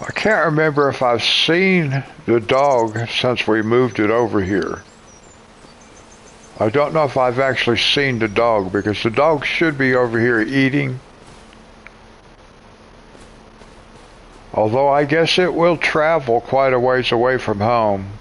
[SPEAKER 1] I can't remember if I've seen the dog since we moved it over here. I don't know if I've actually seen the dog because the dog should be over here eating. Although I guess it will travel quite a ways away from home.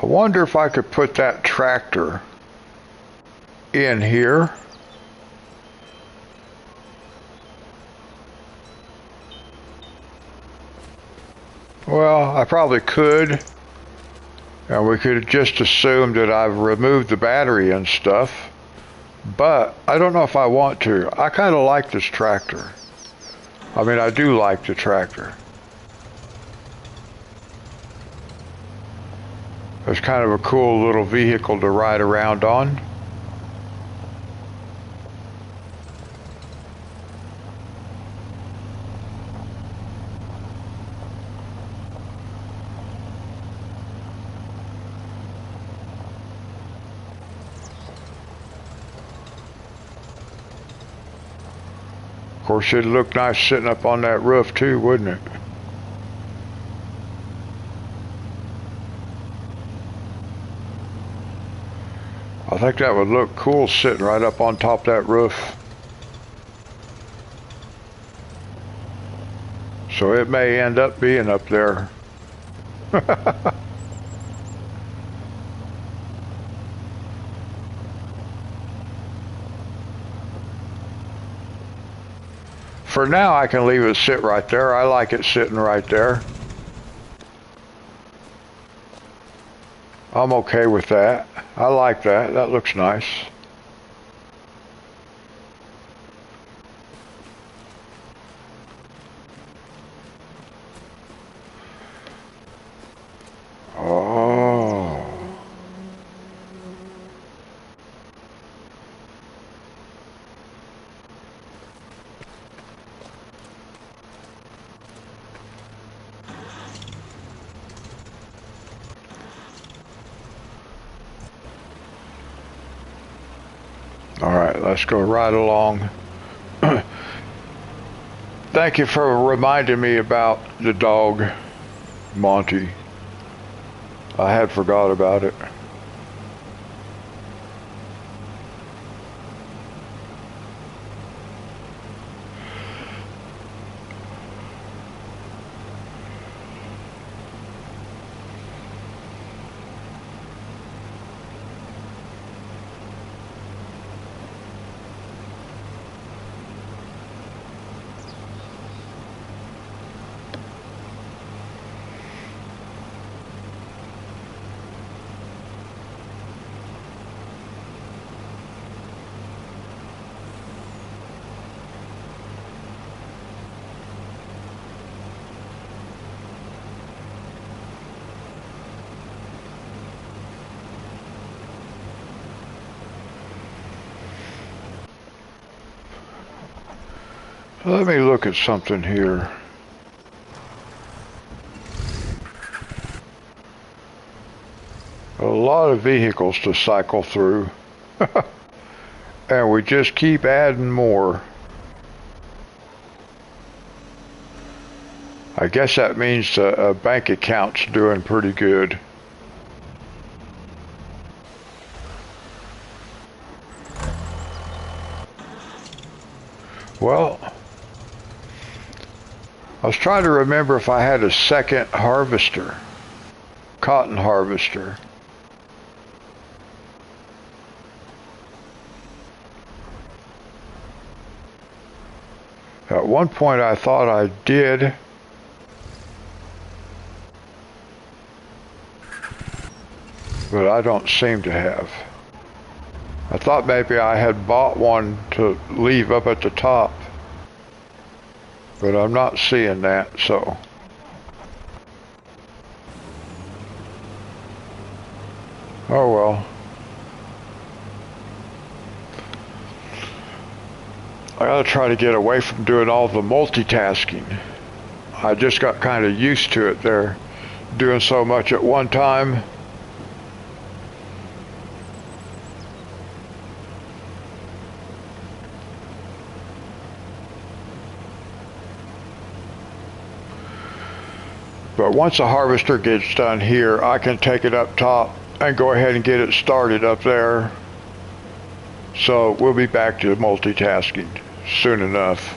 [SPEAKER 1] I wonder if I could put that tractor in here. Well, I probably could. And we could just assume that I've removed the battery and stuff. But I don't know if I want to. I kind of like this tractor. I mean, I do like the tractor. It's kind of a cool little vehicle to ride around on. Of course, it'd look nice sitting up on that roof too, wouldn't it? I think that would look cool sitting right up on top of that roof. So it may end up being up there. For now, I can leave it sit right there. I like it sitting right there. I'm okay with that. I like that. That looks nice. Oh. All right, let's go right along. Thank you for reminding me about the dog, Monty. I had forgot about it. Let me look at something here. A lot of vehicles to cycle through. And we just keep adding more. I guess that means the bank account's doing pretty good. Well, I was trying to remember if I had a second harvester, cotton harvester. At one point I thought I did. But I don't seem to have. I thought maybe I had bought one to leave up at the top. But I'm not seeing that, so. Oh well. I gotta try to get away from doing all the multitasking. I just got kind of used to it there, doing so much at one time. But once the harvester gets done here, I can take it up top and go ahead and get it started up there. So we'll be back to multitasking soon enough.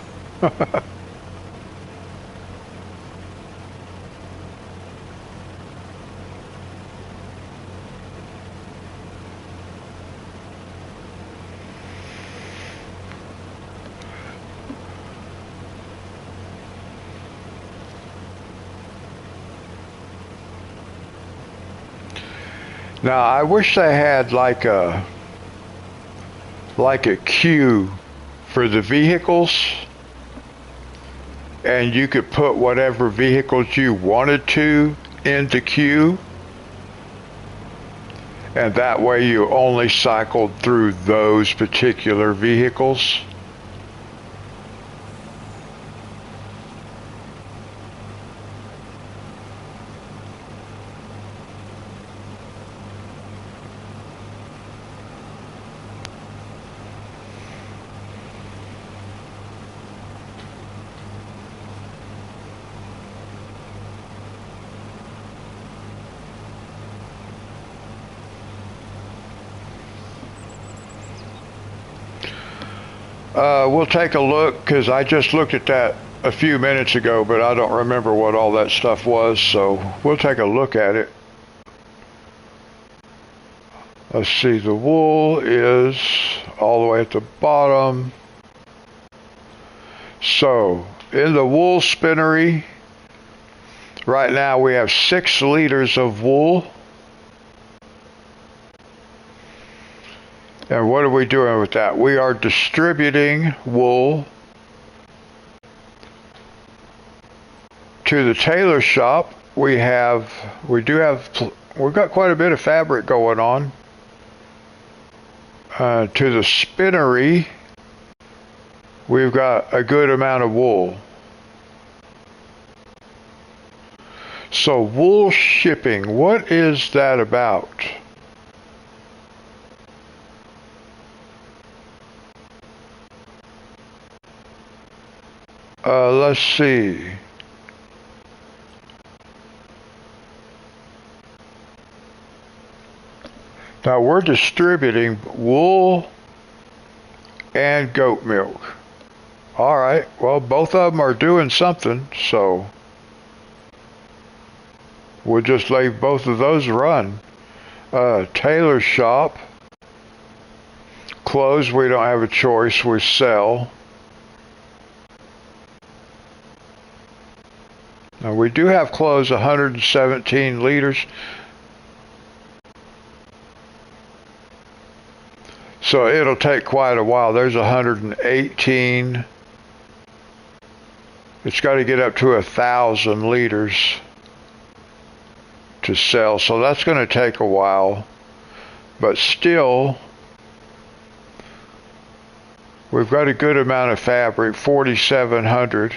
[SPEAKER 1] Now I wish they had like a queue for the vehicles, and you could put whatever vehicles you wanted to into queue, and that way you only cycled through those particular vehicles. We'll take a look, because I just looked at that a few minutes ago, but I don't remember what all that stuff was, so we'll take a look at it. Let's see, the wool is all the way at the bottom. So, in the wool spinnery, right now we have 6 liters of wool. And what are we doing with that? We are distributing wool to the tailor shop. We've got quite a bit of fabric going on. To the spinnery, we've got a good amount of wool. So wool shipping, what is that about? Let's see. Now we're distributing wool and goat milk. All right, well, both of them are doing something, so we'll just let both of those run. Tailor shop. Clothes, we don't have a choice, we sell. Now we do have clothes, 117 liters. So it'll take quite a while. There's 118. It's got to get up to 1,000 liters to sell. So that's going to take a while. But still, we've got a good amount of fabric, 4,700.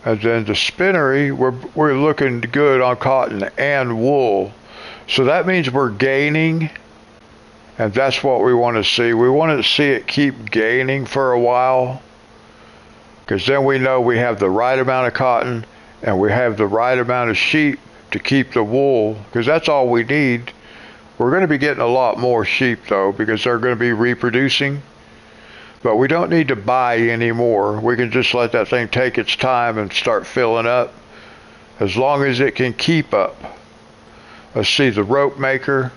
[SPEAKER 1] And then the spinnery, we're looking good on cotton and wool. So that means we're gaining, and that's what we want to see. We want to see it keep gaining for a while, because then we know we have the right amount of cotton and we have the right amount of sheep to keep the wool, because that's all we need. We're going to be getting a lot more sheep though, because they're going to be reproducing. But we don't need to buy anymore. We can just let that thing take its time and start filling up, as long as it can keep up. Let's see, the rope maker.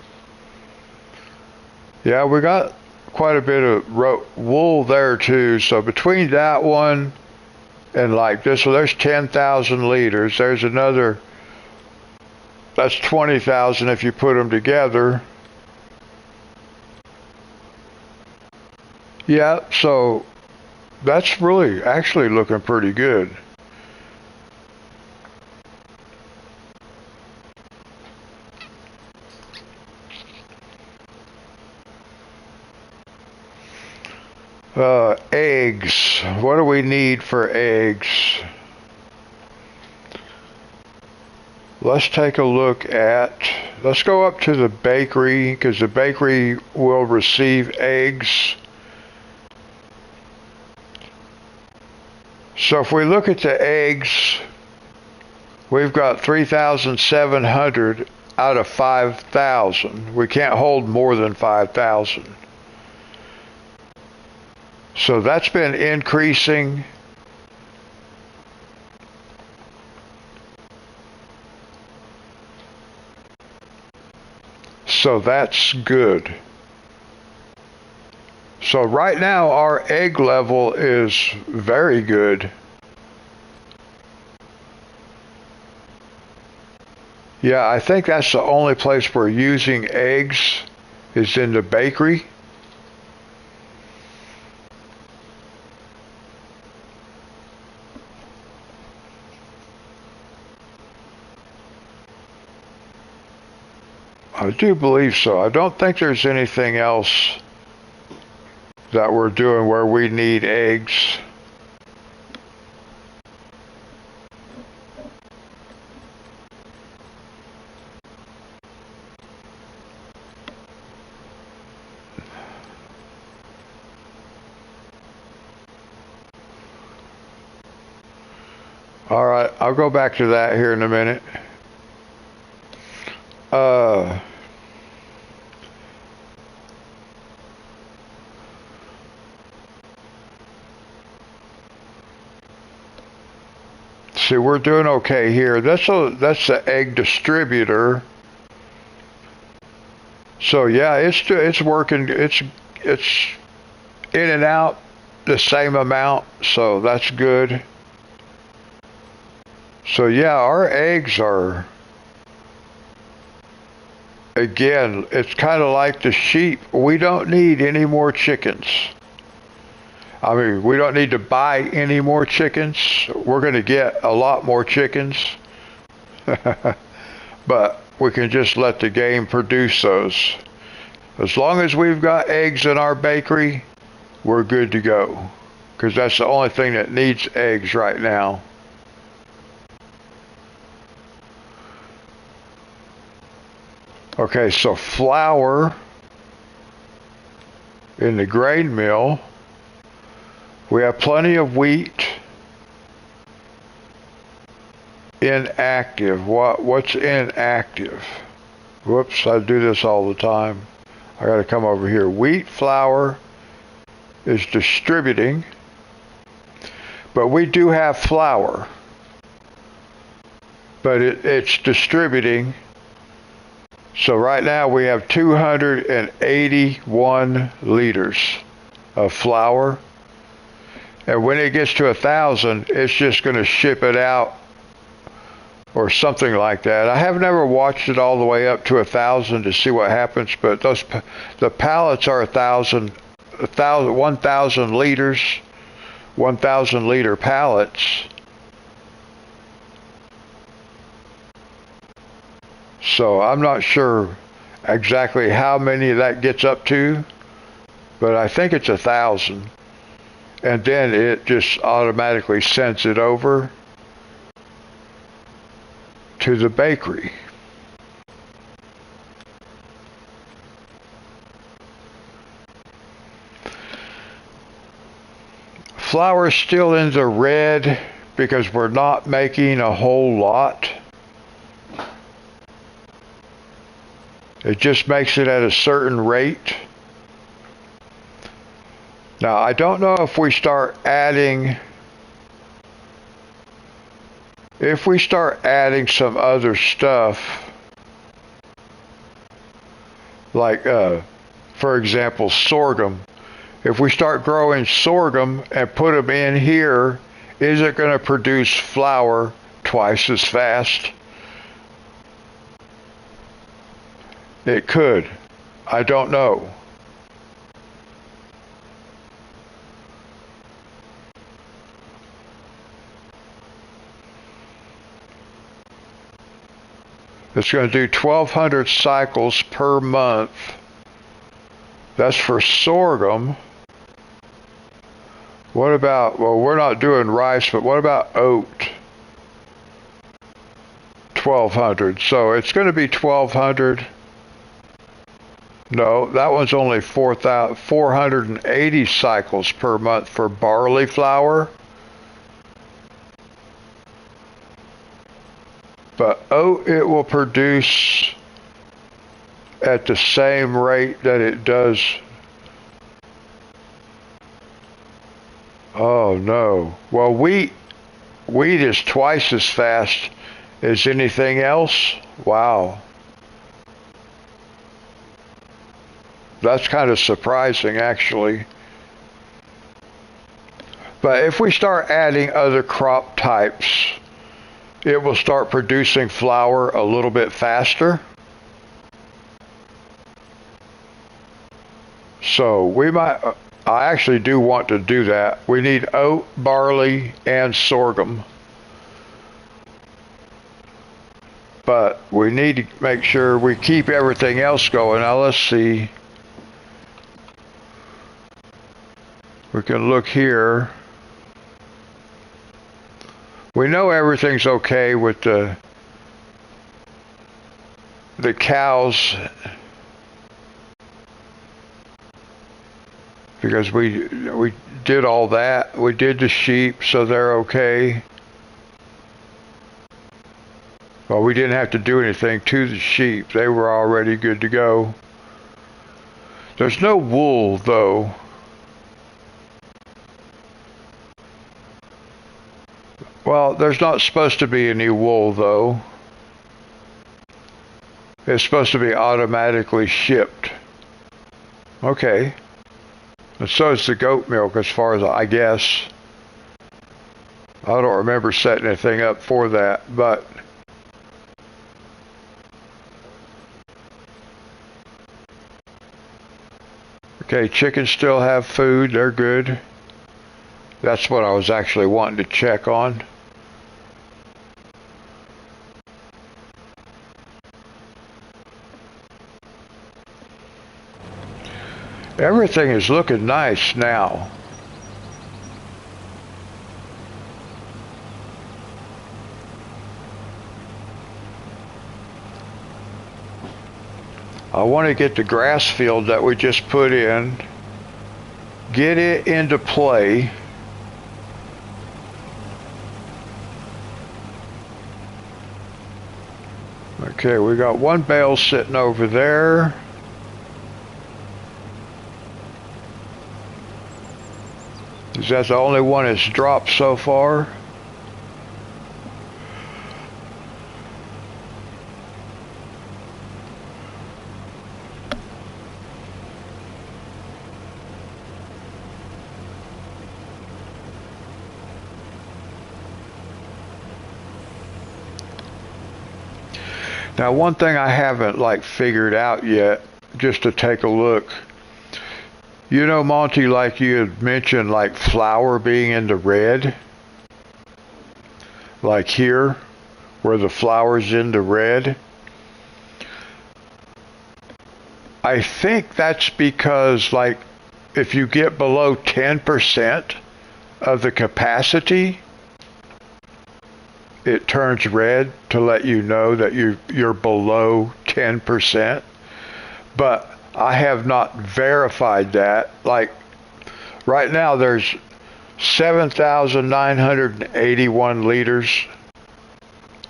[SPEAKER 1] Yeah, we got quite a bit of wool there too. So between that one and like this, so there's 10,000 liters. There's another, that's 20,000 if you put them together. Yeah, so that's really actually looking pretty good. Eggs. What do we need for eggs? Let's take a look at, let's go up to the bakery, because the bakery will receive eggs. So if we look at the eggs, we've got 3,700 out of 5,000. We can't hold more than 5,000. So that's been increasing. So that's good. So right now our egg level is very good. Yeah, I think that's the only place we're using eggs is in the bakery. I do believe so. I don't think there's anything else that we're doing where we need eggs. All right, I'll go back to that here in a minute. See, we're doing okay here. That's the egg distributor. So yeah, it's working. It's in and out the same amount. So that's good. So yeah, our eggs are, again, it's kind of like the sheep. We don't need any more chickens. I mean, we don't need to buy any more chickens. We're going to get a lot more chickens. But we can just let the game produce those. As long as we've got eggs in our bakery, we're good to go. Because that's the only thing that needs eggs right now. Okay, so flour in the grain mill. We have plenty of wheat. Inactive. What's inactive? Whoops, I do this all the time. I gotta come over here. Wheat flour is distributing. But we do have flour. But it's distributing. So right now we have 281 liters of flour. And when it gets to 1,000, it's just going to ship it out or something like that. I have never watched it all the way up to 1,000 to see what happens, but the pallets are 1,000 liters, 1,000 liter pallets. So I'm not sure exactly how many that gets up to, but I think it's 1,000. And then it just automatically sends it over to the bakery. Flour is still in the red because we're not making a whole lot. It just makes it at a certain rate. Now, I don't know if we start adding some other stuff, like, for example, sorghum. If we start growing sorghum and put them in here, is it going to produce flour twice as fast? It could. I don't know. It's going to do 1,200 cycles per month. That's for sorghum. What about, well, we're not doing rice, but what about oat? 1,200. So it's going to be 1,200. No, that one's only 480 cycles per month for barley flour. But oat, it will produce at the same rate that it does. Oh no. Well, wheat is twice as fast as anything else. Wow. That's kind of surprising, actually. But if we start adding other crop types, it will start producing flour a little bit faster. So we might, I actually do want to do that. We need oat, barley, and sorghum. But we need to make sure we keep everything else going. Now let's see. We can look here. We know everything's okay with the cows because we did all that. We did the sheep, so they're okay. Well, we didn't have to do anything to the sheep. They were already good to go. There's no wool, though. Well, there's not supposed to be any wool, though. It's supposed to be automatically shipped. Okay. And so is the goat milk, as far as I guess. I don't remember setting anything up for that, but okay, chickens still have food. They're good. That's what I was actually wanting to check on. Everything is looking nice now. I want to get the grass field that we just put in, get it into play. Okay, we got one bale sitting over there. Is that the only one that's dropped so far? Now, one thing I haven't like figured out yet, just to take a look. You know, Monty, like you had mentioned, like flour being in the red, like here, where the flour's in the red. I think that's because, like, if you get below 10% of the capacity, it turns red to let you know that you're below 10%. But I have not verified that. Like, right now there's 7,981 liters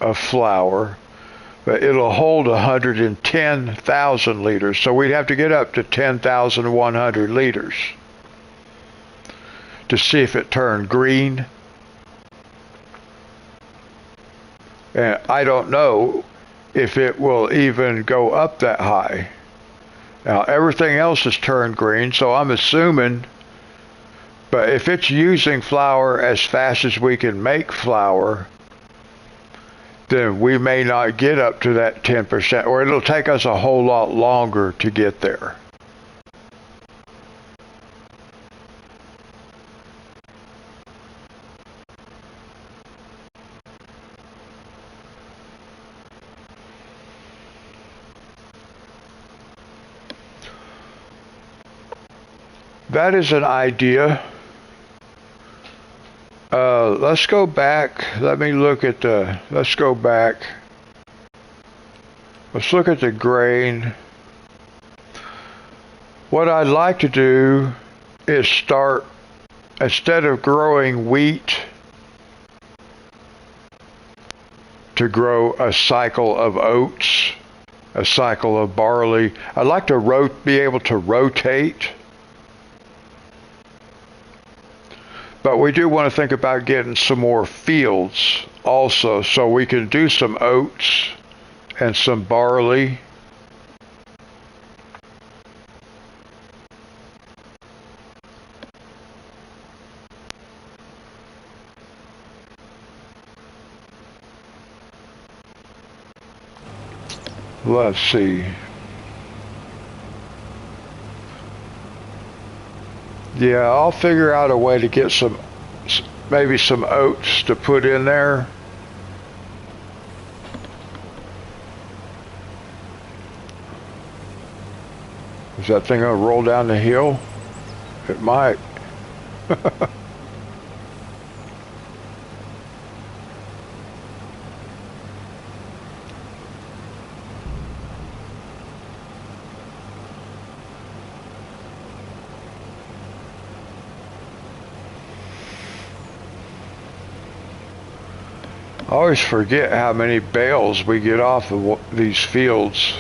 [SPEAKER 1] of flour, but it'll hold 110,000 liters. So we'd have to get up to 10,100 liters to see if it turned green. And I don't know if it will even go up that high. Now, everything else has turned green, so I'm assuming, but if it's using flour as fast as we can make flour, then we may not get up to that 10%, or it'll take us a whole lot longer to get there. That is an idea. Let's go back. Let me look at let's go back. Let's look at the grain. What I'd like to do is start, instead of growing wheat, to grow a cycle of oats, a cycle of barley. I'd like to be able to rotate. But we do want to think about getting some more fields also, so we can do some oats and some barley. Let's see. Yeah, I'll figure out a way to get maybe some oats to put in there. Is that thing gonna roll down the hill? It might. I always forget how many bales we get off of these fields.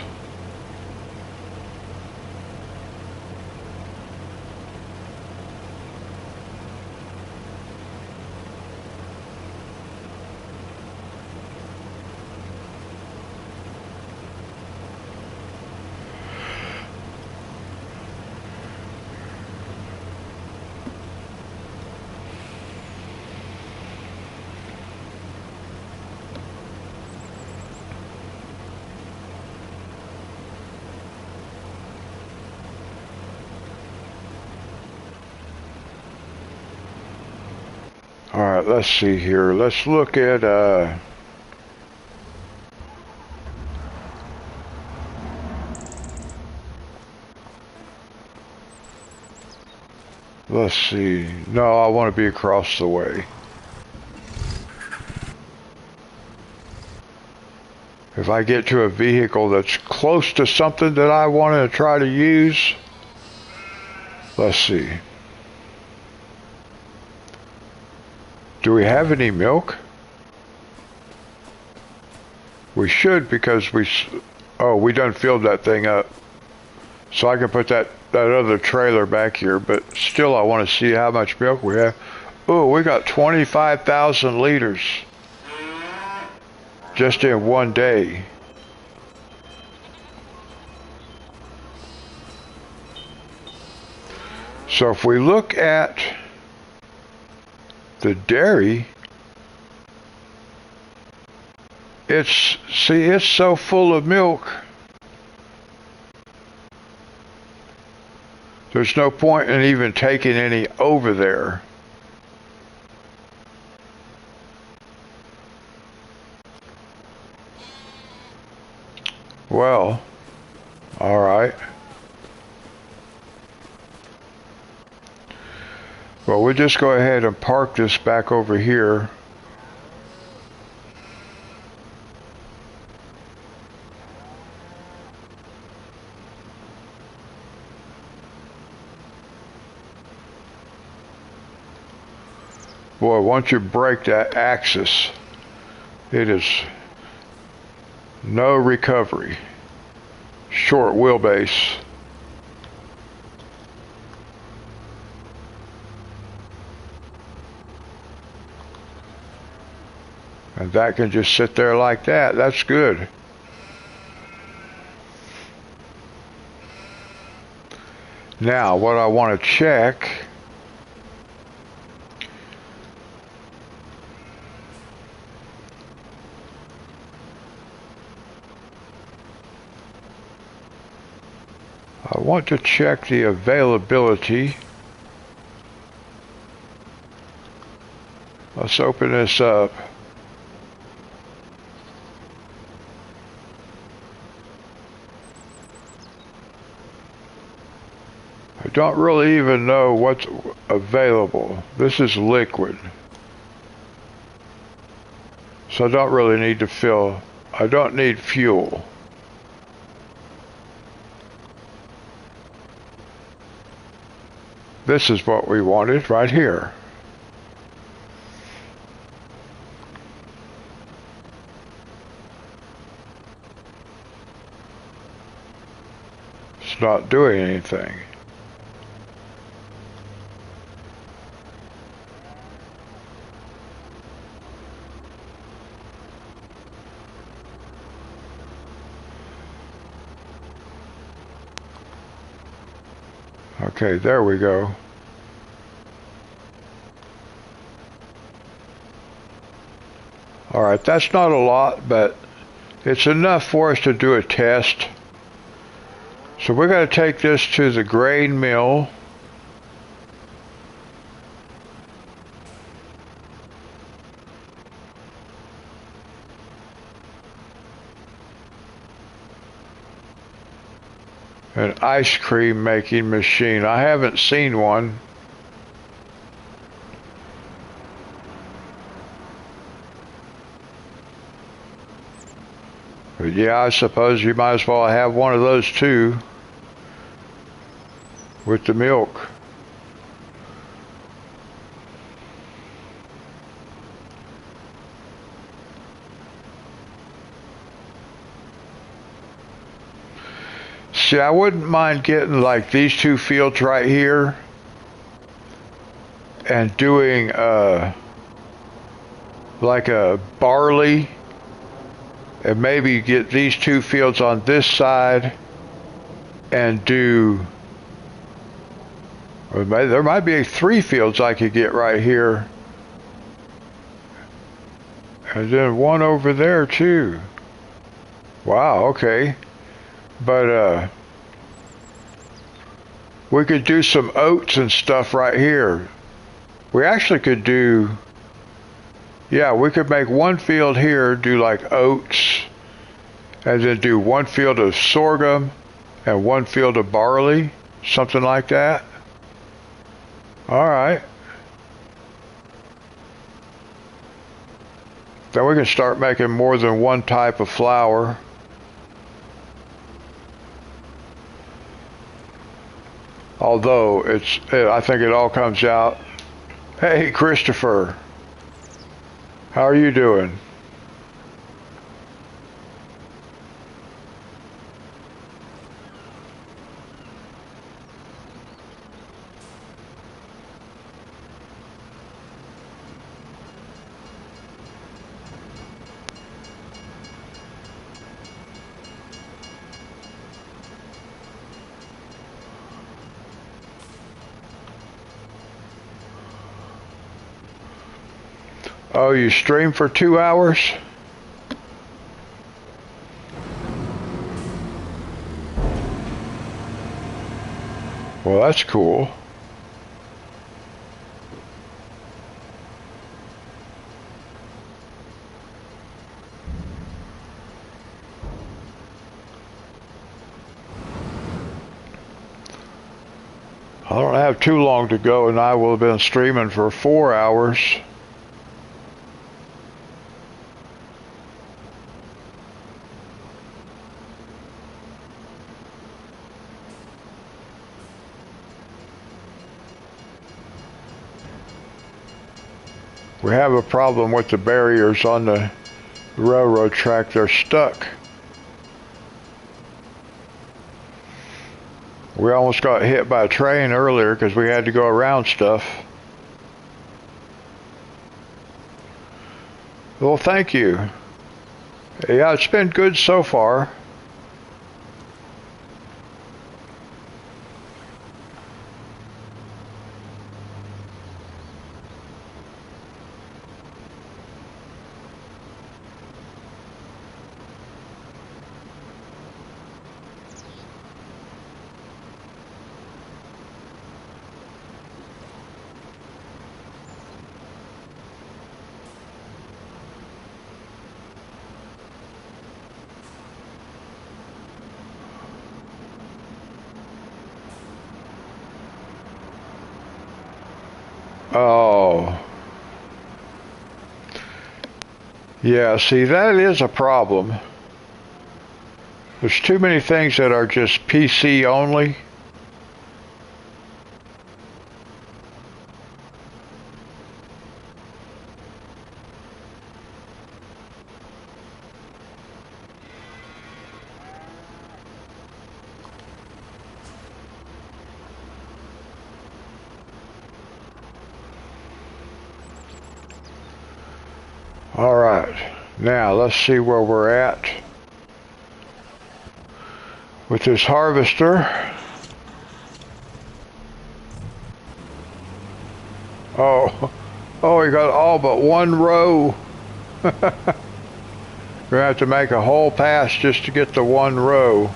[SPEAKER 1] All right, let's see here. Let's look at let's see. No, I want to be across the way. If I get to a vehicle that's close to something that I want to try to use, let's see. Do we have any milk? We should, because we done filled that thing up. So I can put that other trailer back here, but still I want to see how much milk we have. Oh, we got 25,000 liters just in one day. So if we look at the dairy, it's so full of milk. There's no point in even taking any over there. Well, all right. Well, we'll just go ahead and park this back over here. Boy, once you break that axis, it is no recovery. Short wheelbase. And that can just sit there like that. That's good. Now, what I want to check, I want to check the availability. Let's open this up. I don't really even know what's available. This is liquid. So I don't really need to fill. I don't need fuel. This is what we wanted right here. It's not doing anything. Okay, there we go. All right, that's not a lot, but it's enough for us to do a test. So we're going to take this to the grain mill. An ice cream making machine. I haven't seen one. But yeah, I suppose you might as well have one of those too with the milk. See, I wouldn't mind getting like these two fields right here and doing like a barley, and maybe get these two fields on this side and do, or there might be 3 fields I could get right here, and then one over there too. Wow, okay. But we could do some oats and stuff right here. We actually could do, yeah, we could make one field here, do like oats, and then do one field of sorghum and one field of barley, something like that. All right. Then we can start making more than one type of flour. Although I think it all comes out. Hey, Christopher, how are you doing? Oh, you stream for 2 hours? Well, that's cool. I don't have too long to go, and I will have been streaming for 4 hours. We have a problem with the barriers on the railroad track. They're stuck. We almost got hit by a train earlier because we had to go around stuff. Well, thank you. Yeah, it's been good so far. Oh. Yeah, see, that is a problem. There's too many things that are just PC only. All right, now let's see where we're at with this harvester. Oh, we got all but one row. We're gonna have to make a whole pass just to get the one row.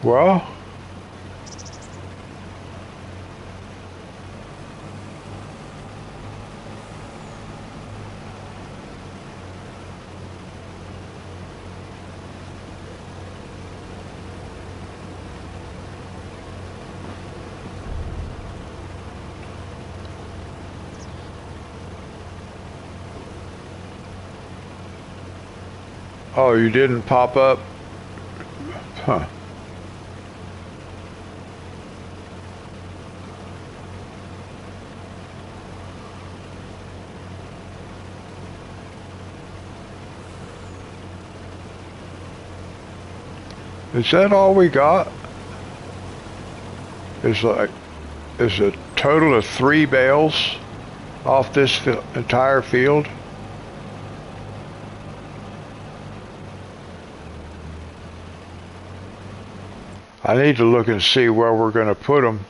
[SPEAKER 1] Well, oh, you didn't pop up? Huh. Is that all we got? Is a total of 3 bales off this entire field? I need to look and see where we're going to put them.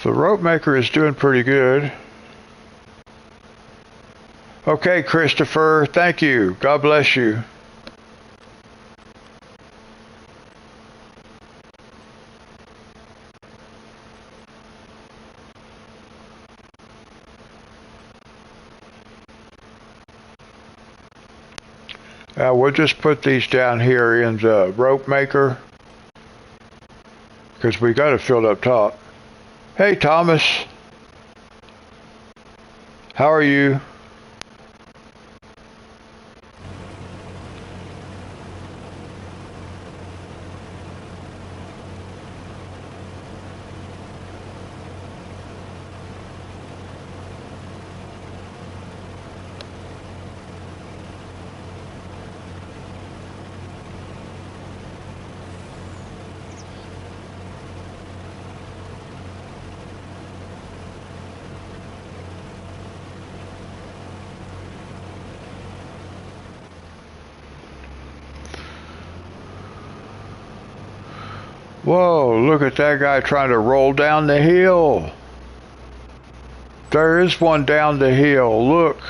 [SPEAKER 1] The rope maker is doing pretty good. Okay, Christopher, thank you. God bless you. We'll just put these down here in the rope maker because we got it filled up top. Hey, Thomas. How are you? Whoa, look at that guy trying to roll down the hill. There is one down the hill, look.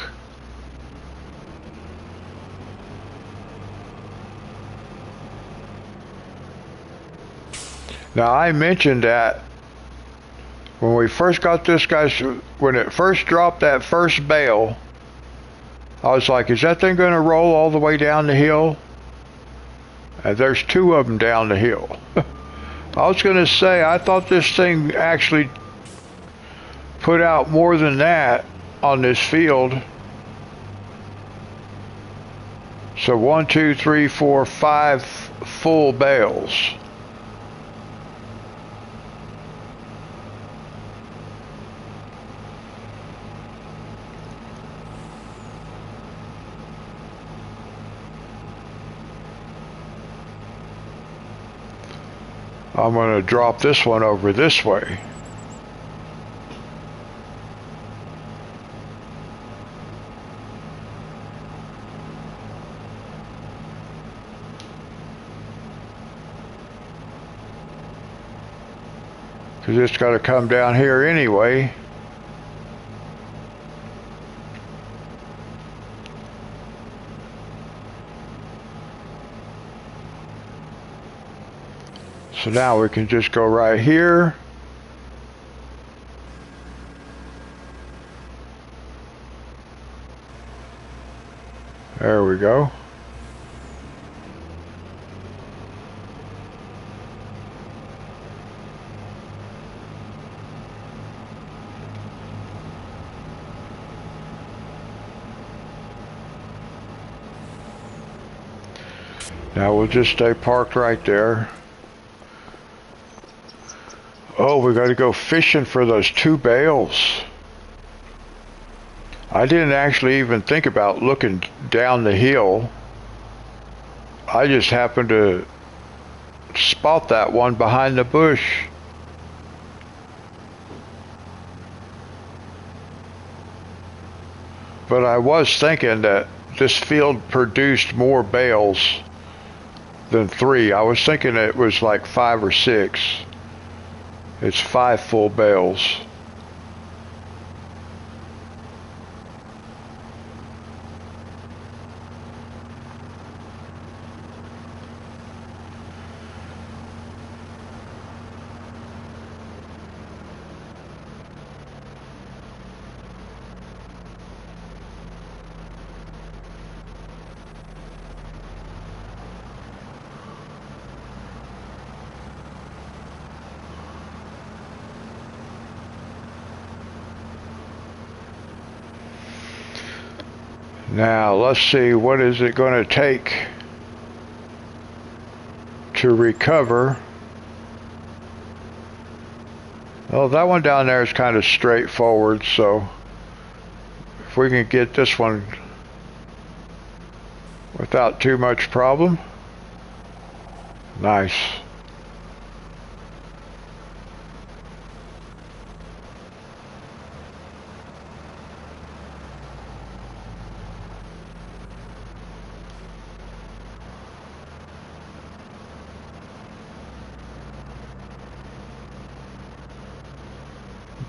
[SPEAKER 1] Now I mentioned that when we first got this guy, when it first dropped that first bale, I was like, is that thing gonna roll all the way down the hill? And there's two of them down the hill. I was gonna say, I thought this thing actually put out more than that on this field. So 1, 2, 3, 4, 5 full bales. I'm going to drop this one over this way. Because it's got to come down here anyway. So now we can just go right here. There we go. Now we'll just stay parked right there. Oh, we got to go fishing for those 2 bales. I didn't actually even think about looking down the hill. I just happened to spot that one behind the bush. But I was thinking that this field produced more bales than 3. I was thinking it was like 5 or 6. It's 5 full bales. Now, let's see, what is it going to take to recover? Well, that one down there is kind of straightforward, so if we can get this one without too much problem. Nice.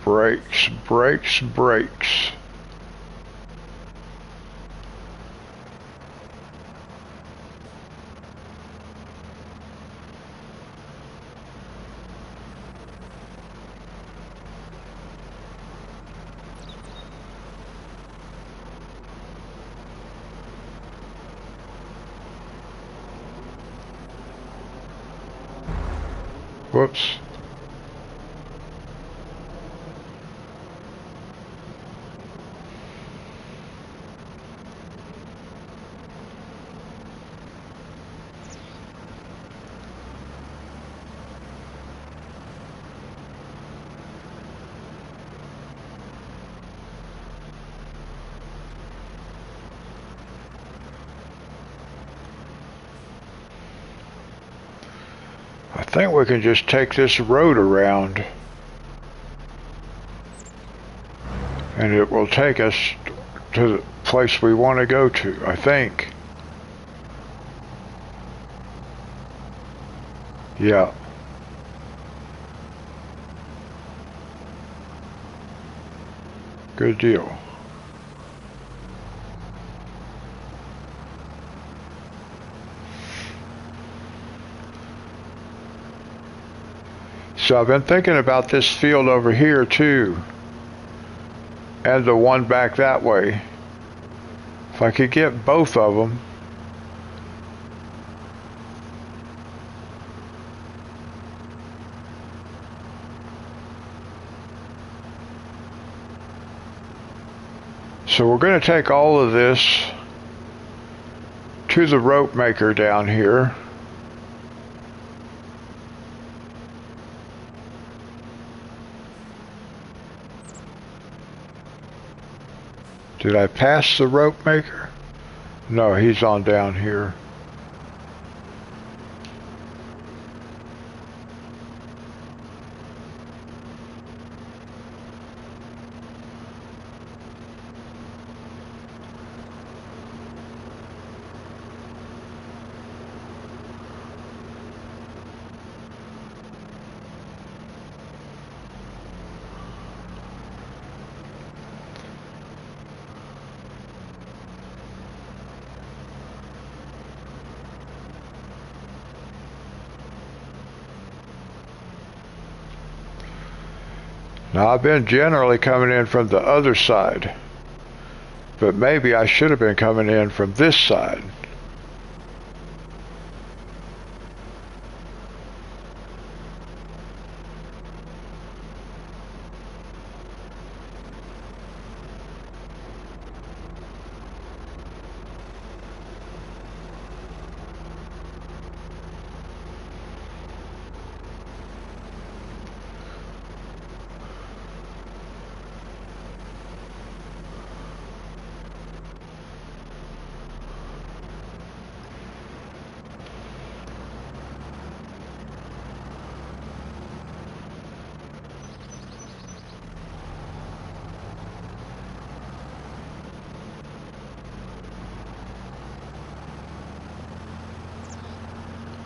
[SPEAKER 1] Brakes, brakes, brakes. Whoops. I think we can just take this road around and it will take us to the place we want to go to, I think. Yeah. Good deal. So I've been thinking about this field over here too, and the one back that way. If I could get both of them. So we're going to take all of this to the rope maker down here. Did I pass the rope maker? No, he's on down here. Now I've been generally coming in from the other side, but maybe I should have been coming in from this side.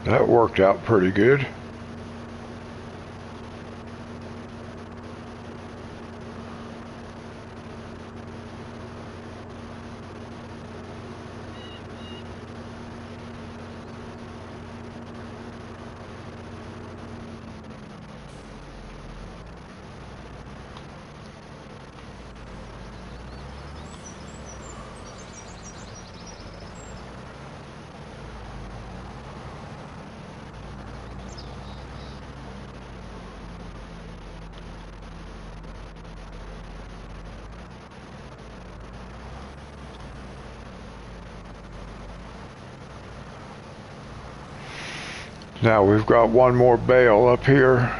[SPEAKER 1] That worked out pretty good. Now we've got one more bale up here.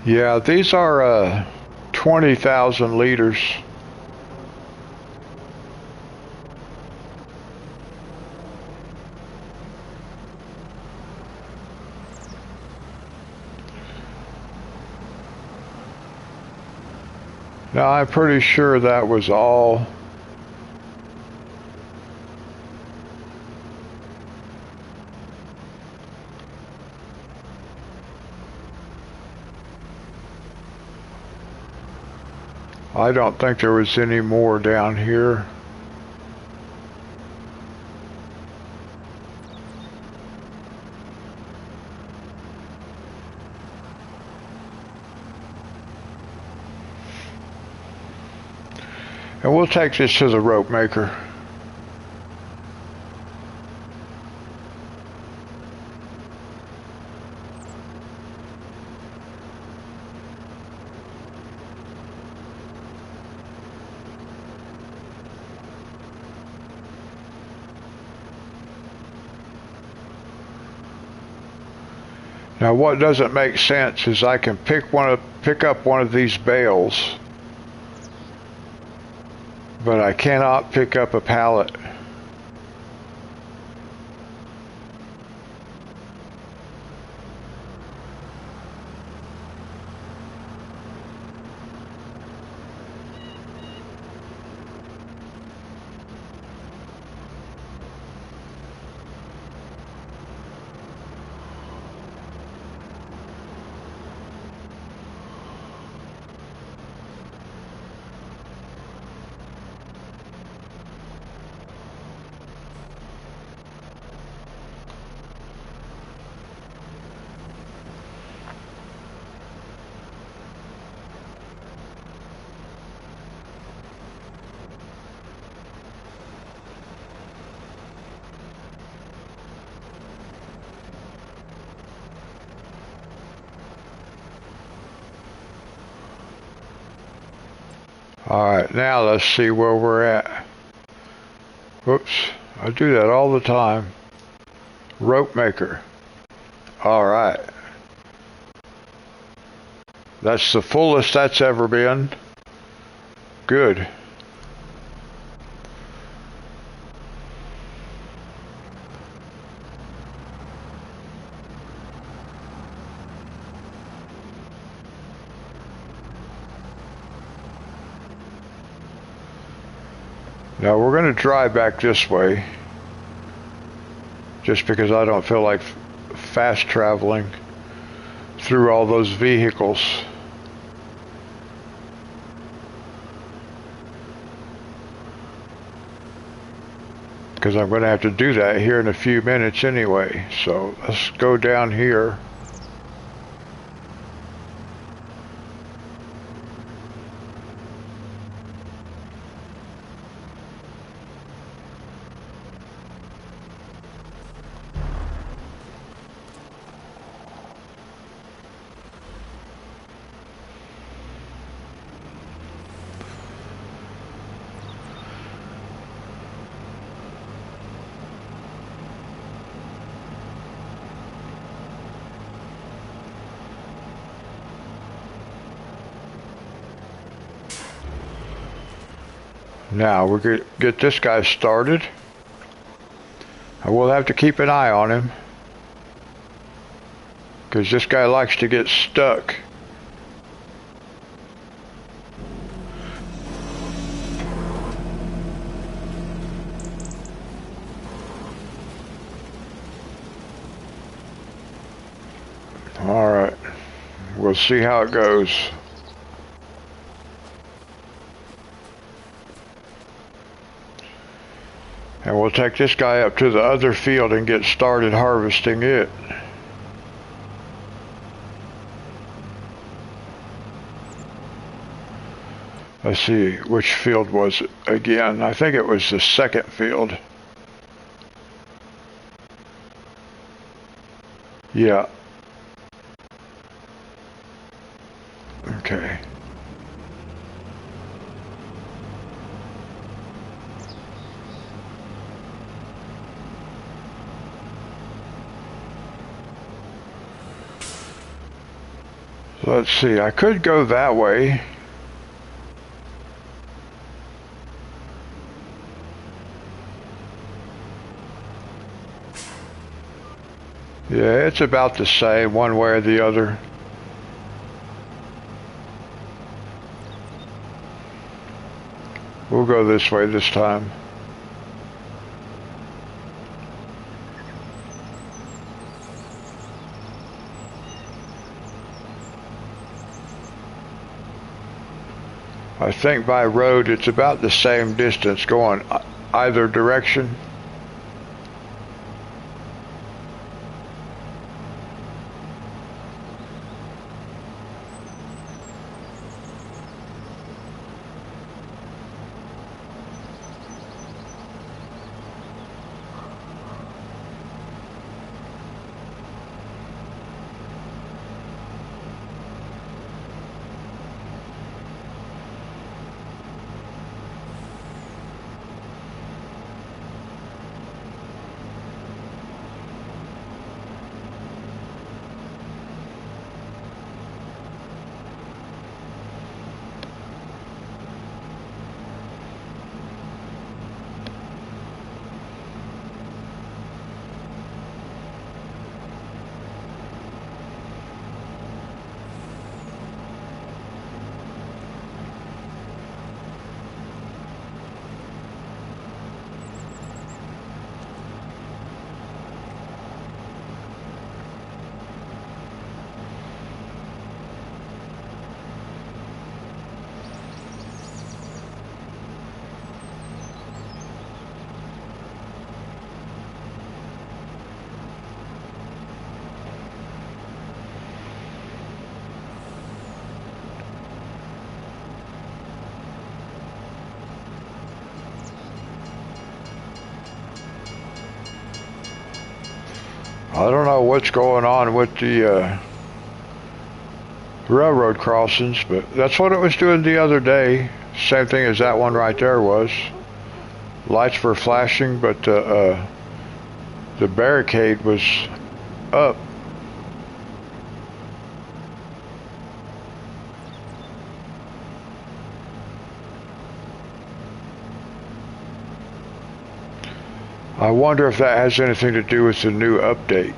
[SPEAKER 1] Yeah, these are 20,000 liters. Now I'm pretty sure that was all. I don't think there was any more down here. And we'll take this to the rope maker. Now what doesn't make sense is I can pick up one of these bales, but I cannot pick up a pallet. Alright, now let's see where we're at. Whoops, I do that all the time. Rope maker. Alright. That's the fullest that's ever been. Good. Now we're going to drive back this way, just because I don't feel like fast traveling through all those vehicles. Because I'm going to have to do that here in a few minutes anyway. So let's go down here. Now we're going to get this guy started. I will have to keep an eye on him, because this guy likes to get stuck. Alright, we'll see how it goes. And we'll take this guy up to the other field and get started harvesting it. Let's see, which field was it again? I think it was the second field. Yeah. Okay. Let's see, I could go that way. Yeah, it's about the same one way or the other. We'll go this way this time. I think by road it's about the same distance going either direction. I don't know what's going on with the railroad crossings, but that's what it was doing the other day. Same thing as that one right there was. Lights were flashing, but the barricade was up. I wonder if that has anything to do with the new update.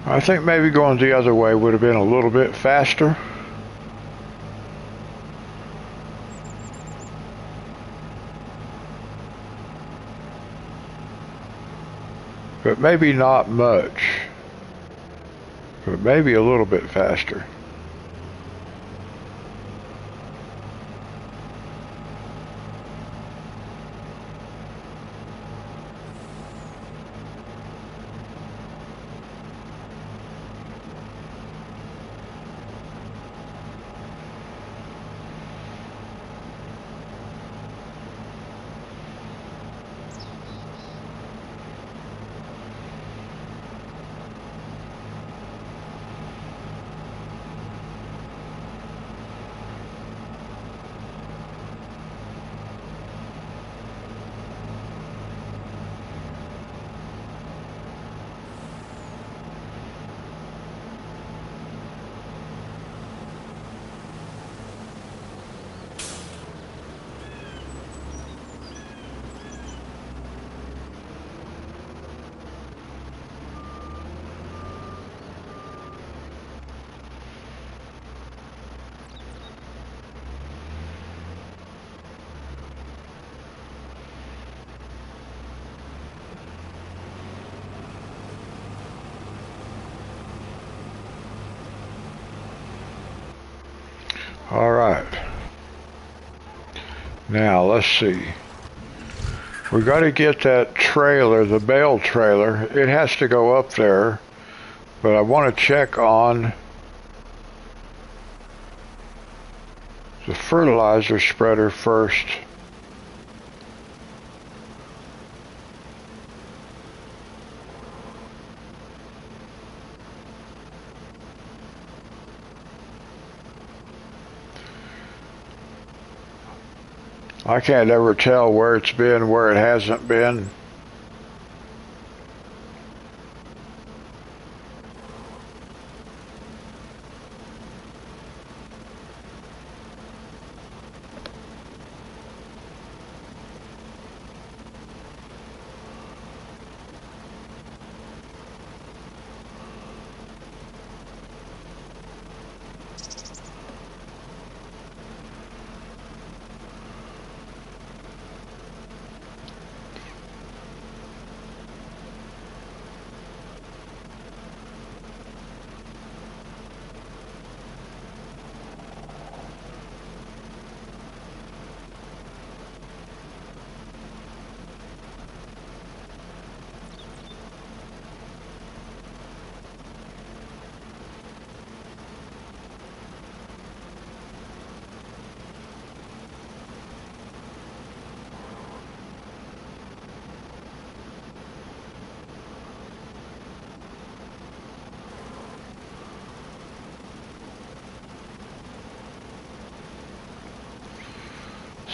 [SPEAKER 1] I think maybe going the other way would have been a little bit faster. But maybe not much. But maybe a little bit faster. All right. Now, let's see. We got to get that trailer, the bale trailer. It has to go up there. But I want to check on the fertilizer spreader first. I can't ever tell where it's been, where it hasn't been.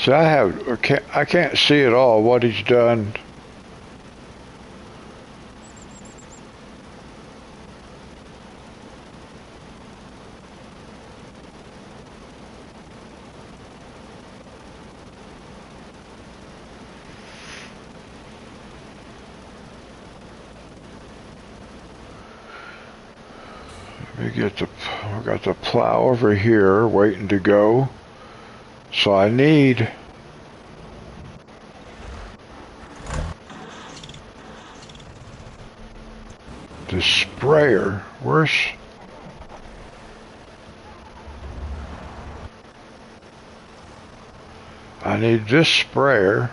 [SPEAKER 1] So I can't see at all what he's done. We got the plow over here waiting to go. So I need the sprayer. Where's I need this sprayer.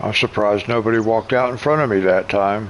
[SPEAKER 1] I'm surprised nobody walked out in front of me that time.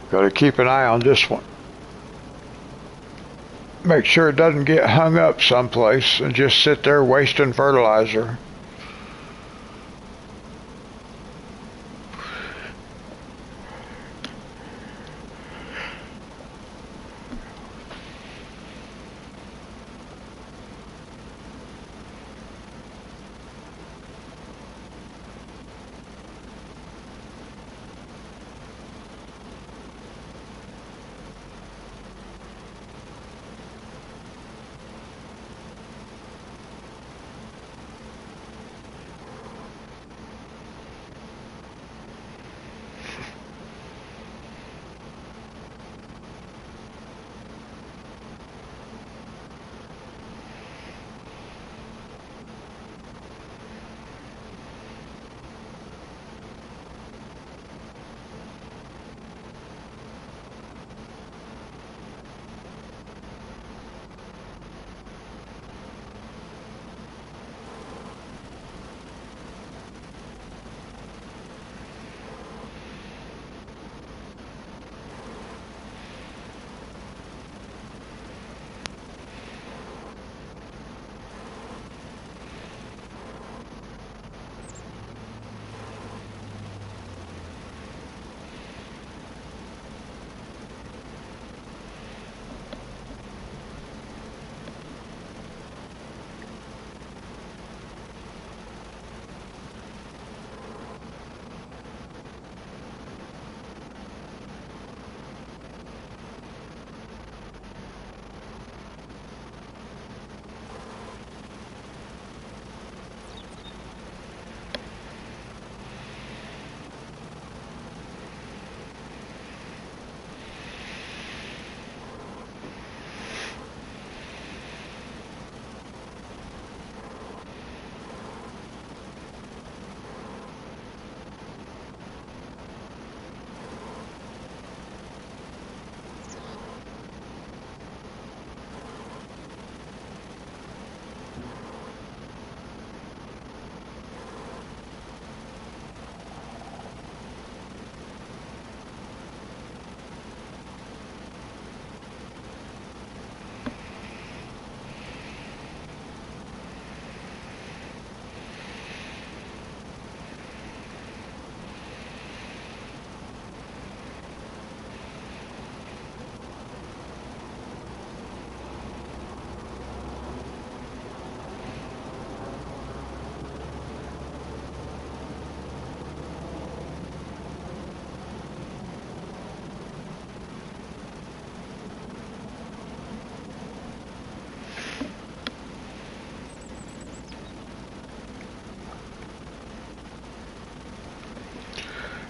[SPEAKER 1] Got to keep an eye on this one. Make sure it doesn't get hung up someplace and just sit there wasting fertilizer.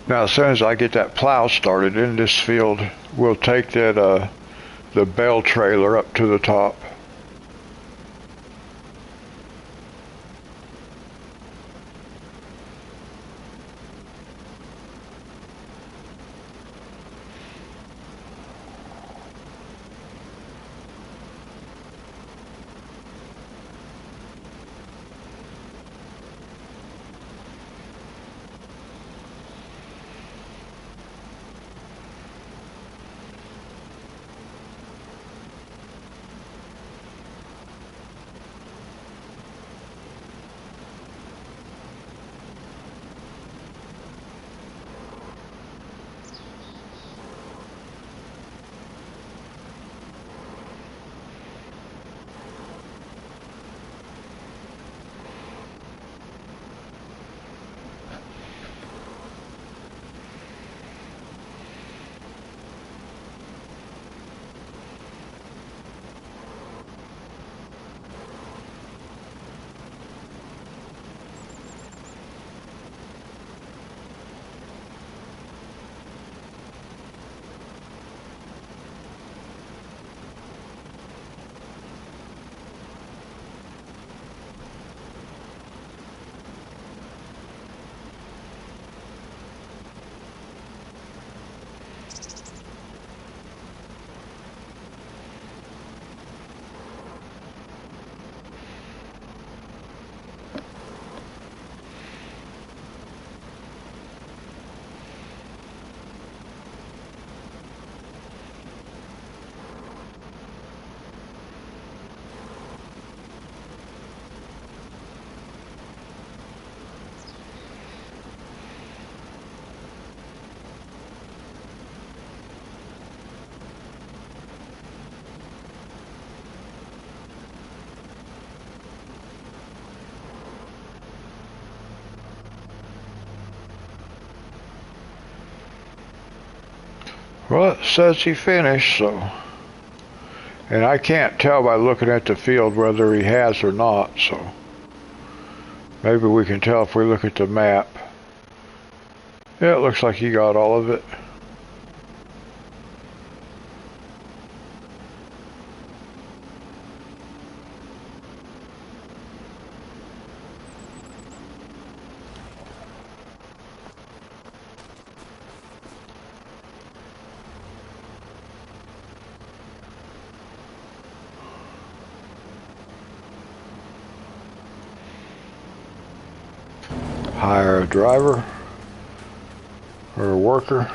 [SPEAKER 1] Now, as soon as I get that plow started in this field, we'll take that the bale trailer up to the top. Well, it says he finished, so... And I can't tell by looking at the field whether he has or not, so... Maybe we can tell if we look at the map. Yeah, it looks like he got all of it. Hire a driver or a worker.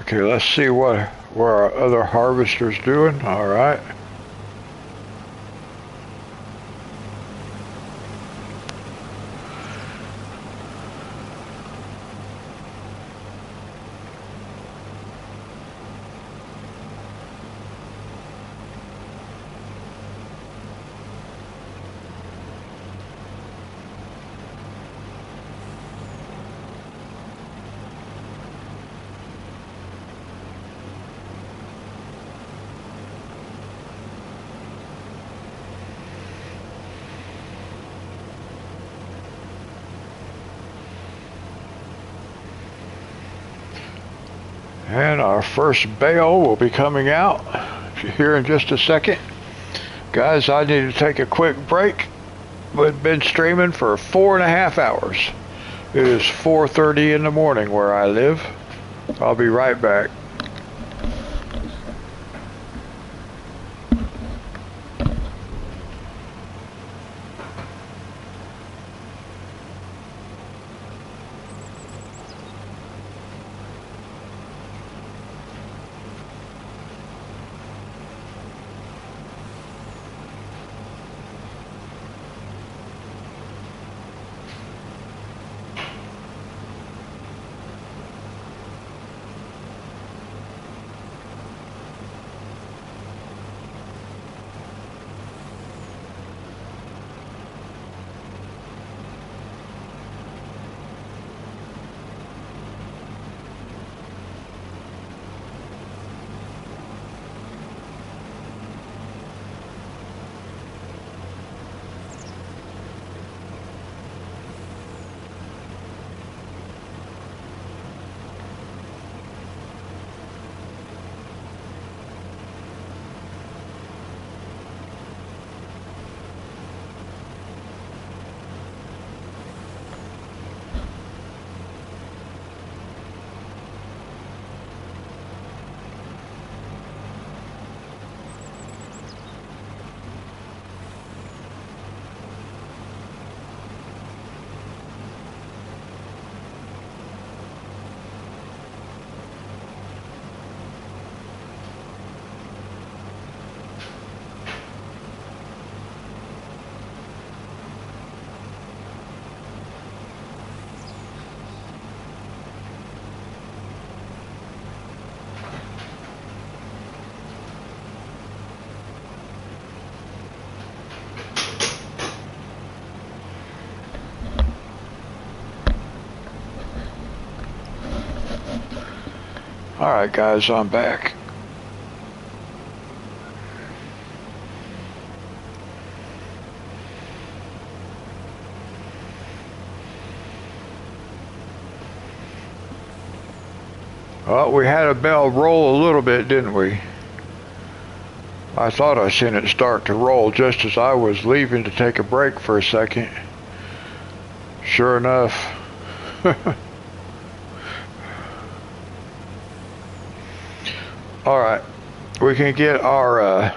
[SPEAKER 1] Okay, let's see where our other harvester's doing. All right. And our first bale will be coming out here in just a second. Guys, I need to take a quick break. We've been streaming for 4.5 hours. It is 4:30 in the morning where I live. I'll be right back. Alright guys, I'm back. Well, we had a bell roll a little bit, didn't we? I thought I seen it start to roll just as I was leaving to take a break for a second. Sure enough. Alright, we can get our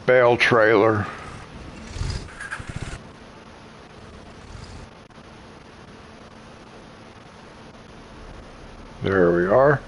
[SPEAKER 1] bale trailer. There we are.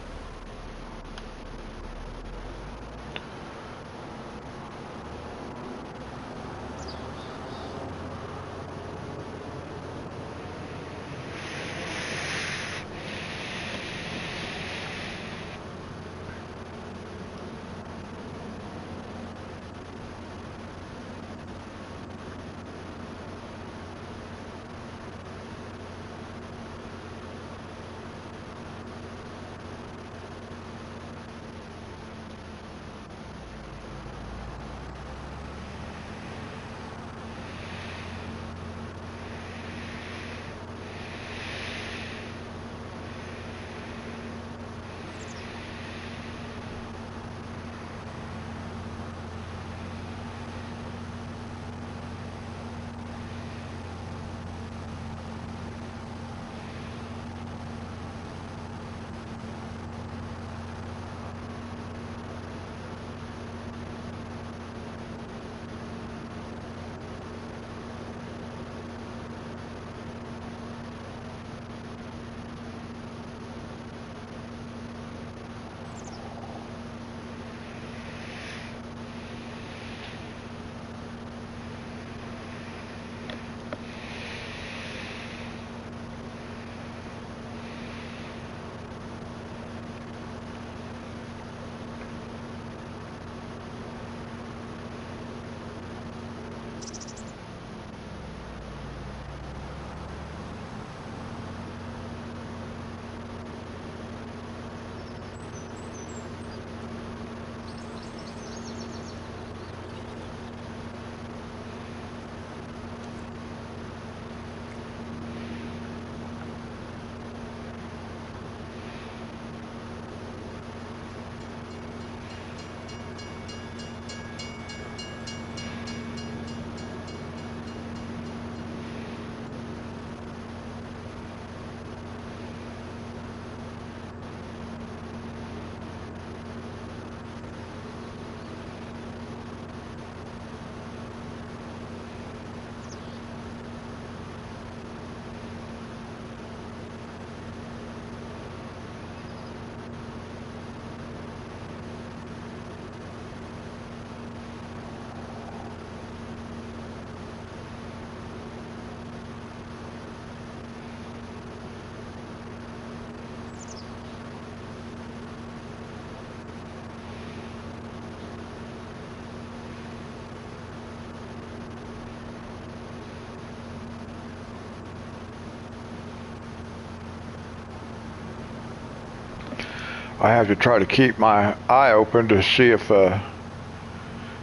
[SPEAKER 1] I have to try to keep my eye open to see if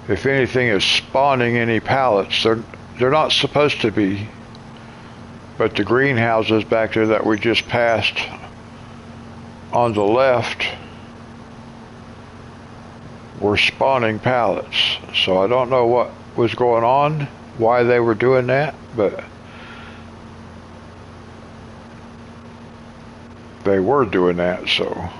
[SPEAKER 1] anything is spawning any pallets. They're not supposed to be, but the greenhouses back there that we just passed on the left were spawning pallets. So I don't know what was going on, why they were doing that, but they were doing that, so.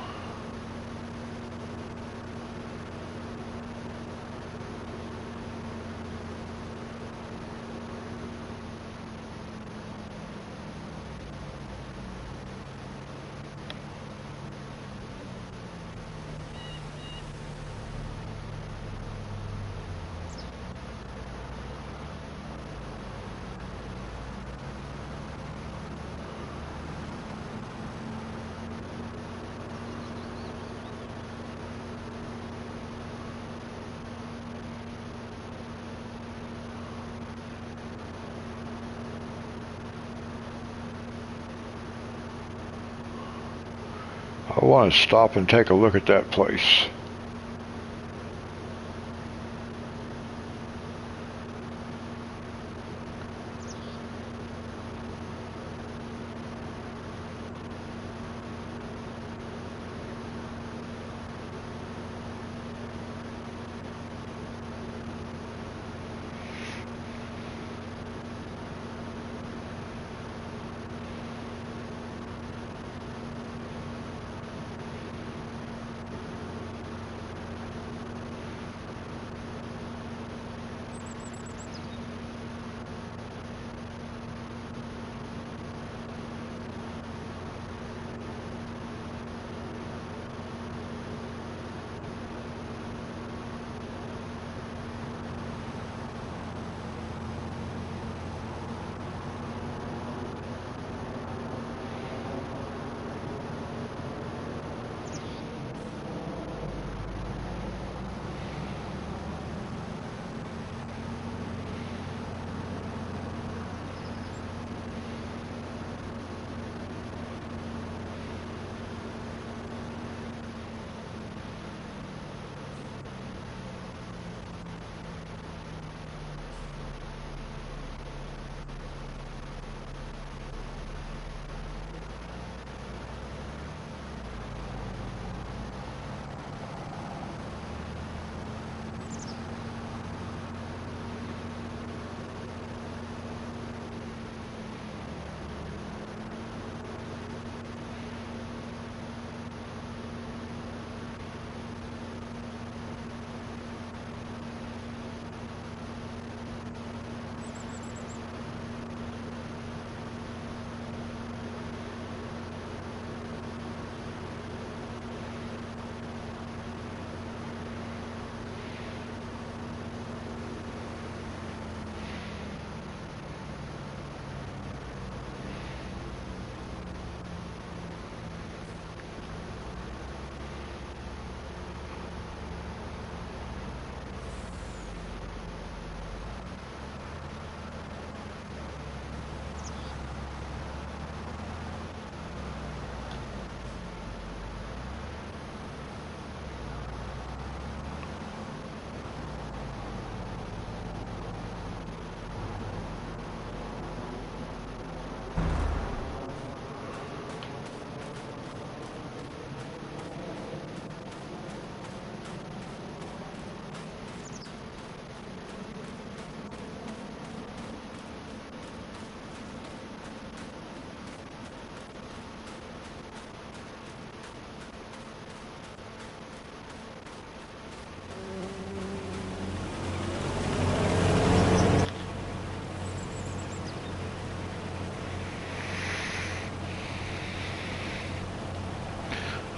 [SPEAKER 1] I want to stop and take a look at that place.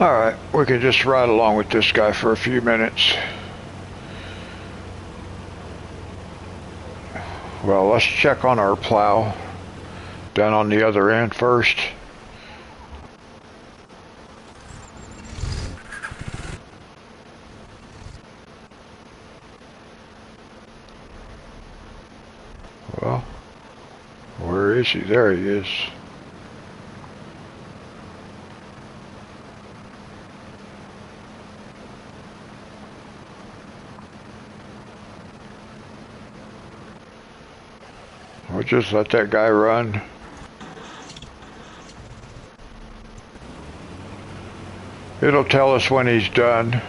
[SPEAKER 1] Alright, we can just ride along with this guy for a few minutes. Well, let's check on our plow down on the other end first. Well, where is he? There he is. We'll just let that guy run. It'll tell us when he's done.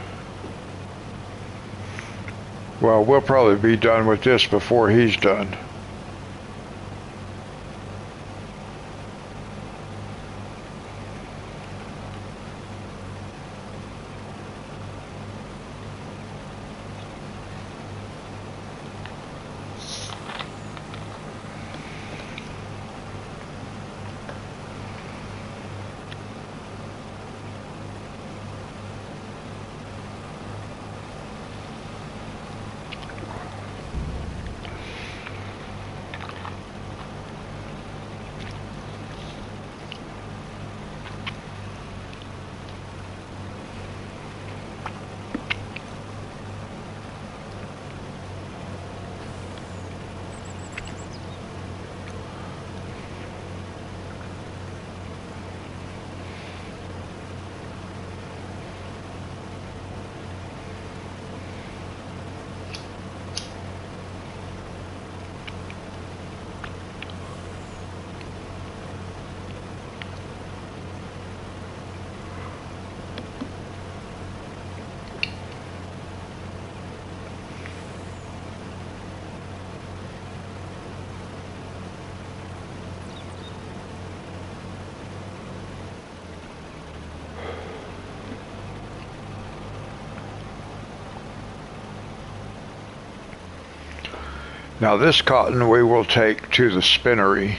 [SPEAKER 1] Well, we'll probably be done with this before he's done. Now this cotton we will take to the spinnery.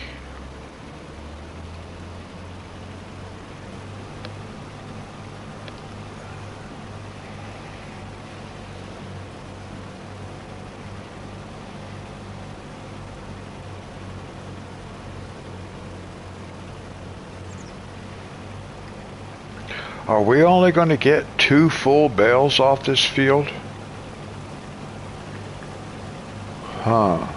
[SPEAKER 1] Are we only going to get 2 full bales off this field? Huh.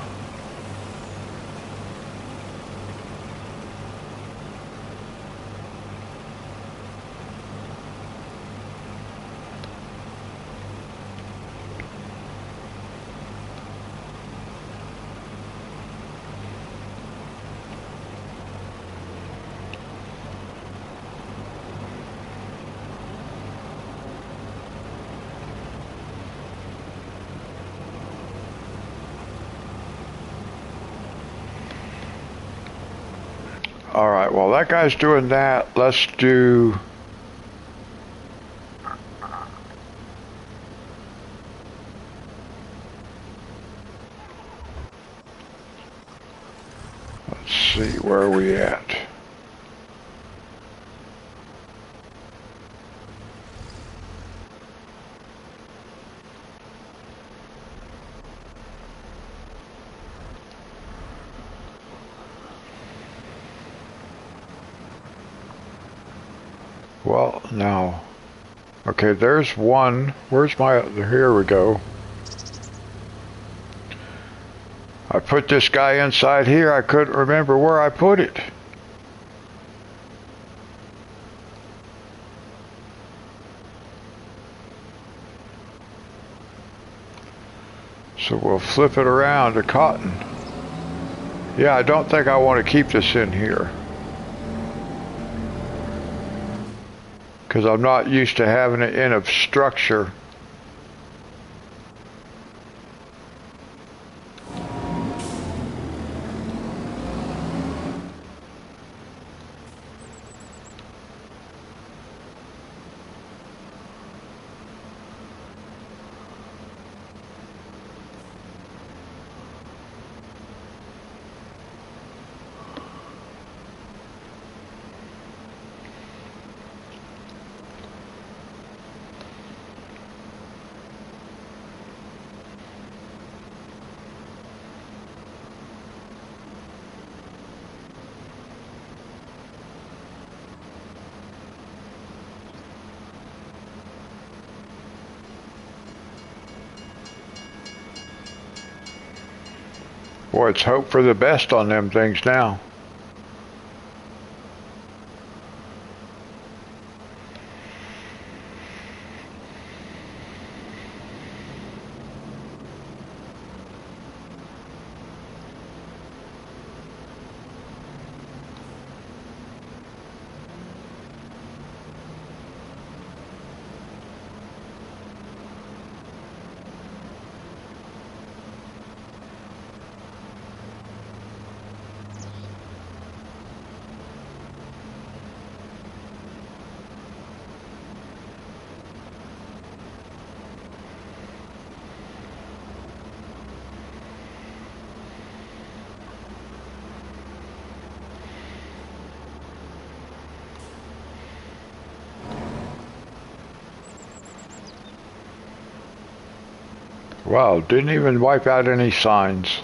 [SPEAKER 1] Alright, while that guy's doing that, let's do... Let's see, where are we at? Well, now, okay, there's one. Where's my, here we go. I put this guy inside here. I couldn't remember where I put it. So we'll flip it around to cotton. Yeah, I don't think I want to keep this in here, because I'm not used to having it in a structure. Boy, it's hope for the best on them things now. Wow, didn't even wipe out any signs.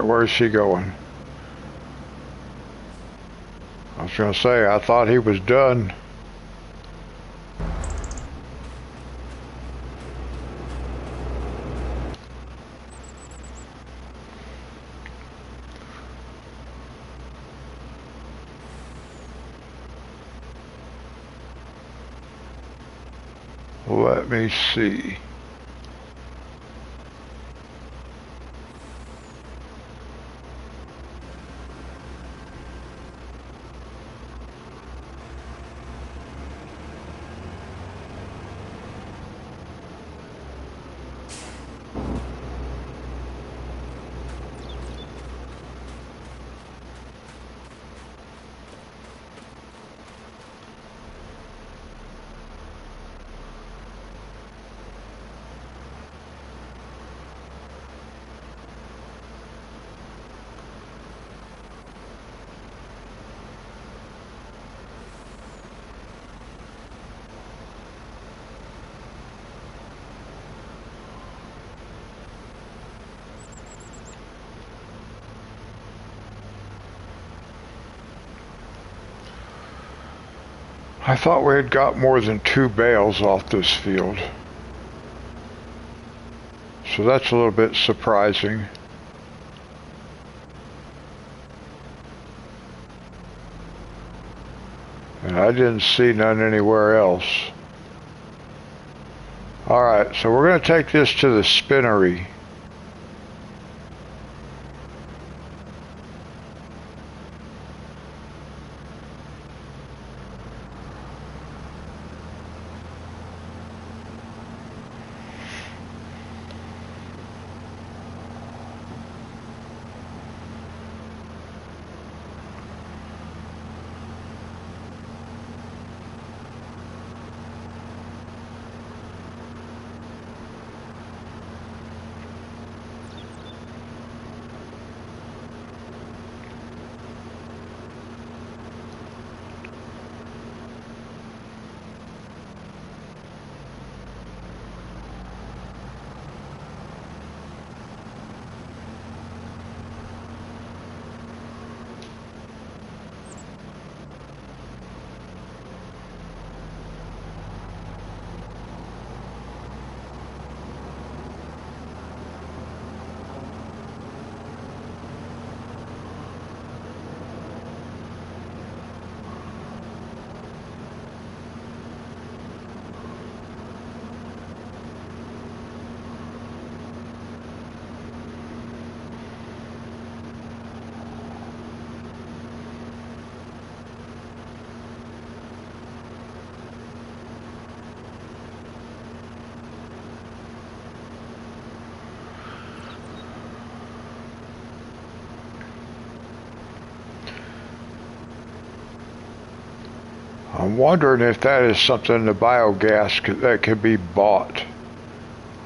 [SPEAKER 1] where's he going? I was gonna say, I thought he was done. Let me see. I thought we had got more than 2 bales off this field. So that's a little bit surprising. And I didn't see none anywhere else. Alright, so we're going to take this to the spinnery. I'm wondering if that is something, the biogas, that could be bought.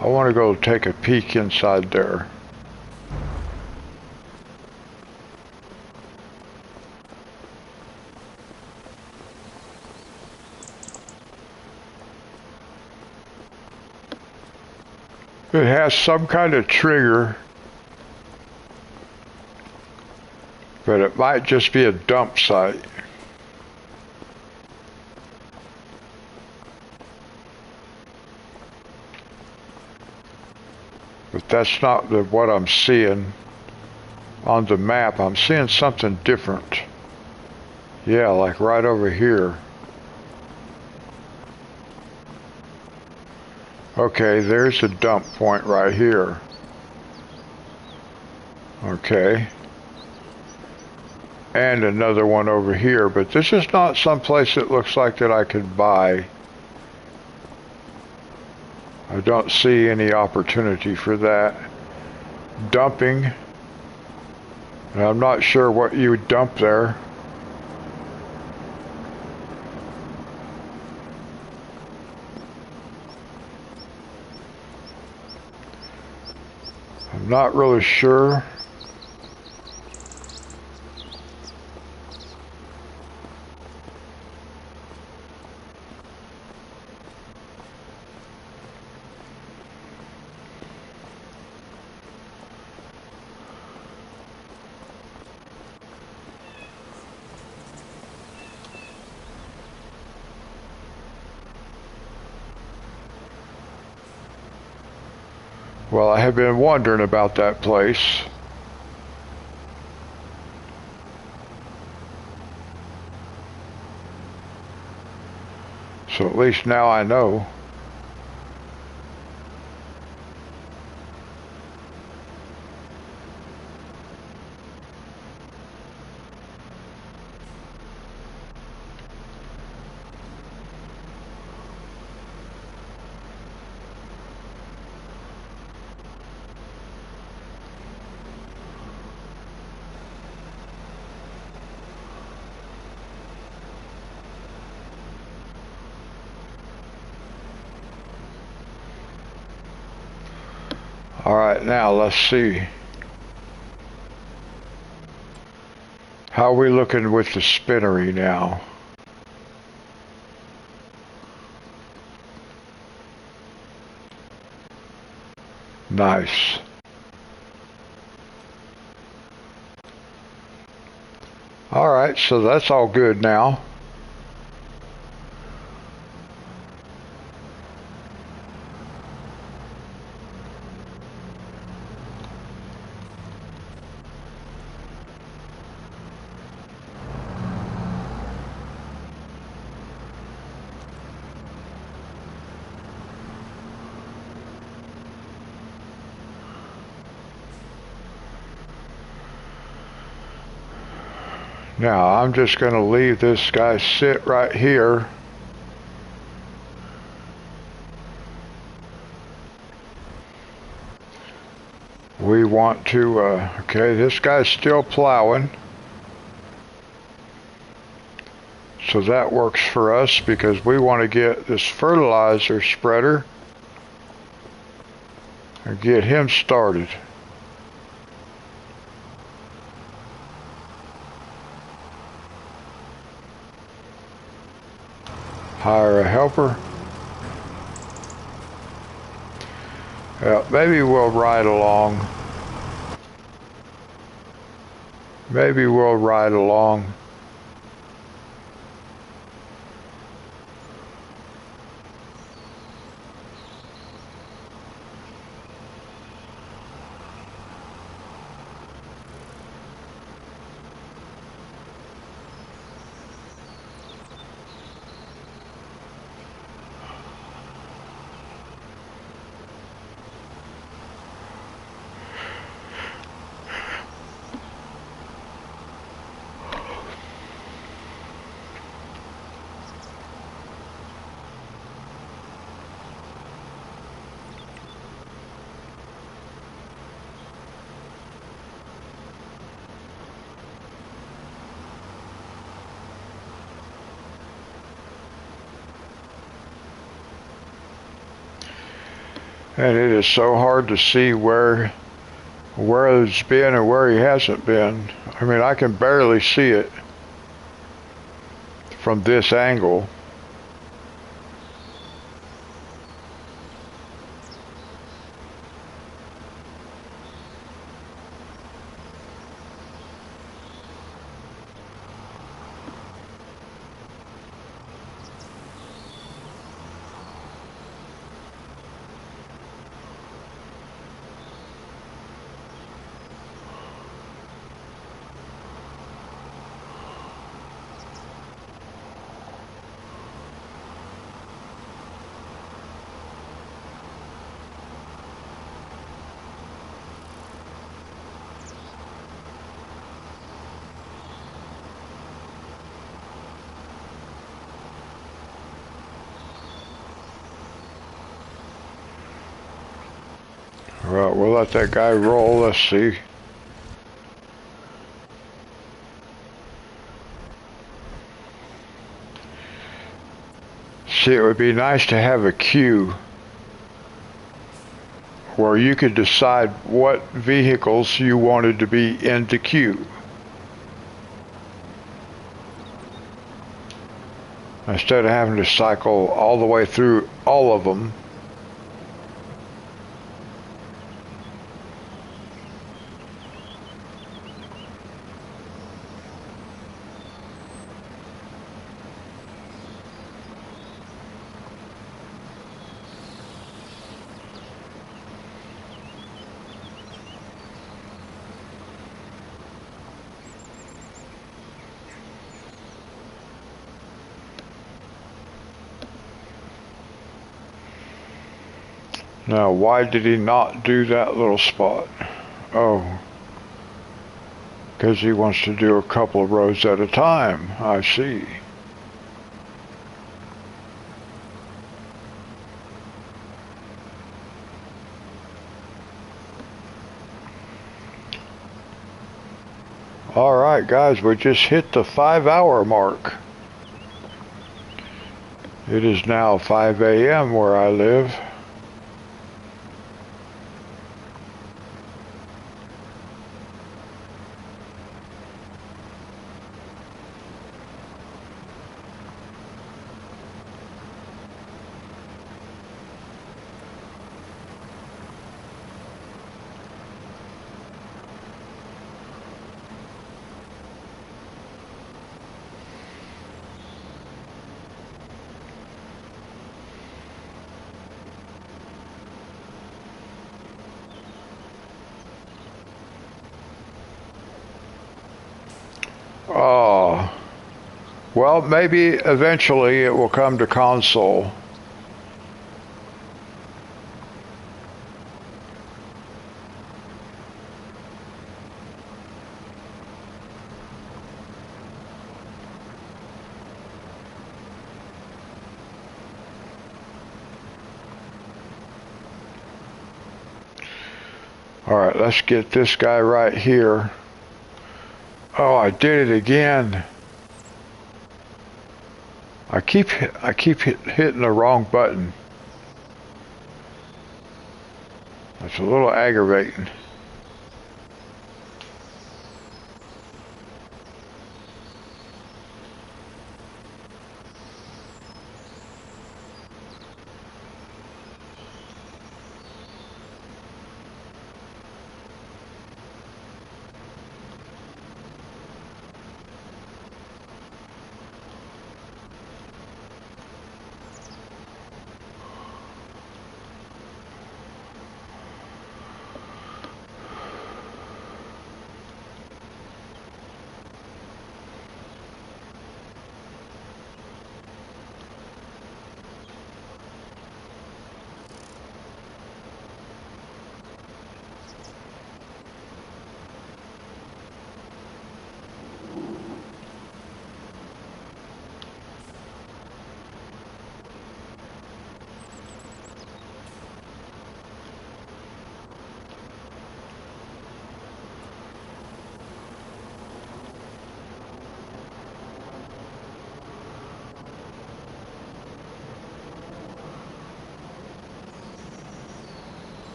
[SPEAKER 1] I want to go take a peek inside there. It has some kind of trigger, but it might just be a dump site. But that's not what I'm seeing on the map. I'm seeing something different. Yeah, like right over here. Okay, there's a dump point right here. Okay. And another one over here, but this is not someplace that looks like that I could buy. I don't see any opportunity for that. Dumping. And I'm not sure what you would dump there. I'm not really sure. Well, I have been wondering about that place. So at least now I know. All right, now let's see. How are we looking with the spinnery now? Nice. All right, so that's all good now. Now I'm just going to leave this guy sit right here. We want to, okay, this guy's still plowing. So that works for us because we want to get this fertilizer spreader and get him started. Hire a helper. Yeah, maybe we'll ride along. Maybe we'll ride along. And it is so hard to see where it's been and where he hasn't been. I mean, I can barely see it from this angle. Well, we'll let that guy roll. Let's see. See, it would be nice to have a queue where you could decide what vehicles you wanted to be in the queue. Instead of having to cycle all the way through all of them. Now, why did he not do that little spot? Oh, because he wants to do a couple of rows at a time. I see. All right, guys, we just hit the 5-hour mark. It is now 5 a.m. where I live. Oh, well, maybe eventually it will come to console. All right, let's get this guy right here. Oh, I did it again. I keep hitting the wrong button. That's a little aggravating.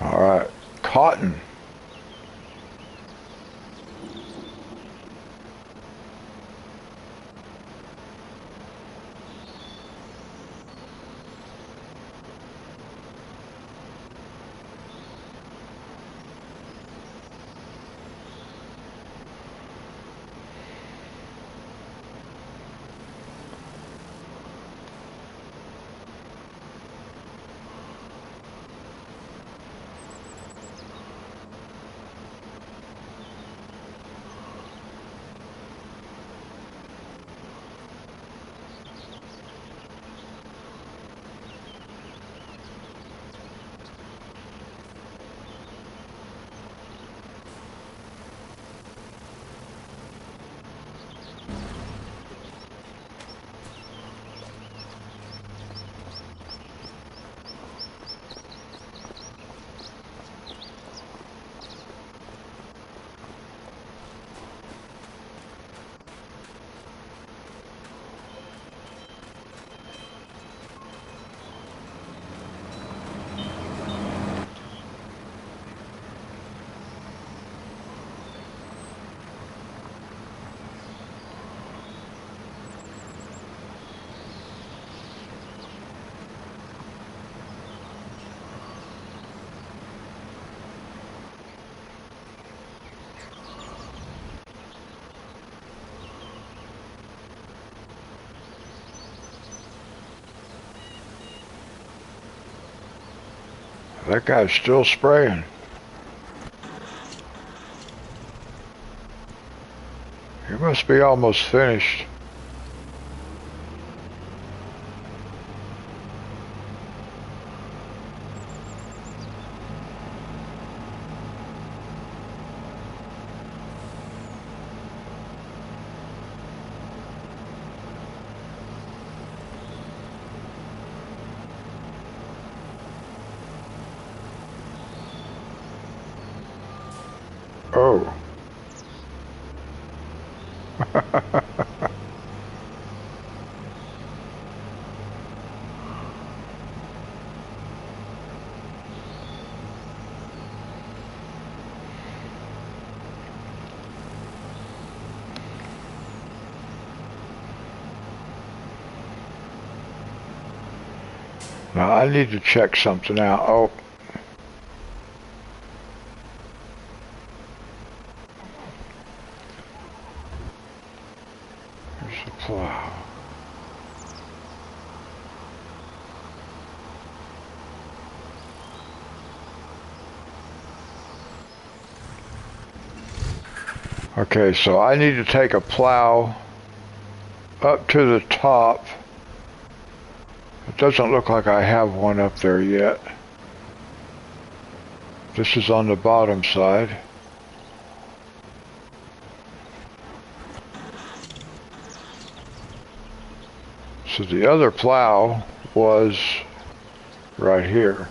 [SPEAKER 1] All right, cotton. That guy's still spraying. He must be almost finished. Oh. Now I need to check something out. Oh. There's the plow. Okay, so I need to take a plow up to the top. It doesn't look like I have one up there yet. This is on the bottom side. So the other plow was right here.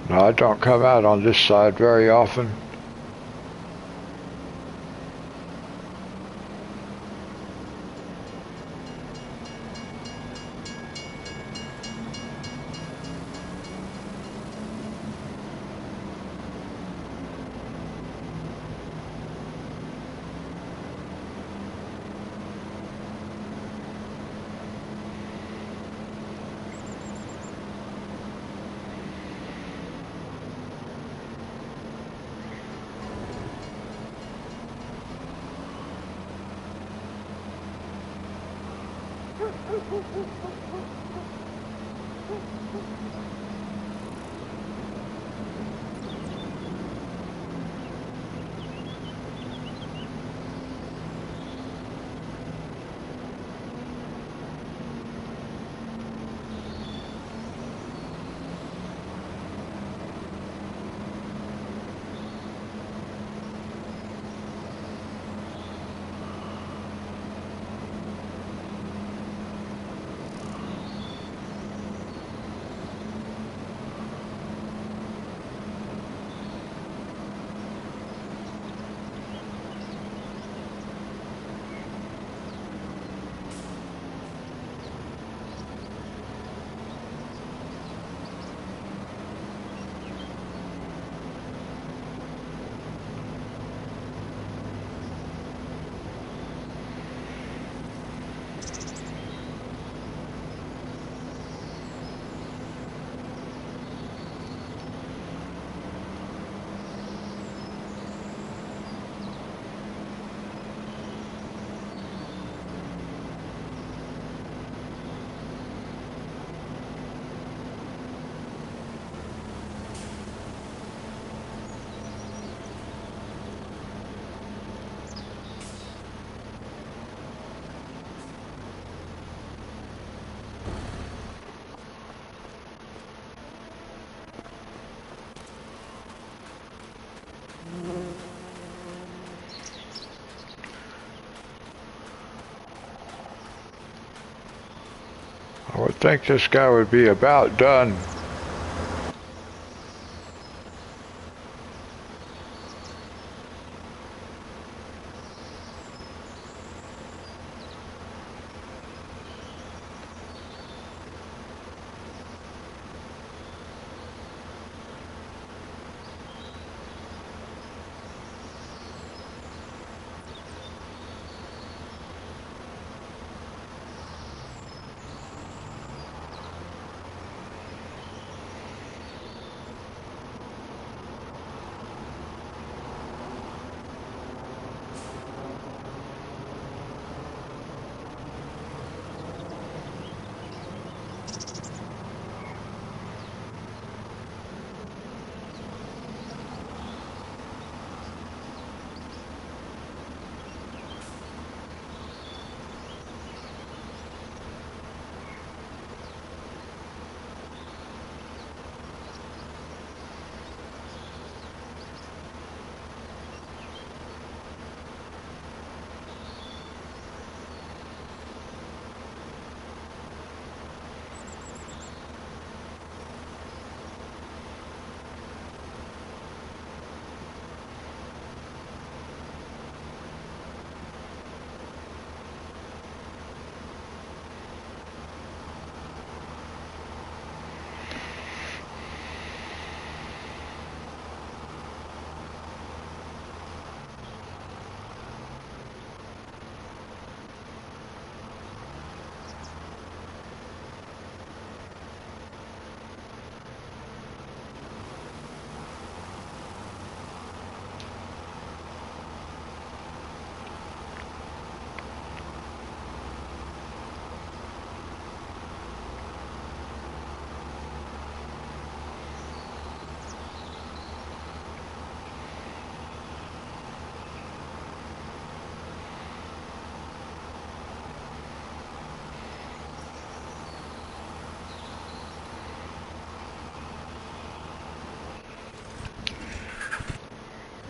[SPEAKER 1] Now I don't come out on this side very often. I would think this guy would be about done.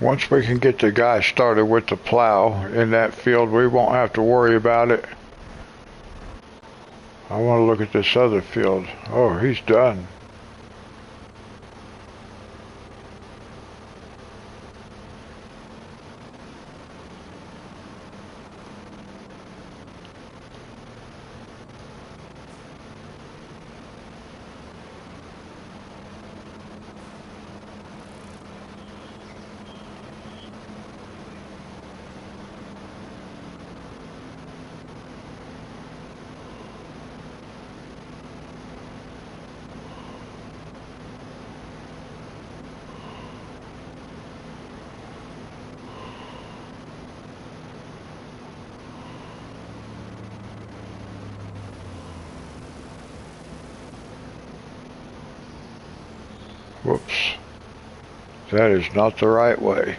[SPEAKER 1] Once we can get the guy started with the plow in that field, we won't have to worry about it. I want to look at this other field. Oh, he's done. Whoops. That is not the right way.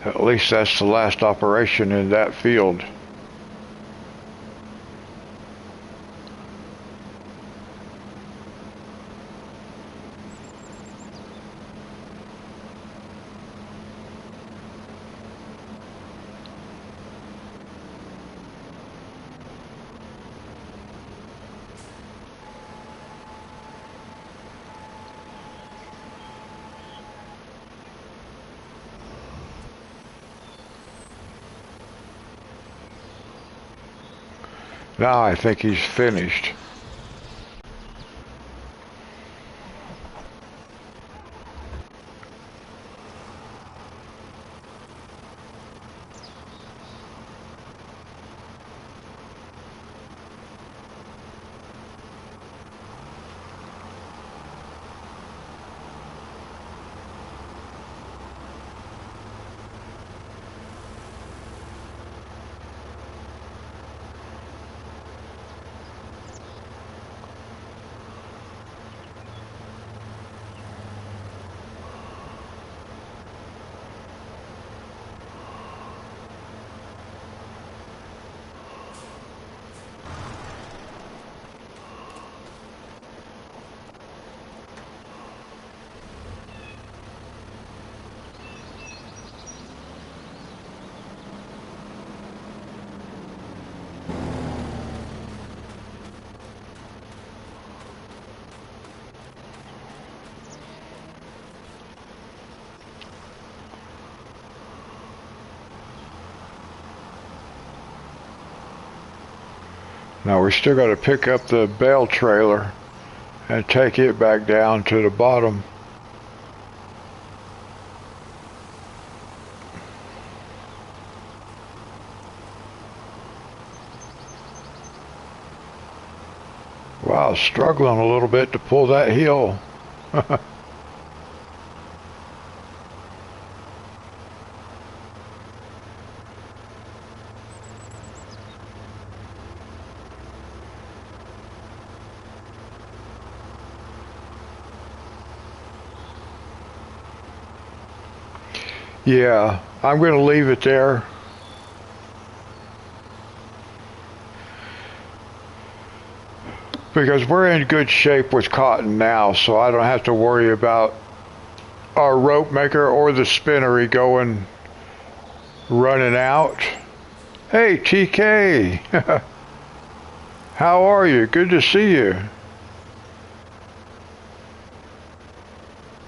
[SPEAKER 1] At least that's the last operation in that field. Now I think he's finished. Now we still got to pick up the bale trailer and take it back down to the bottom. Wow, struggling a little bit to pull that hill. Yeah, I'm going to leave it there. because we're in good shape with cotton now, so I don't have to worry about our rope maker or the spinnery running out. Hey, TK. How are you? Good to see you.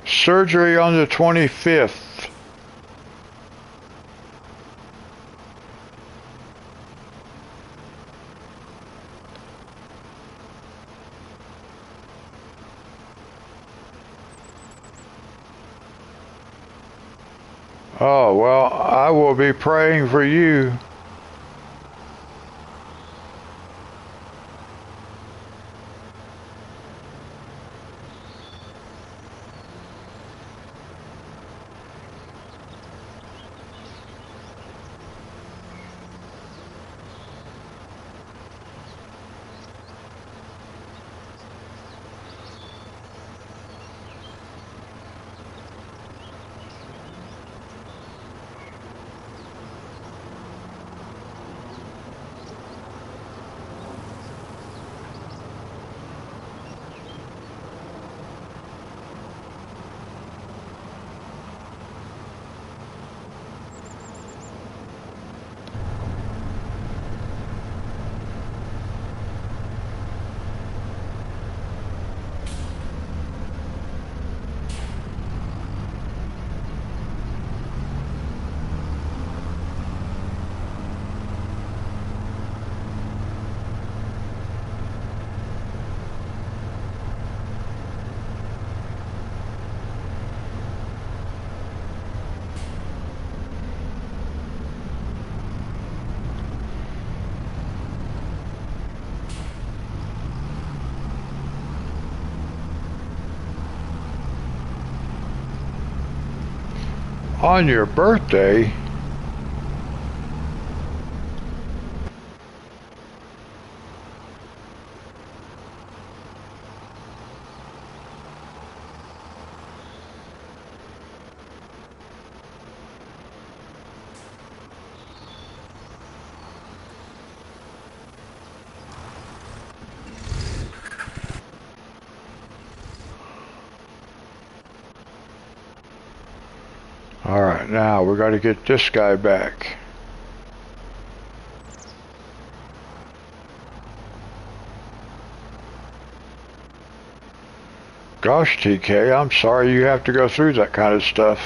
[SPEAKER 1] Surgery on the 25th. Oh, well, I will be praying for you. On your birthday? Alright, now we got to get this guy back. Gosh, TK, I'm sorry you have to go through that kind of stuff.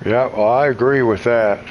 [SPEAKER 1] Yeah, well, I agree with that.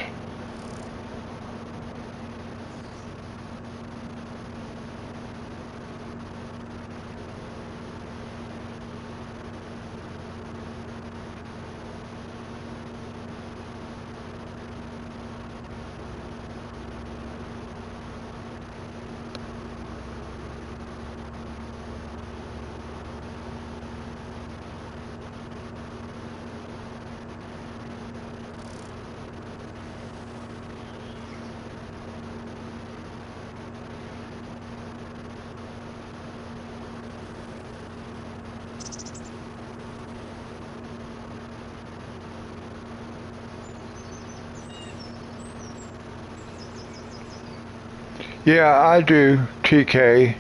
[SPEAKER 1] Yeah, I do, TK.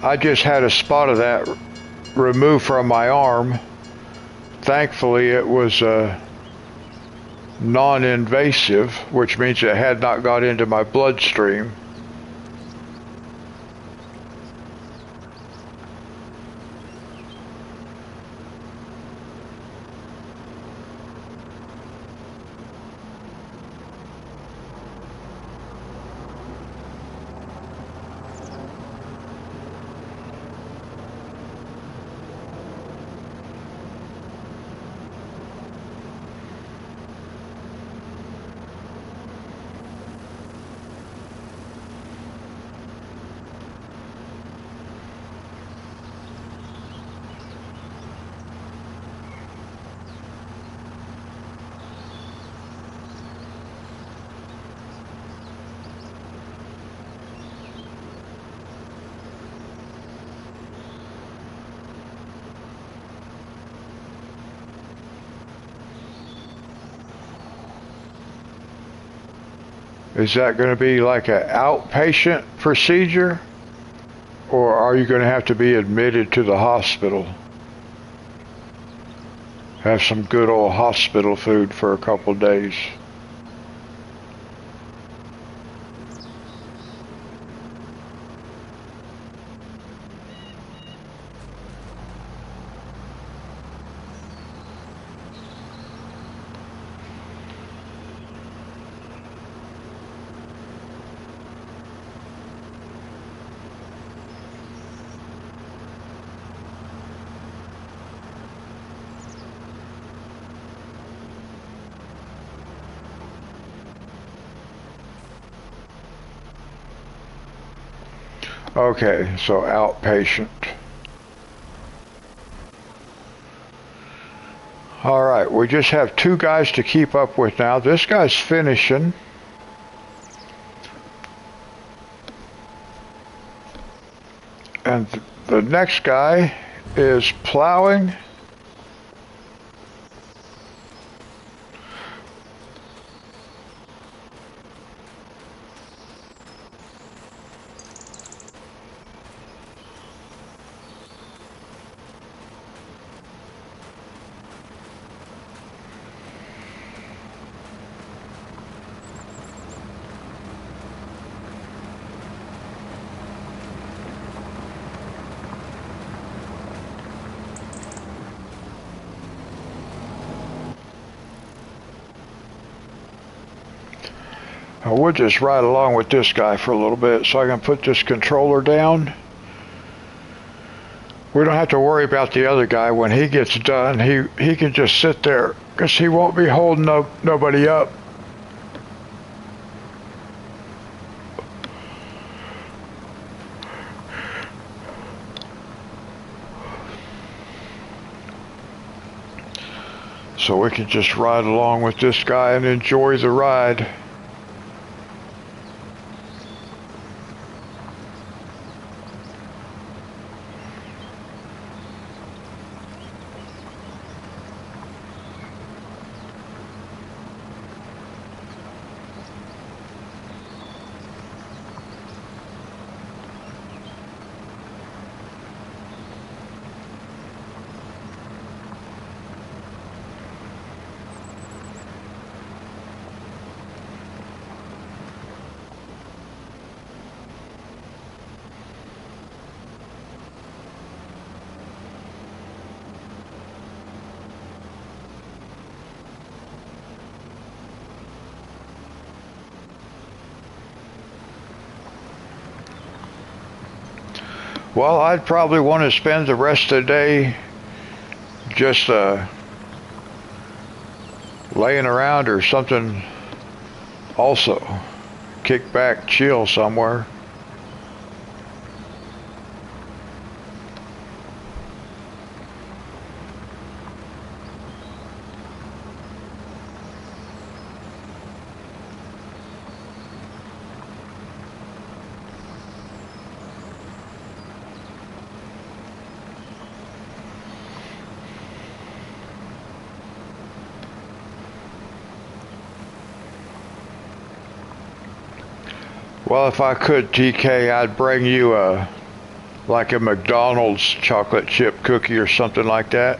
[SPEAKER 1] I just had a spot of that removed from my arm. Thankfully, it was non-invasive, which means it had not got into my bloodstream. Is that going to be like an outpatient procedure? Or are you going to have to be admitted to the hospital? Have some good old hospital food for a couple days. Okay, so outpatient. All right, we just have 2 guys to keep up with now. This guy's finishing. And the next guy is plowing. We'll just ride along with this guy for a little bit so I can put this controller down. We don't have to worry about the other guy. When he gets done, he can just sit there because he won't be holding nobody up. So we can just ride along with this guy and enjoy the ride. Well, I'd probably want to spend the rest of the day just laying around or something also. Kick back, chill somewhere. Well, if I could, TK, I'd bring you like a McDonald's chocolate chip cookie or something like that.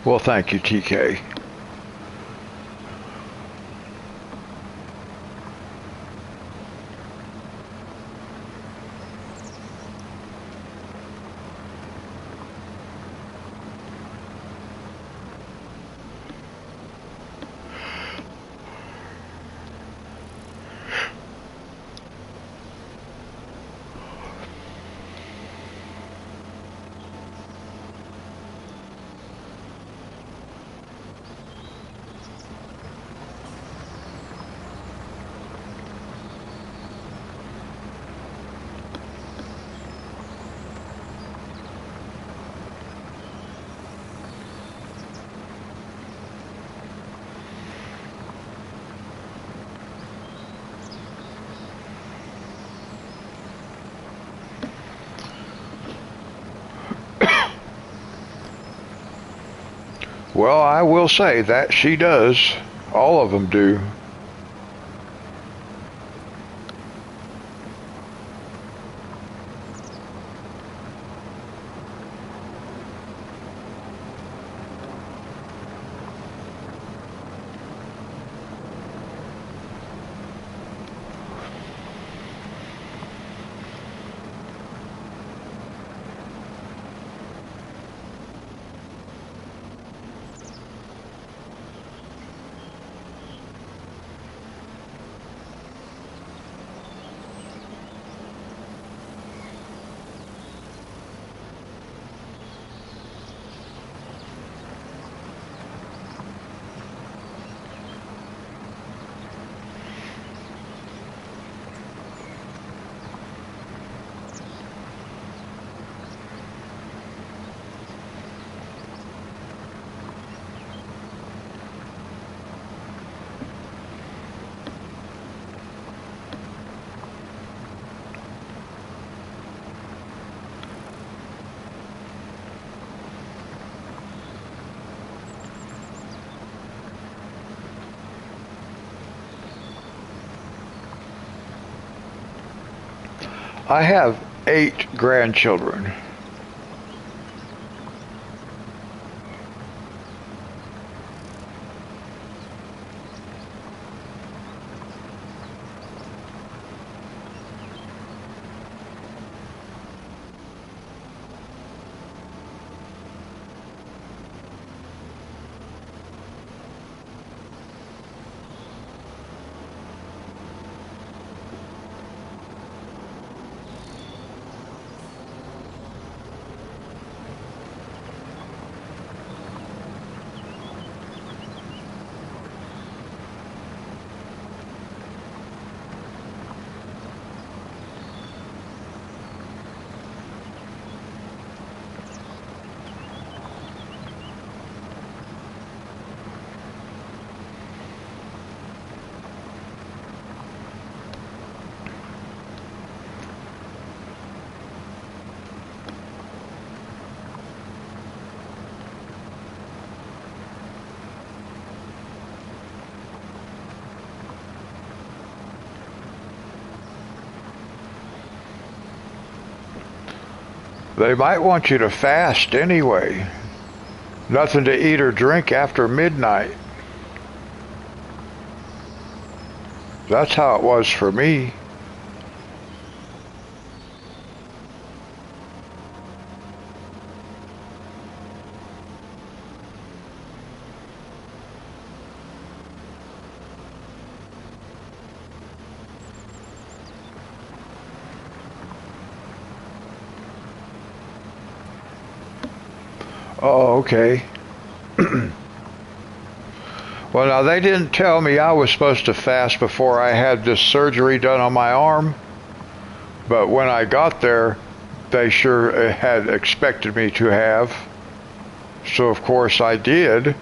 [SPEAKER 1] Well, thank you, TK. Well, I will say that she does. All of them do. I have 8 grandchildren. They might want you to fast anyway. Nothing to eat or drink after midnight. That's how it was for me. Oh, okay. Well, now they didn't tell me I was supposed to fast before I had this surgery done on my arm, but when I got there, they sure had expected me to have. So of course I did.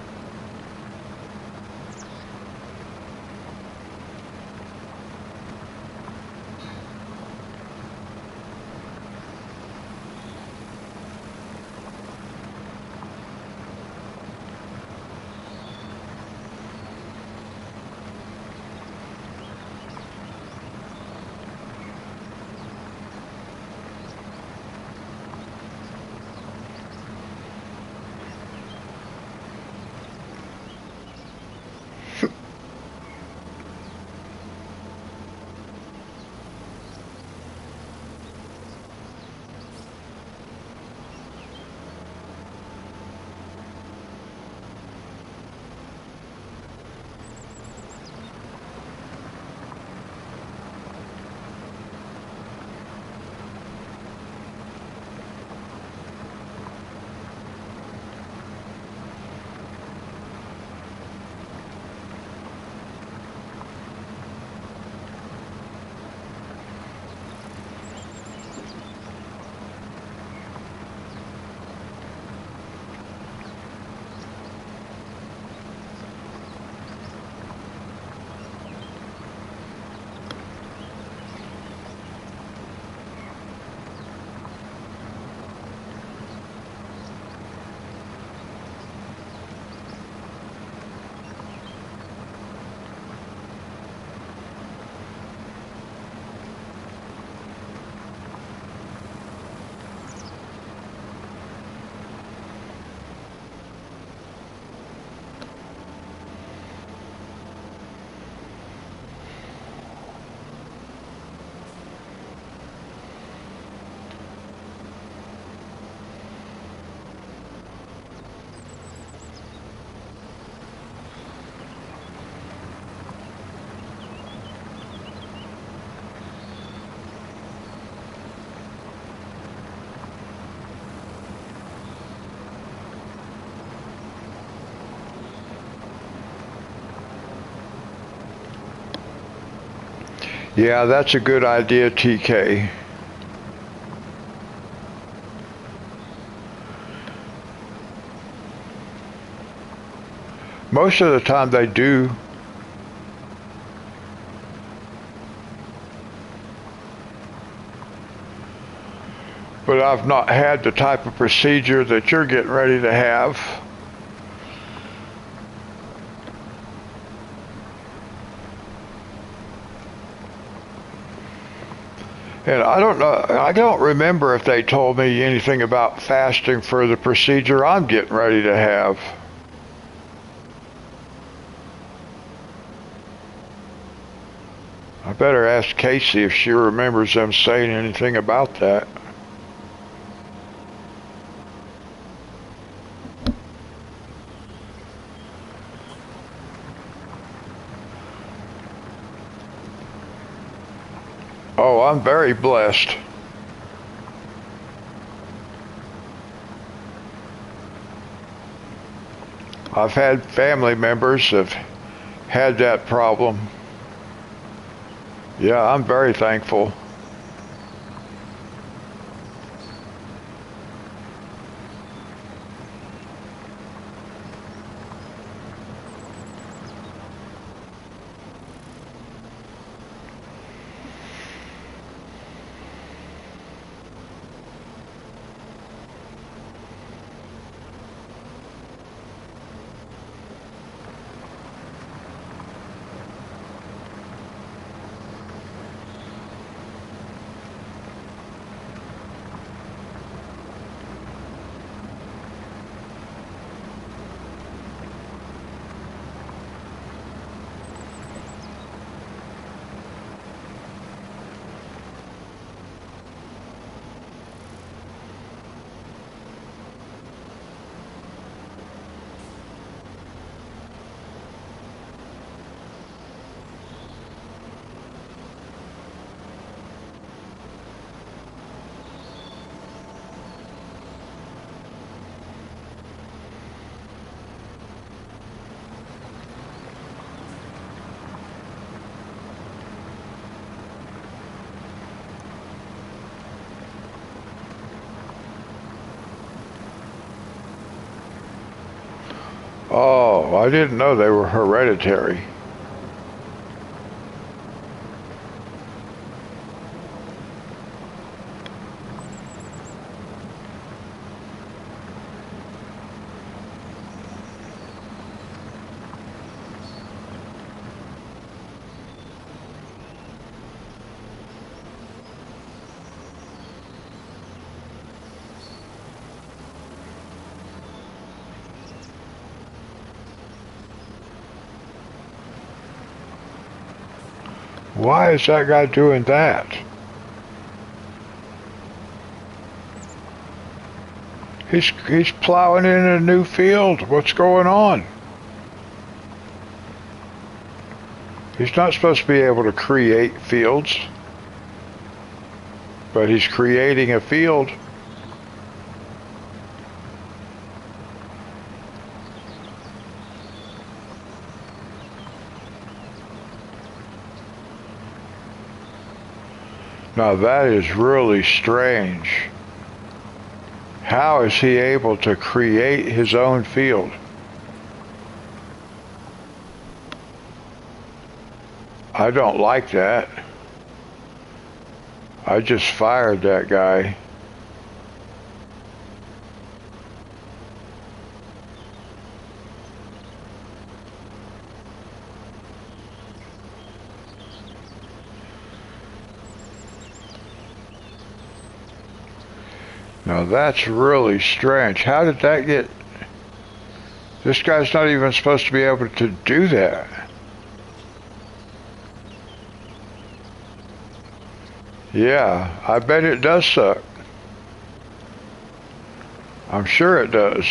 [SPEAKER 1] Yeah, that's a good idea, TK. Most of the time they do. But I've not had the type of procedure that you're getting ready to have. And I don't know, I don't remember if they told me anything about fasting for the procedure I'm getting ready to have. I better ask Casey if she remembers them saying anything about that. Oh, I'm very blessed. I've had family members that have had that problem. Yeah, I'm very thankful. Oh, I didn't know they were hereditary. Why is that guy doing that? He's plowing in a new field. What's going on? He's not supposed to be able to create fields, but he's creating a field. Now that is really strange. How is he able to create his own field? I don't like that. I just fired that guy. Now that's really strange. How did that get... This guy's not even supposed to be able to do that. Yeah, I bet it does suck. I'm sure it does.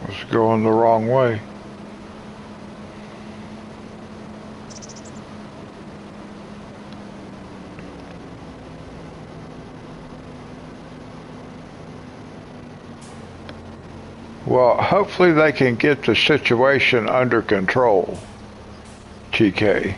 [SPEAKER 1] I was going the wrong way. Well, hopefully they can get the situation under control, TK.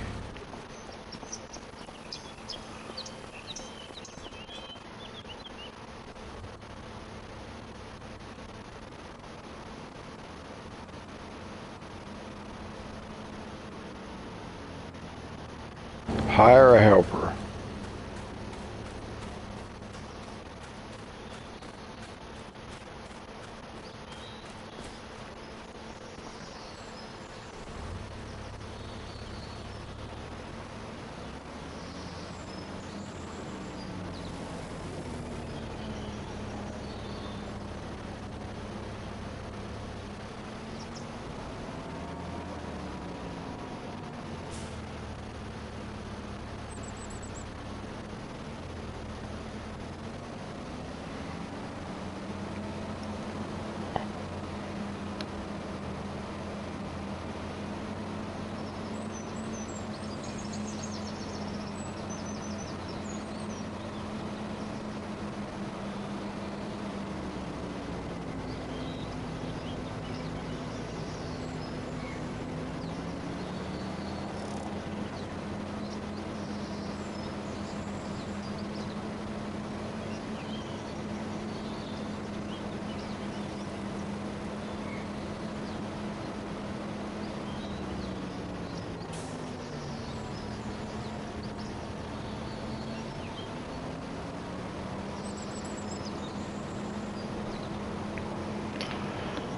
[SPEAKER 1] Hire a helper.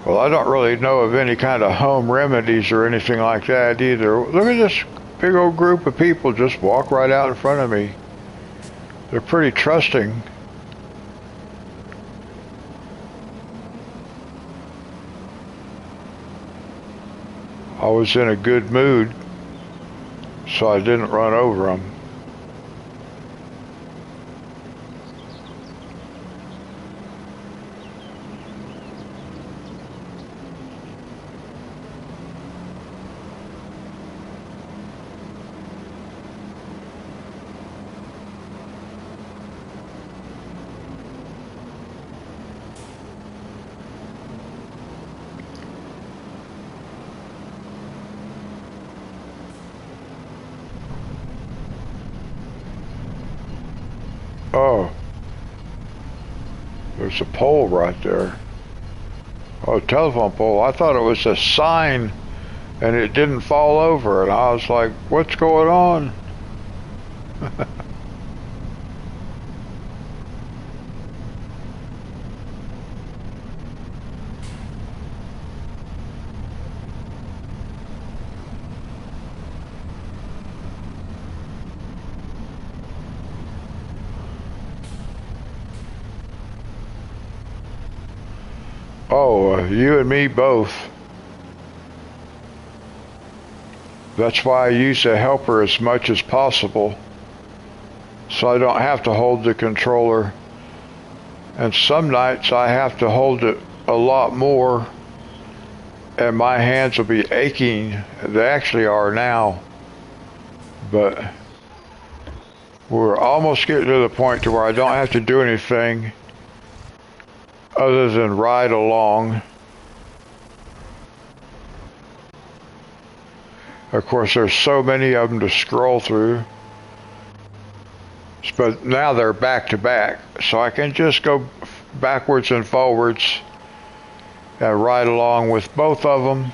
[SPEAKER 1] Well, I don't really know of any kind of home remedies or anything like that either. Look at this big old group of people just walk right out in front of me. They're pretty trusting. I was in a good mood, so I didn't run over them. Oh, there's a pole right there. Oh, telephone pole. I thought it was a sign and it didn't fall over. And I was like, what's going on? Oh, you and me both. That's why I use a helper as much as possible, so I don't have to hold the controller. And some nights I have to hold it a lot more, and my hands will be aching. They actually are now. But we're almost getting to the point to where I don't have to do anything other than ride along. Of course, there's so many of them to scroll through. But now they're back to back, so I can just go backwards and forwards and ride along with both of them.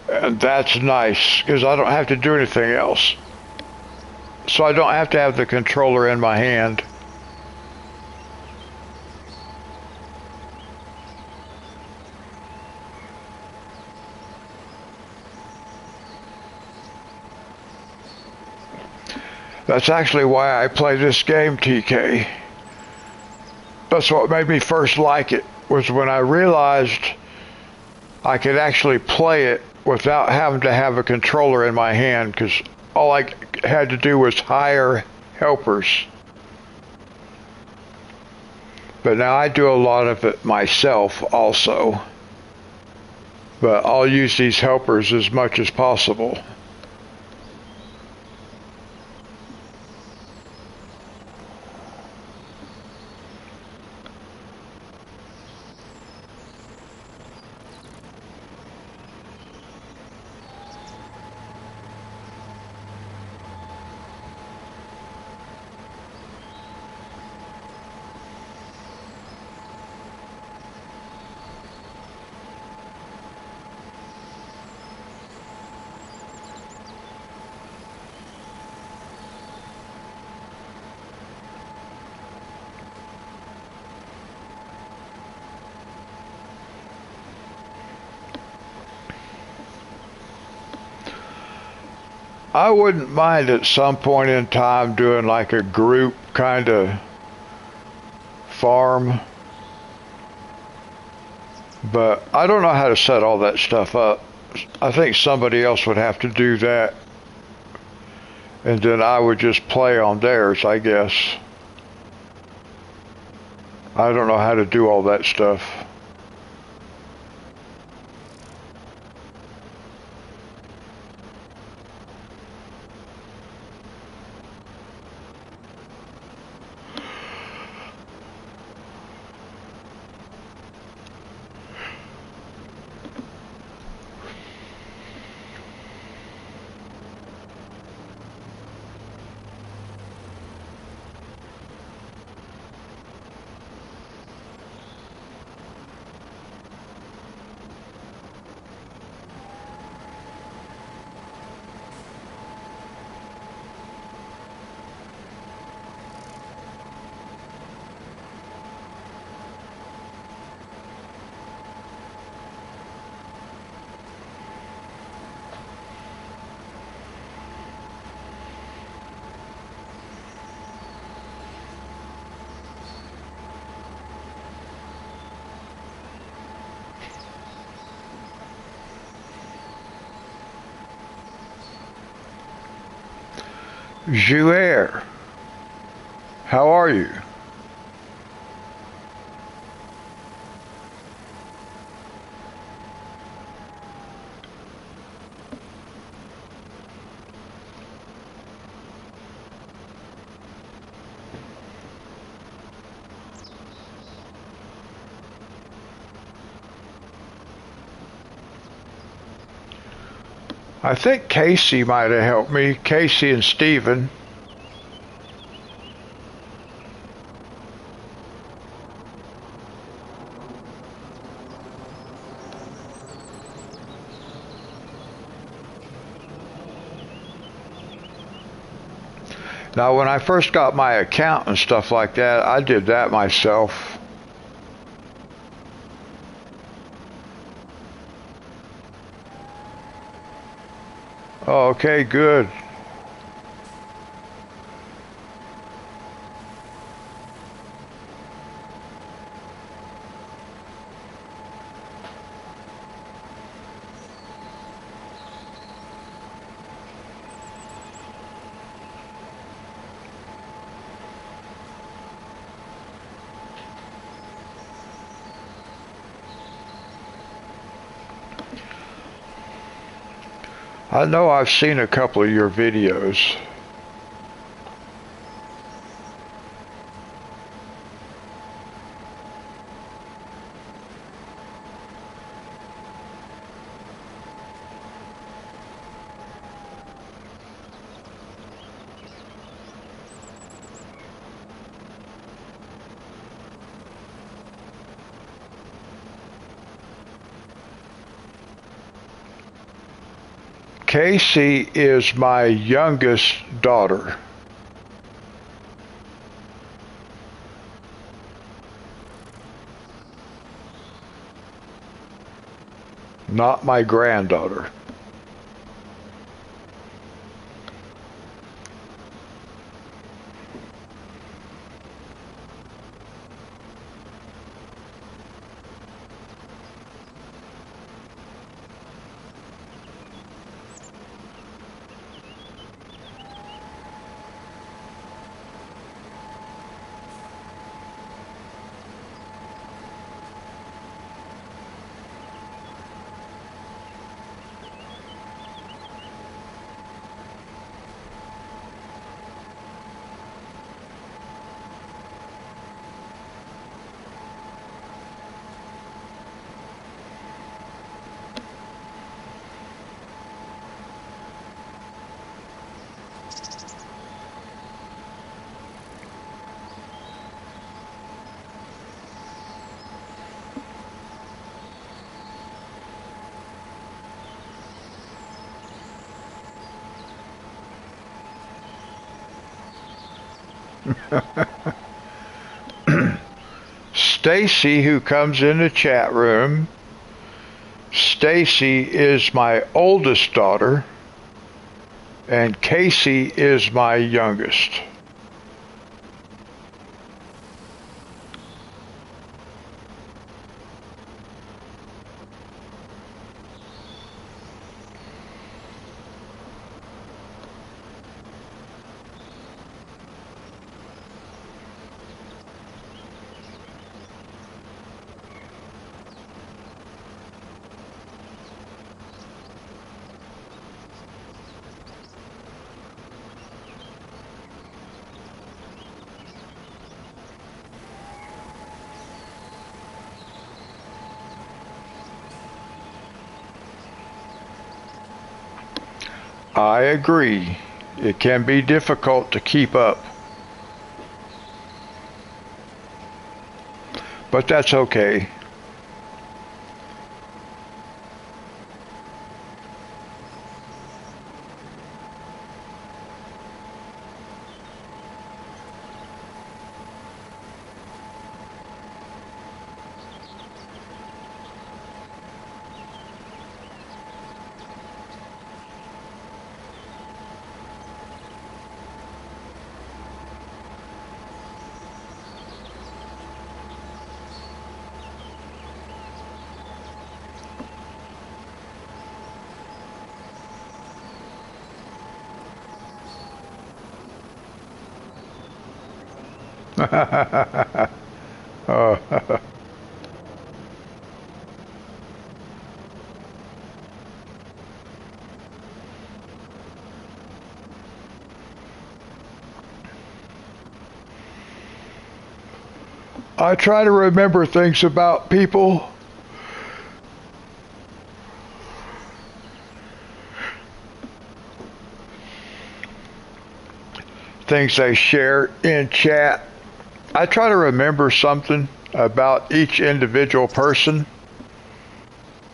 [SPEAKER 1] And that's nice, because I don't have to do anything else. So I don't have to have the controller in my hand. That's actually why I play this game, TK. That's what made me first like it, was when I realized I could actually play it without having to have a controller in my hand, because all I had to do was hire helpers. But now I do a lot of it myself also. But I'll use these helpers as much as possible. I wouldn't mind at some point in time doing like a group kind of farm, but I don't know how to set all that stuff up. I think somebody else would have to do that, and then I would just play on theirs, I guess. I don't know how to do all that stuff. Jouer, how are you? I think Casey might have helped me, Casey and Steven. Now, when I first got my account and stuff like that, I did that myself. Oh, okay, good. I know I've seen a couple of your videos. Casey is my youngest daughter. Not my granddaughter. Stacy, who comes in the chat room. Stacy is my oldest daughter, and Casey is my youngest. I agree. It can be difficult to keep up. But that's okay. Oh. I try to remember things about people. Things they share in chat. I try to remember something about each individual person.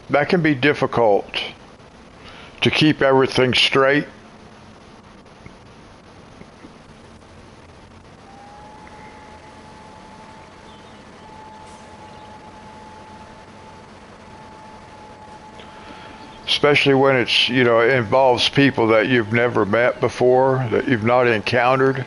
[SPEAKER 1] That can be difficult to keep everything straight. Especially when it's, it involves people that you've never met before, that you've not encountered.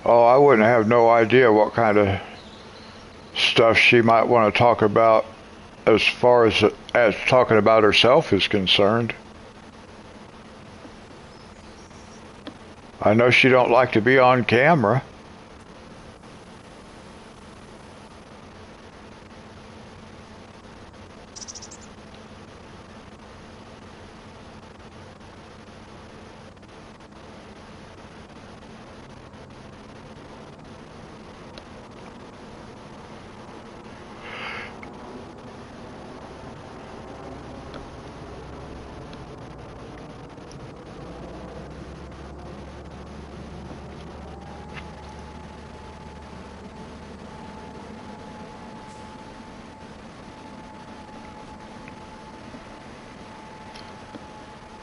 [SPEAKER 1] Oh, I wouldn't have no idea what kind of stuff she might want to talk about as far as talking about herself is concerned. I know she don't like to be on camera.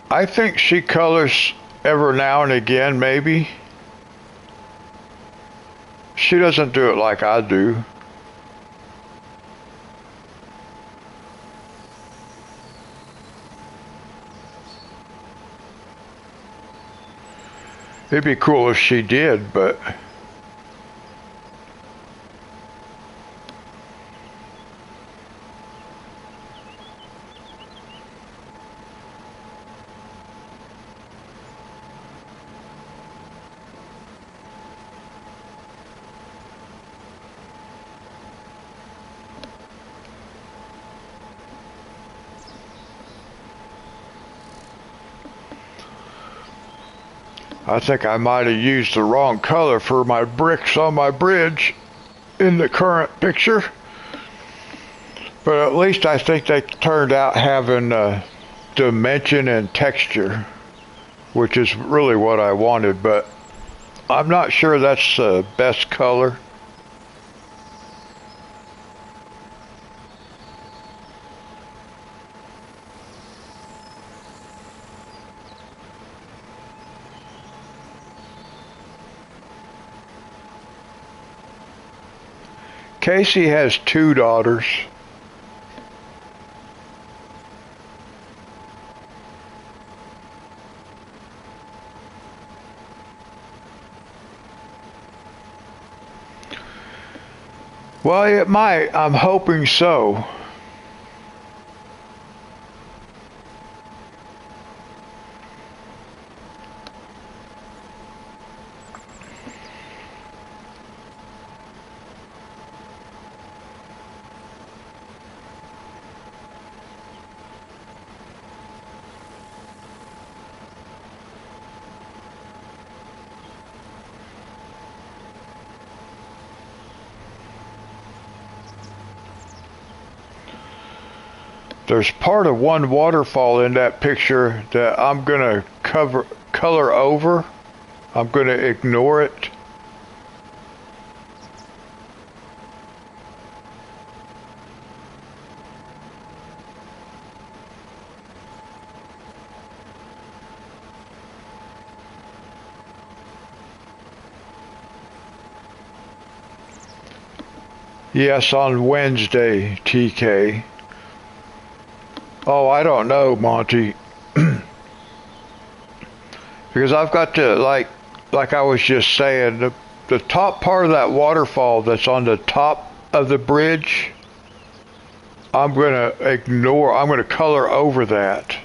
[SPEAKER 1] I think she colors every now and again, maybe. She doesn't do it like I do. It'd be cool if she did, but I think I might have used the wrong color for my bricks on my bridge in the current picture. But at least I think they turned out having dimension and texture, which is really what I wanted, but I'm not sure that's the best color. Casey has 2 daughters. Well, it might. I'm hoping so. There's part of one waterfall in that picture that I'm going to color over. I'm going to ignore it. Yes, on Wednesday, TK. Oh, I don't know, Monty. Because I've got to, like I was just saying, the top part of that waterfall that's on the top of the bridge, I'm going to ignore, I'm going to color over that.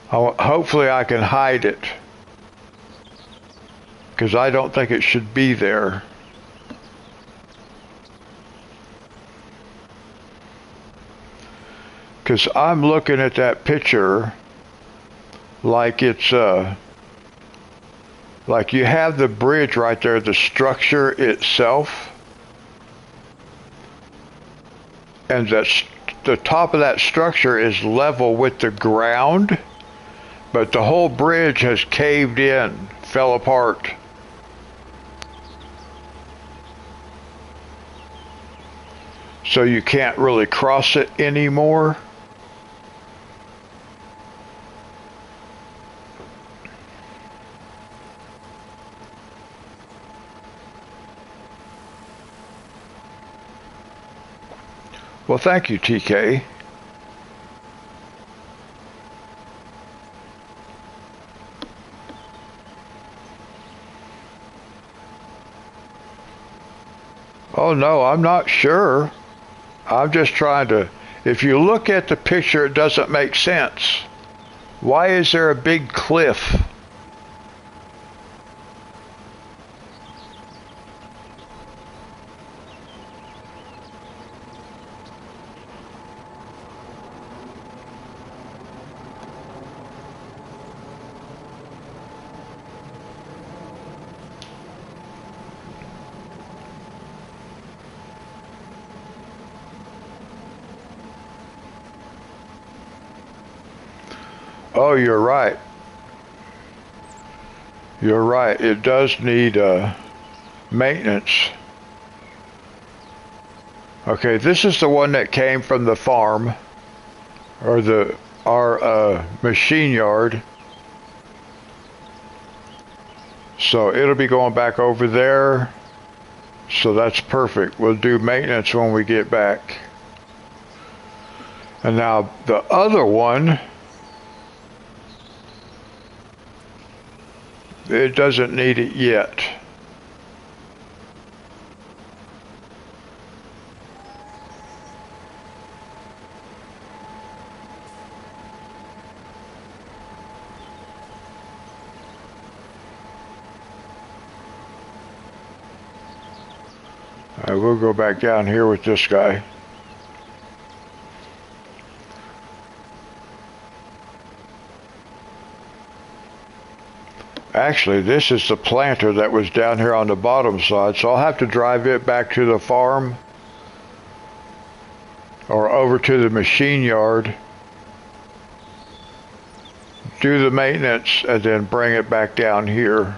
[SPEAKER 1] Hopefully I can hide it. Because I don't think it should be there. Because I'm looking at that picture like it's, like you have the bridge right there, the structure itself. And that's, the top of that structure is level with the ground, but the whole bridge has caved in, fell apart. So you can't really cross it anymore. Well, thank you, TK. Oh, no, I'm not sure. I'm just trying to... If you look at the picture, it doesn't make sense. Why is there a big cliff? Oh, you're right. You're right. It does need maintenance. Okay, this is the one that came from the farm, or the our machine yard. So it'll be going back over there. So that's perfect. We'll do maintenance when we get back. And now the other one, it doesn't need it yet. All right, we'll go back down here with this guy. Actually, this is the planter that was down here on the bottom side, so I'll have to drive it back to the farm or over to the machine yard, do the maintenance, and then bring it back down here.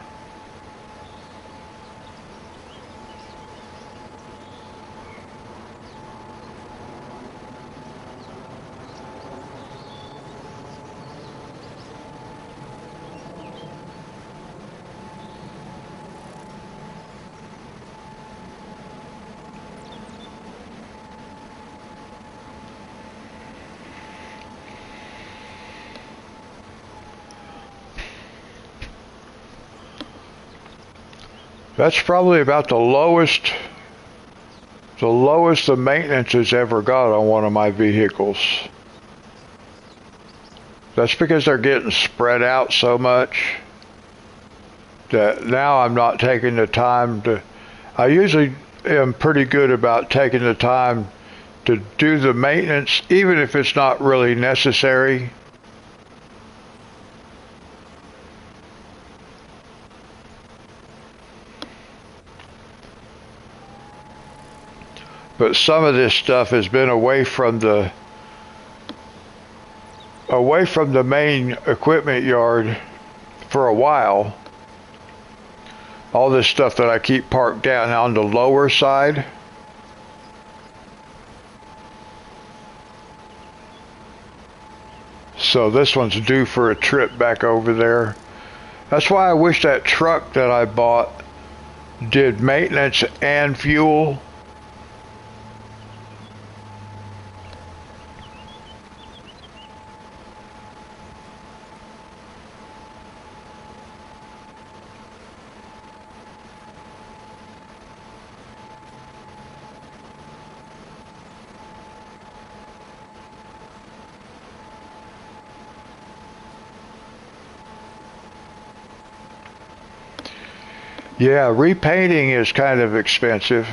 [SPEAKER 1] That's probably about the lowest the maintenance has ever got on one of my vehicles. That's because they're getting spread out so much that now I'm not taking the time to, I usually am pretty good about taking the time to do the maintenance, even if it's not really necessary. But some of this stuff has been away from the main equipment yard for a while. All this stuff that I keep parked down on the lower side. So this one's due for a trip back over there. That's why I wish that truck that I bought did maintenance and fuel. Yeah, repainting is kind of expensive.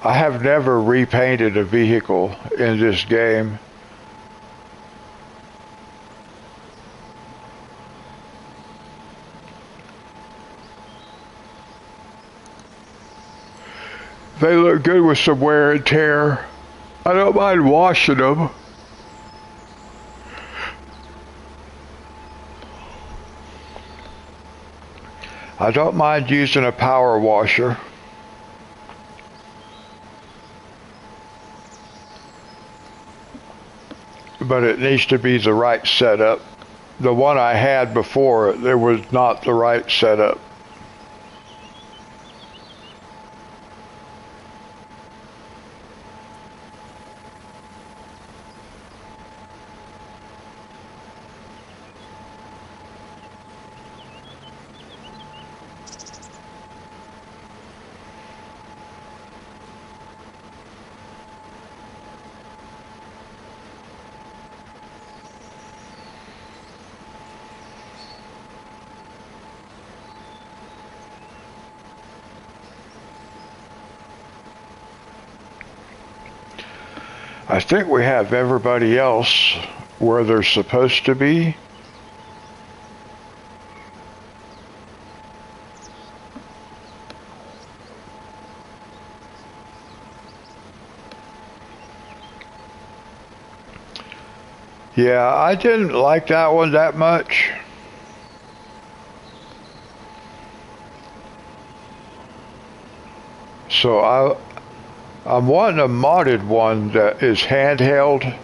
[SPEAKER 1] I have never repainted a vehicle in this game. They look good with some wear and tear. I don't mind washing them. I don't mind using a power washer. But it needs to be the right setup. The one I had before, there was not the right setup. I think we have everybody else where they're supposed to be. Yeah, I didn't like that one that much. So I'm wanting a modded one that is handheld.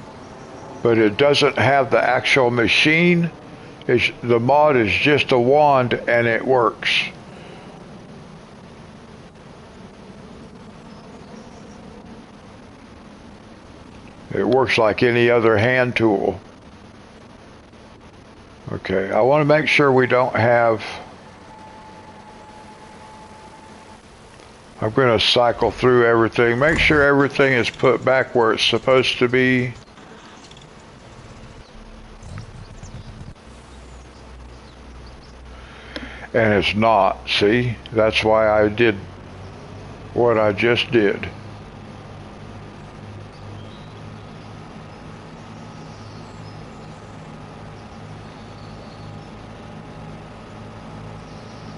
[SPEAKER 1] but it doesn't have the actual machine. The mod is just a wand and it works. It works like any other hand tool. Okay, I want to make sure we don't have... I'm going to cycle through everything, make sure everything is put back where it's supposed to be. And it's not, see? That's why I did what I just did.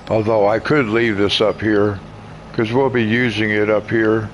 [SPEAKER 1] Although I could leave this up here, because we'll be using it up here.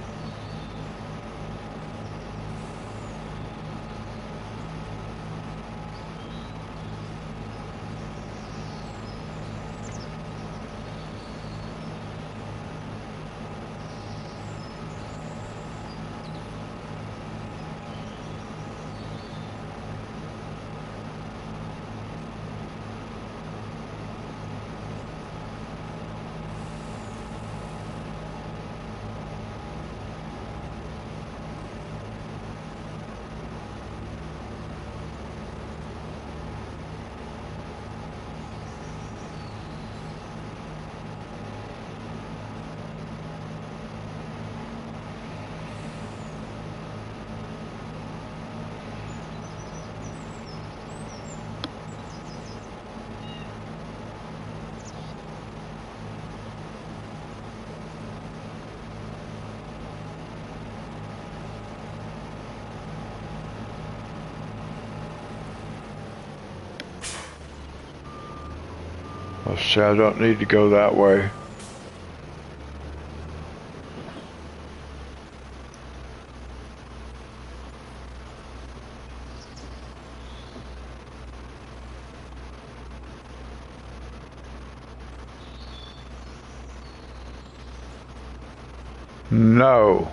[SPEAKER 1] Let's see, I don't need to go that way. No.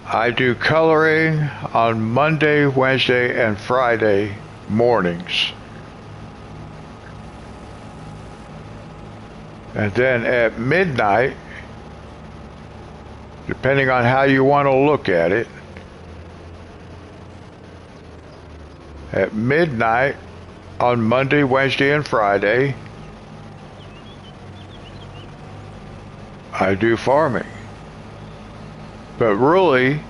[SPEAKER 1] I do coloring on Monday, Wednesday, and Friday mornings. And then at midnight, depending on how you want to look at it, at midnight on Monday, Wednesday, and Friday, I do farming. But really,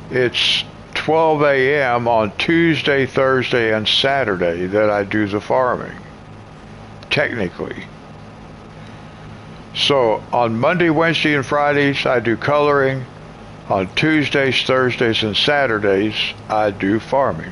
[SPEAKER 1] it's 12 a.m. on Tuesday, Thursday, and Saturday that I do the farming, technically. So on Monday, Wednesday, and Fridays, I do coloring. On Tuesdays, Thursdays, and Saturdays, I do farming.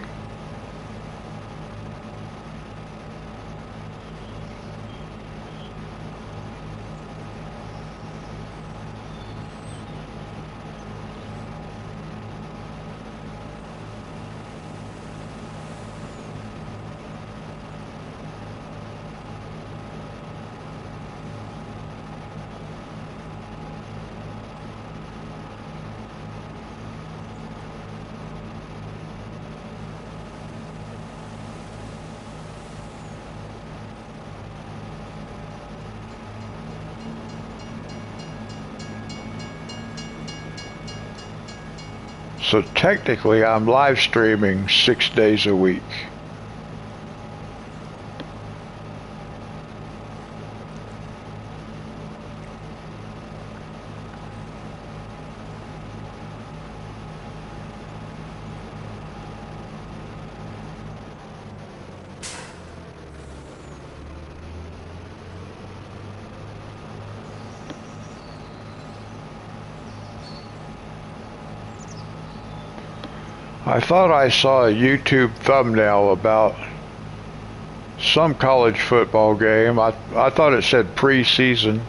[SPEAKER 1] So technically, I'm live streaming 6 days a week. I thought I saw a YouTube thumbnail about some college football game. I thought it said preseason.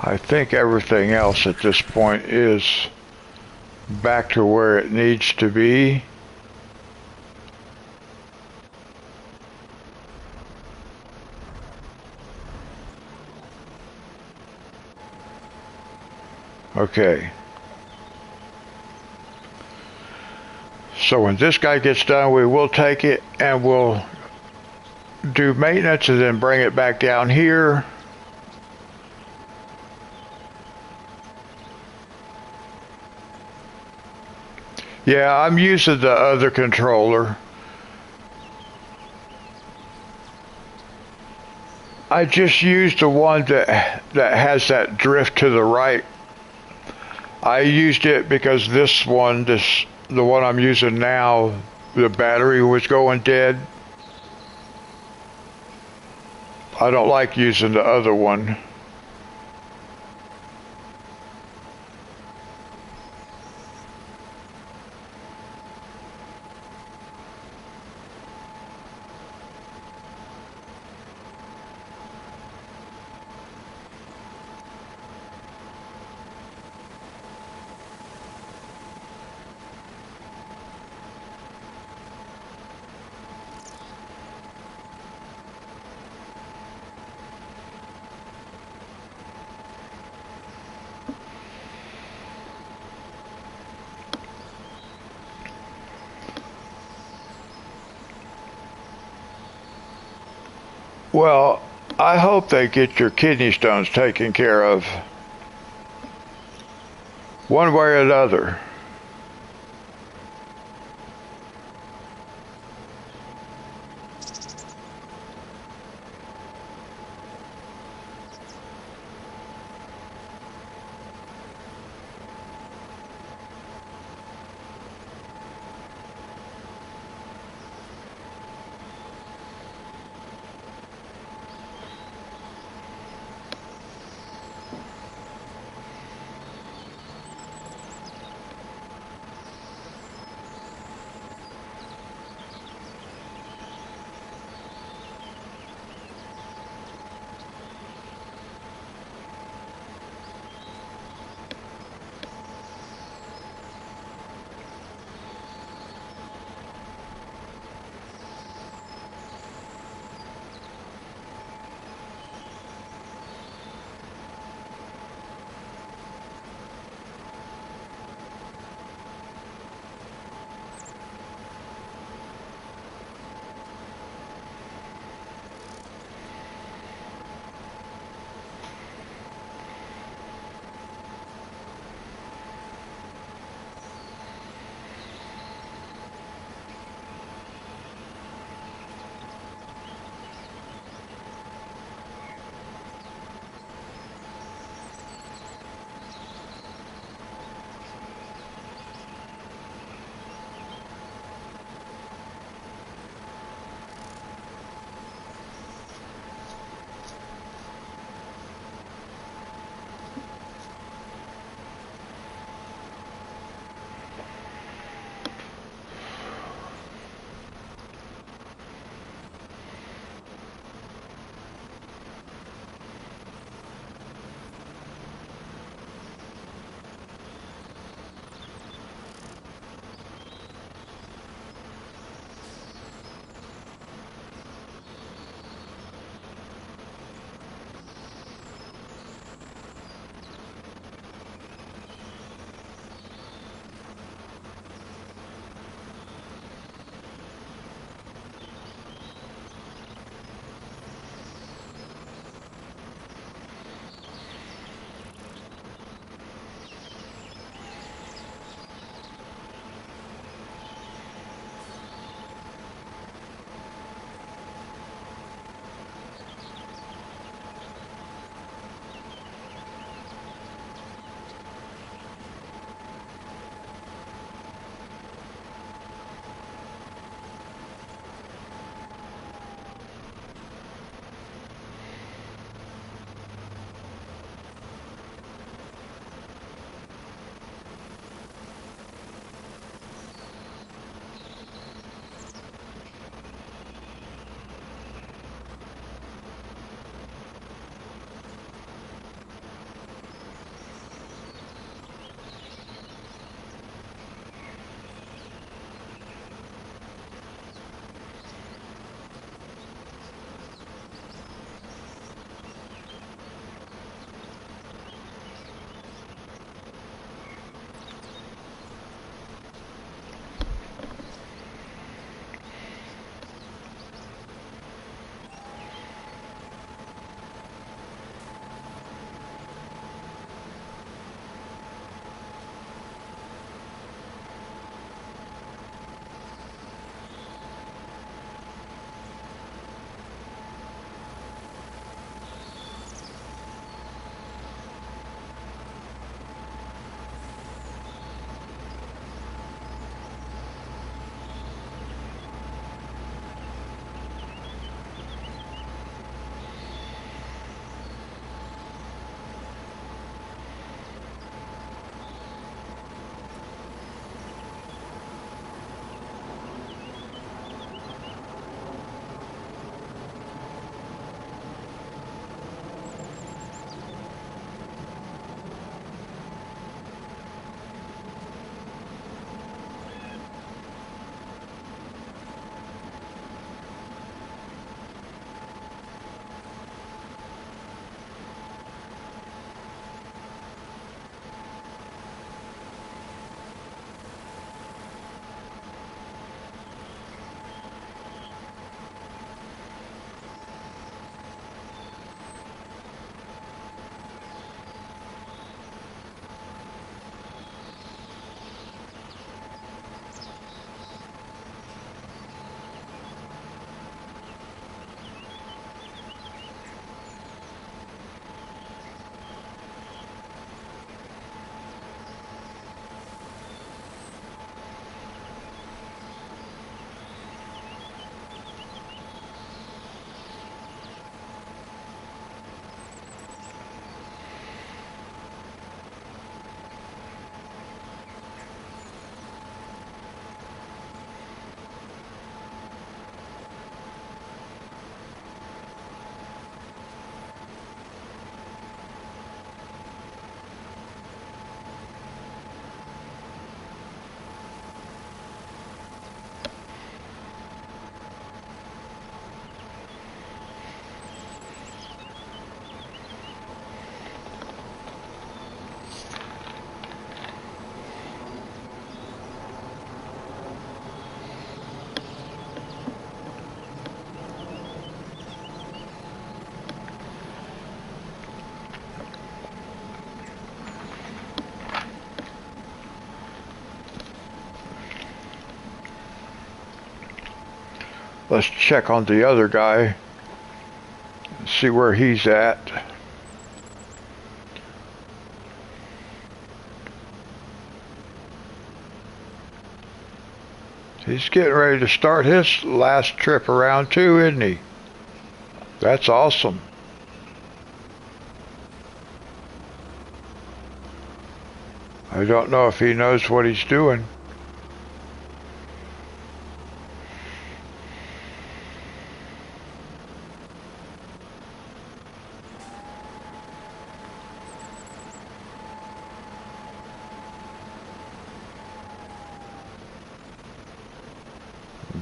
[SPEAKER 1] I think everything else at this point is back to where it needs to be. Okay. So when this guy gets done, we will take it and we'll do maintenance and then bring it back down here. Yeah, I'm using the other controller. I just used the one that has that drift to the right. I used it because the one I'm using now, the battery was going dead. I don't like using the other one. Well, I hope they get your kidney stones taken care of. One way or another. Let's check on the other guy. See where he's at. He's getting ready to start his last trip around too, isn't he? That's awesome. I don't know if he knows what he's doing.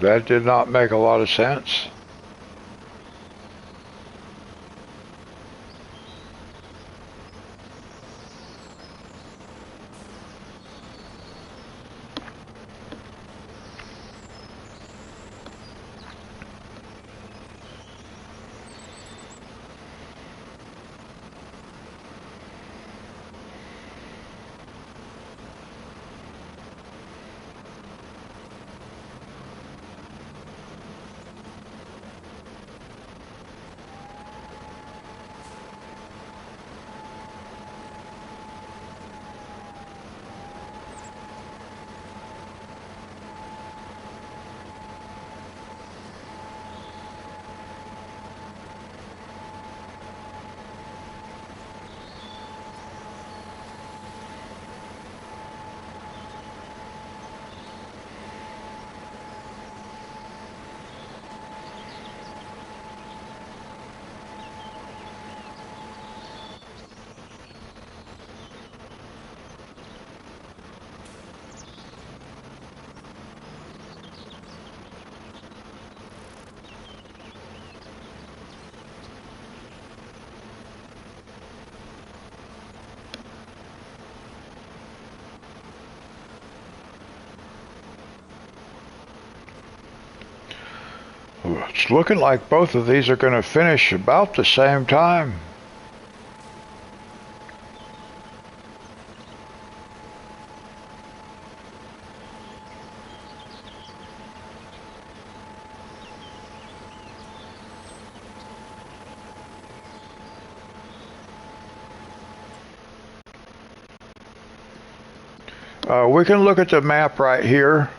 [SPEAKER 1] That did not make a lot of sense. It's looking like both of these are going to finish about the same time. We can look at the map right here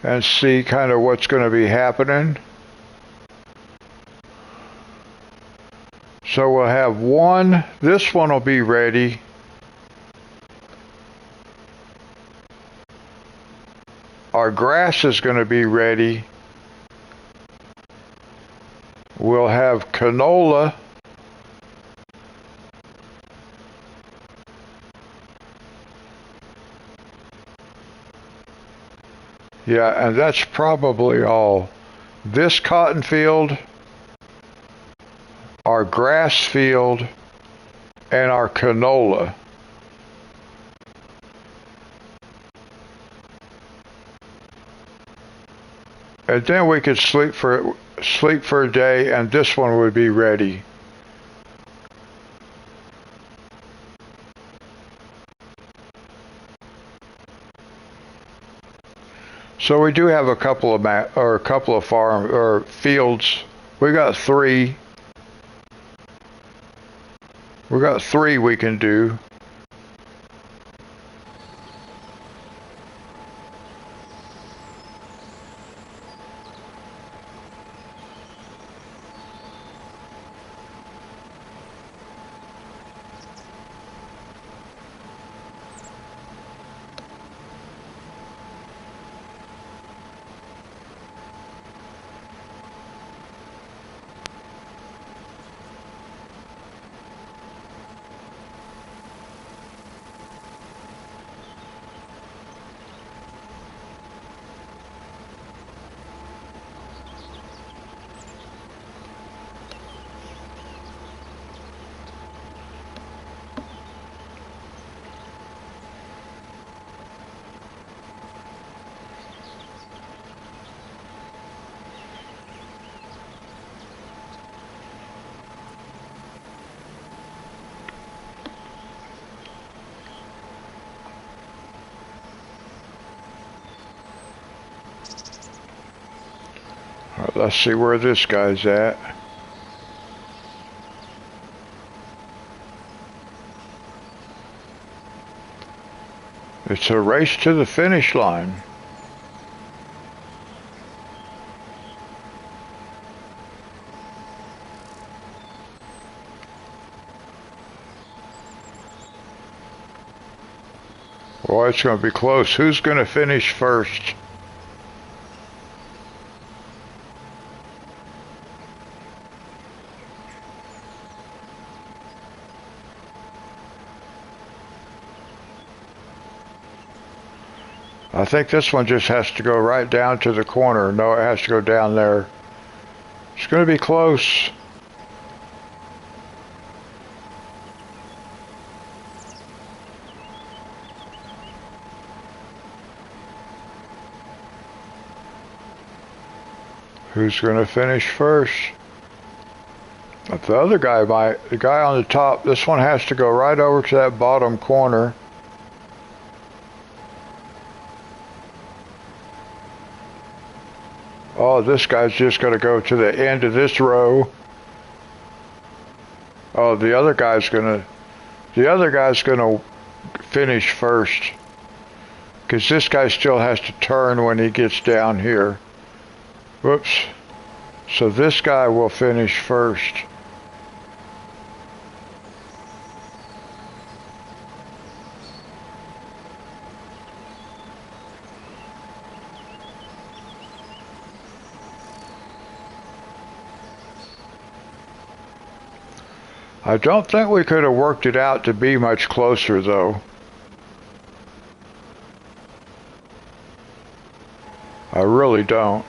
[SPEAKER 1] and see kind of what's going to be happening. So we'll have one, this one will be ready. Our grass is going to be ready. We'll have canola. Yeah, and that's probably all. This cotton field, our grass field, and our canola. And then we could sleep for a day, and this one would be ready. So we do have a couple of farm or fields. We got three. We got three we can do. Let's see where this guy's at. It's a race to the finish line. Boy, it's going to be close. Who's going to finish first? I think this one just has to go right down to the corner. No, it has to go down there. It's going to be close. Who's going to finish first? The other guy might. The guy on the top, this one has to go right over to that bottom corner. Oh, this guy's just going to go to the end of this row. Oh, the other guy's going to finish first. Because this guy still has to turn when he gets down here. Whoops. So this guy will finish first. I don't think we could have worked it out to be much closer, though. I really don't.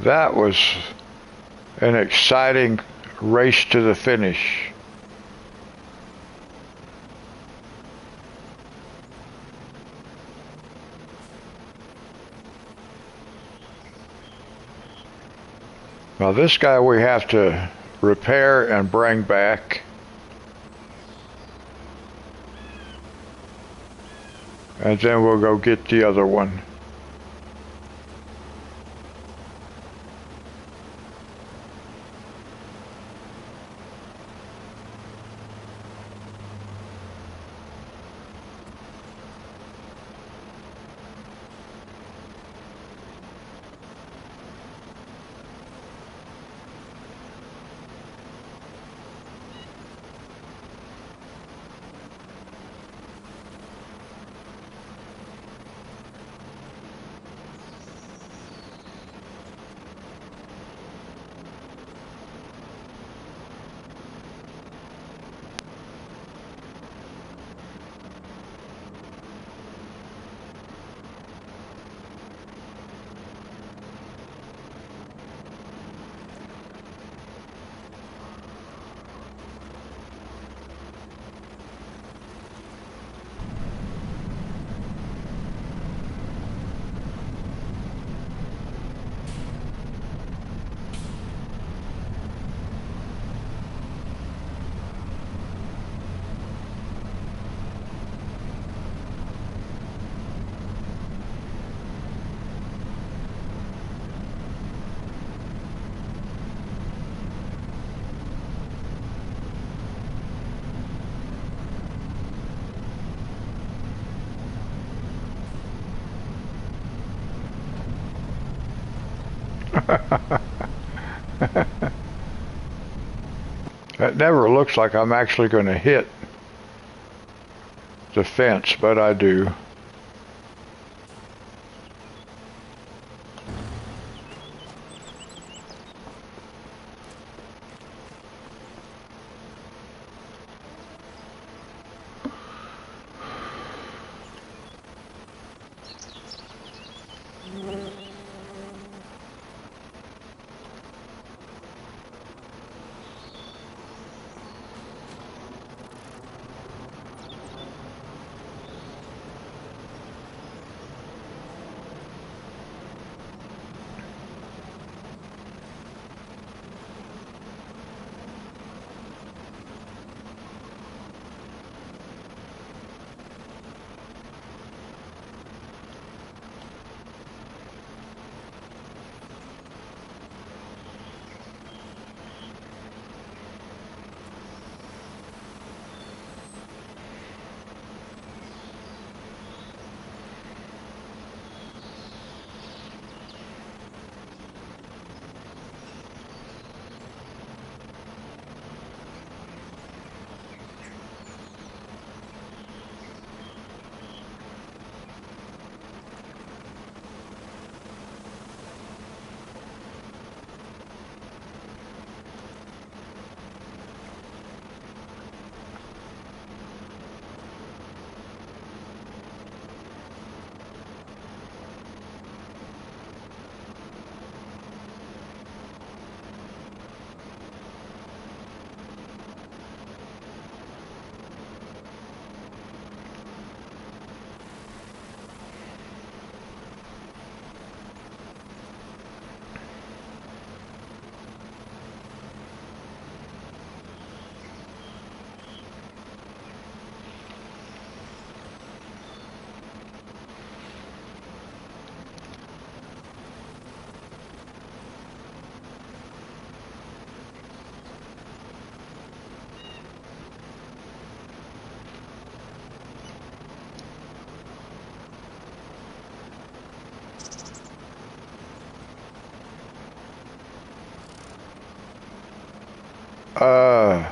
[SPEAKER 1] That was an exciting race to the finish. Now this guy we have to repair and bring back. And then we'll go get the other one. It never looks like I'm actually going to hit the fence, but I do. Uh,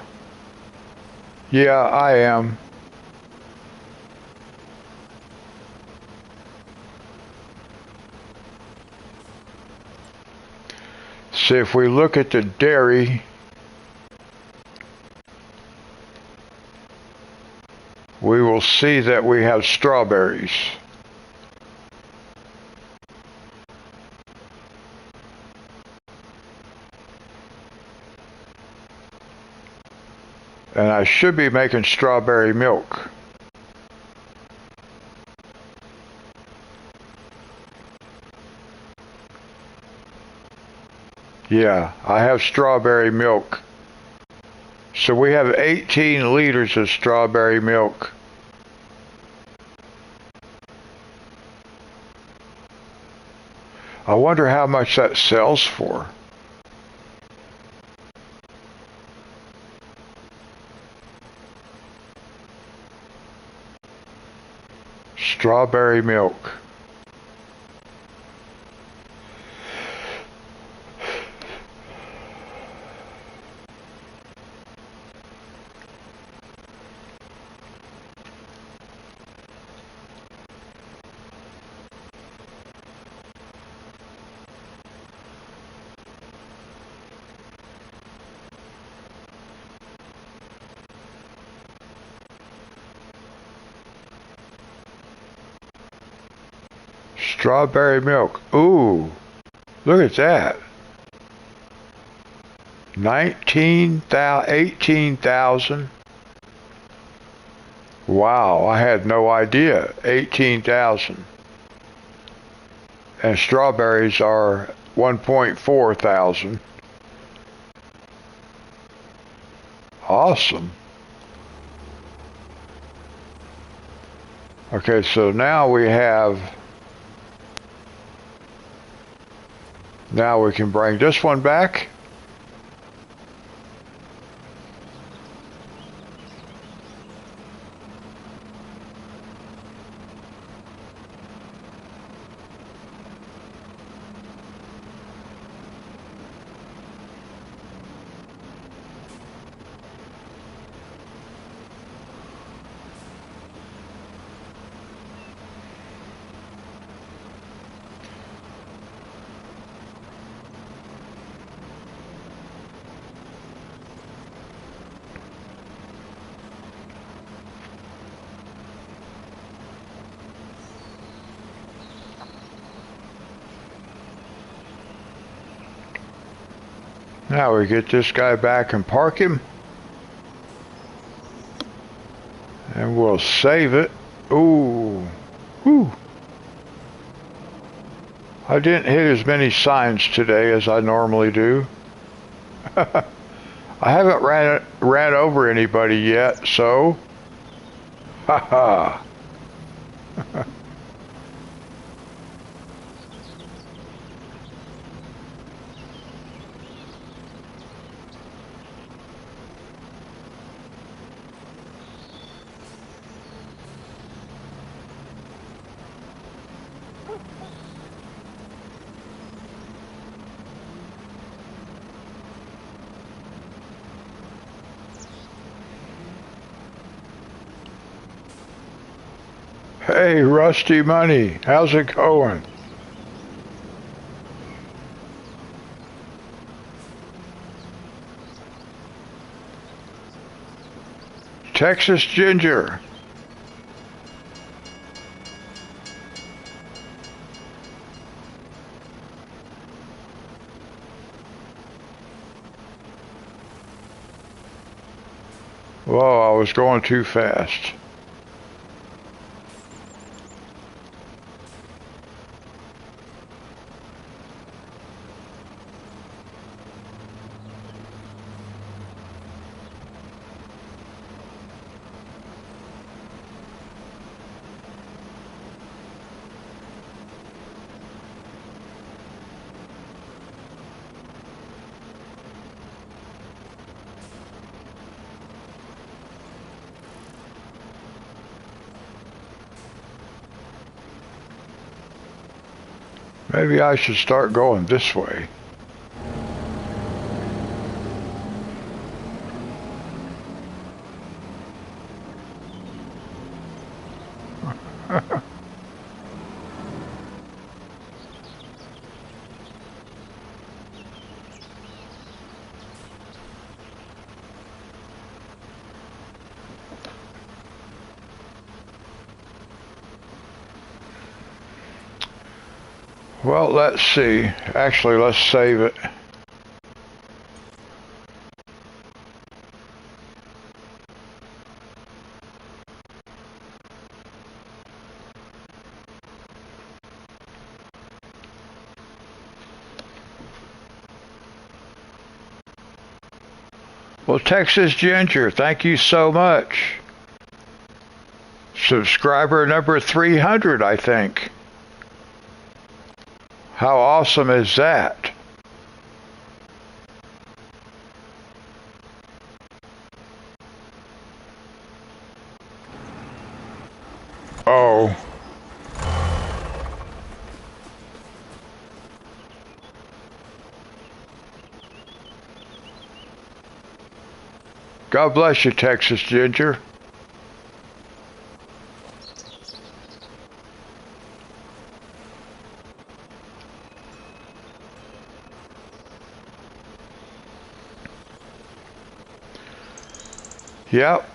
[SPEAKER 1] yeah, I am. See, if we look at the dairy, we will see that we have strawberries. And I should be making strawberry milk. Yeah, I have strawberry milk. So we have 18 liters of strawberry milk. I wonder how much that sells for. Strawberry milk. Strawberry milk. Ooh, look at that. 18,000. Wow, I had no idea. 18,000. And strawberries are 1.4 thousand. Awesome. Okay, so now we can bring this one back. Now we get this guy back and park him. And we'll save it. Ooh. Whew. I didn't hit as many signs today as I normally do. I haven't ran over anybody yet, so... Haha. Hey, Rusty Money, how's it going? Texas Ginger. Whoa, I was going too fast. Maybe I should start going this way. Well, let's see. Actually, let's save it. Well, Texas Ginger, thank you so much. Subscriber number 300, I think. How awesome is that? Oh. God bless you, Texas Ginger. Yep.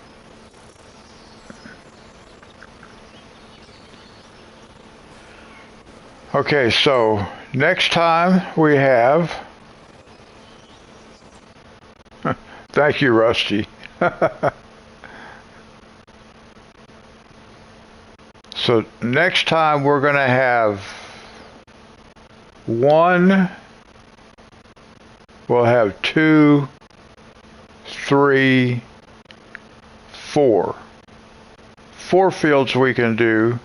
[SPEAKER 1] Okay, so next time we have... Thank you, Rusty. So next time we're going to have 1, we'll have 2, 3, 4. 4 fields we can do.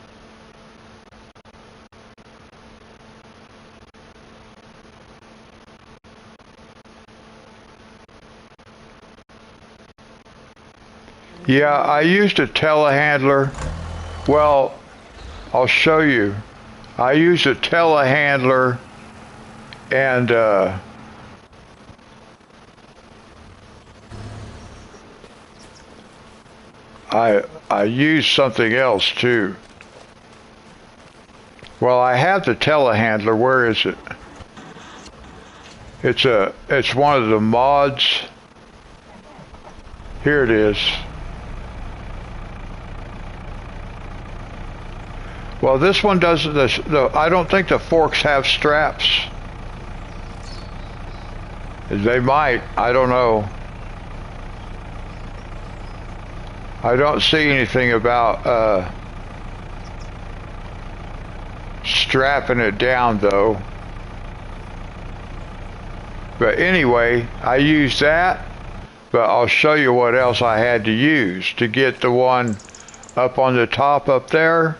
[SPEAKER 1] Yeah, I used a telehandler. Well, I'll show you. I used a telehandler and I used something else too. Well, I have the telehandler. Where is it? It's one of the mods. Here it is. Well, this one doesn't. I don't think the forks have straps. They might. I don't know. I don't see anything about strapping it down though. But anyway, I used that, but I'll show you what else I had to use to get the one up on the top up there.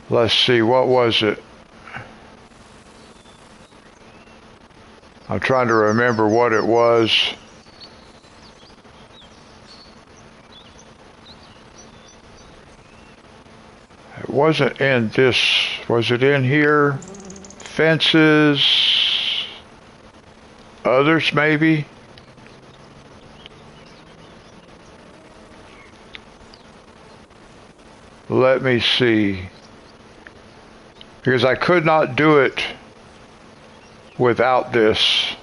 [SPEAKER 1] Let's see, what was it? I'm trying to remember what it was. It wasn't in this, was it in here? Fences, others maybe? Let me see. Because I could not do it without this.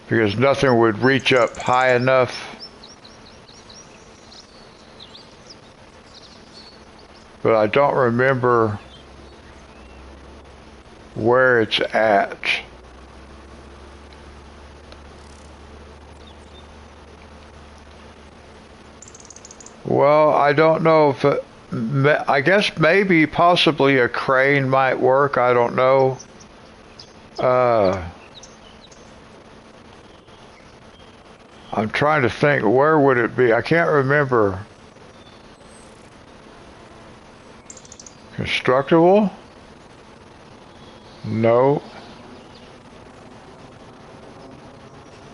[SPEAKER 1] Because nothing would reach up high enough. But I don't remember where it's at. Well, I don't know if it, I guess maybe possibly a crane might work. I don't know. I'm trying to think, where would it be? I can't remember. Constructible? No.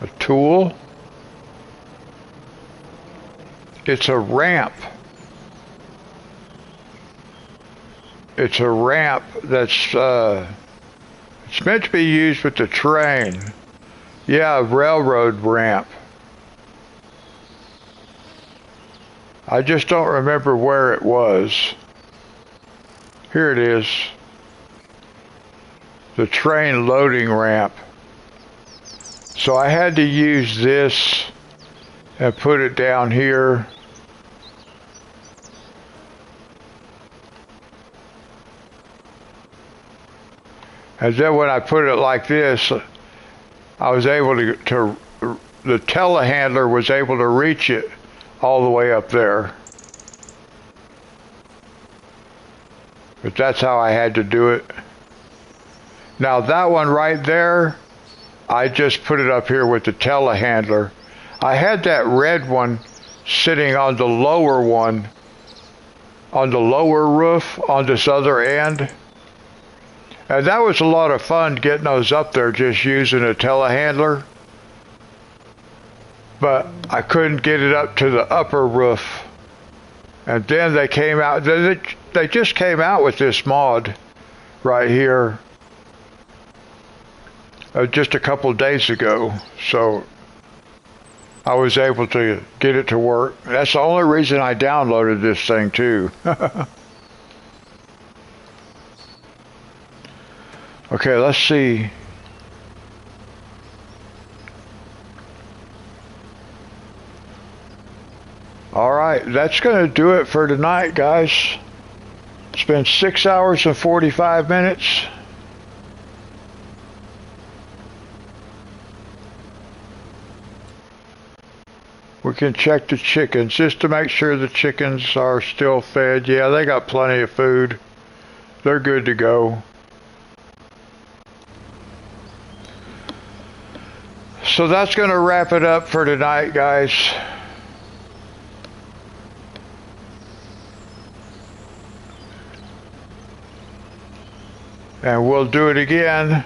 [SPEAKER 1] A tool? It's a ramp. It's a ramp that's it's meant to be used with the train. Yeah, a railroad ramp. I just don't remember where it was. Here it is. The train loading ramp. So I had to use this and put it down here. And then when I put it like this, I was able to the telehandler was able to reach it all the way up there. But that's how I had to do it. Now that one right there, I just put it up here with the telehandler. I had that red one sitting on the lower one, on the lower roof on this other end. And that was a lot of fun getting those up there just using a telehandler. But I couldn't get it up to the upper roof. And then they came out, they just came out with this mod right here just a couple days ago. So I was able to get it to work. That's the only reason I downloaded this thing too. Okay, let's see. Alright, that's going to do it for tonight, guys. It's been 6 hours and 45 minutes. We can check the chickens just to make sure the chickens are still fed. Yeah, they got plenty of food. They're good to go. So that's going to wrap it up for tonight, guys. And we'll do it again.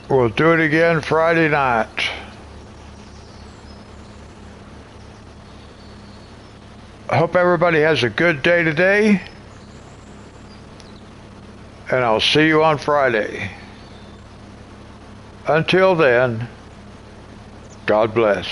[SPEAKER 1] We'll do it again Friday night. I hope everybody has a good day today. And I'll see you on Friday. Until then, God bless.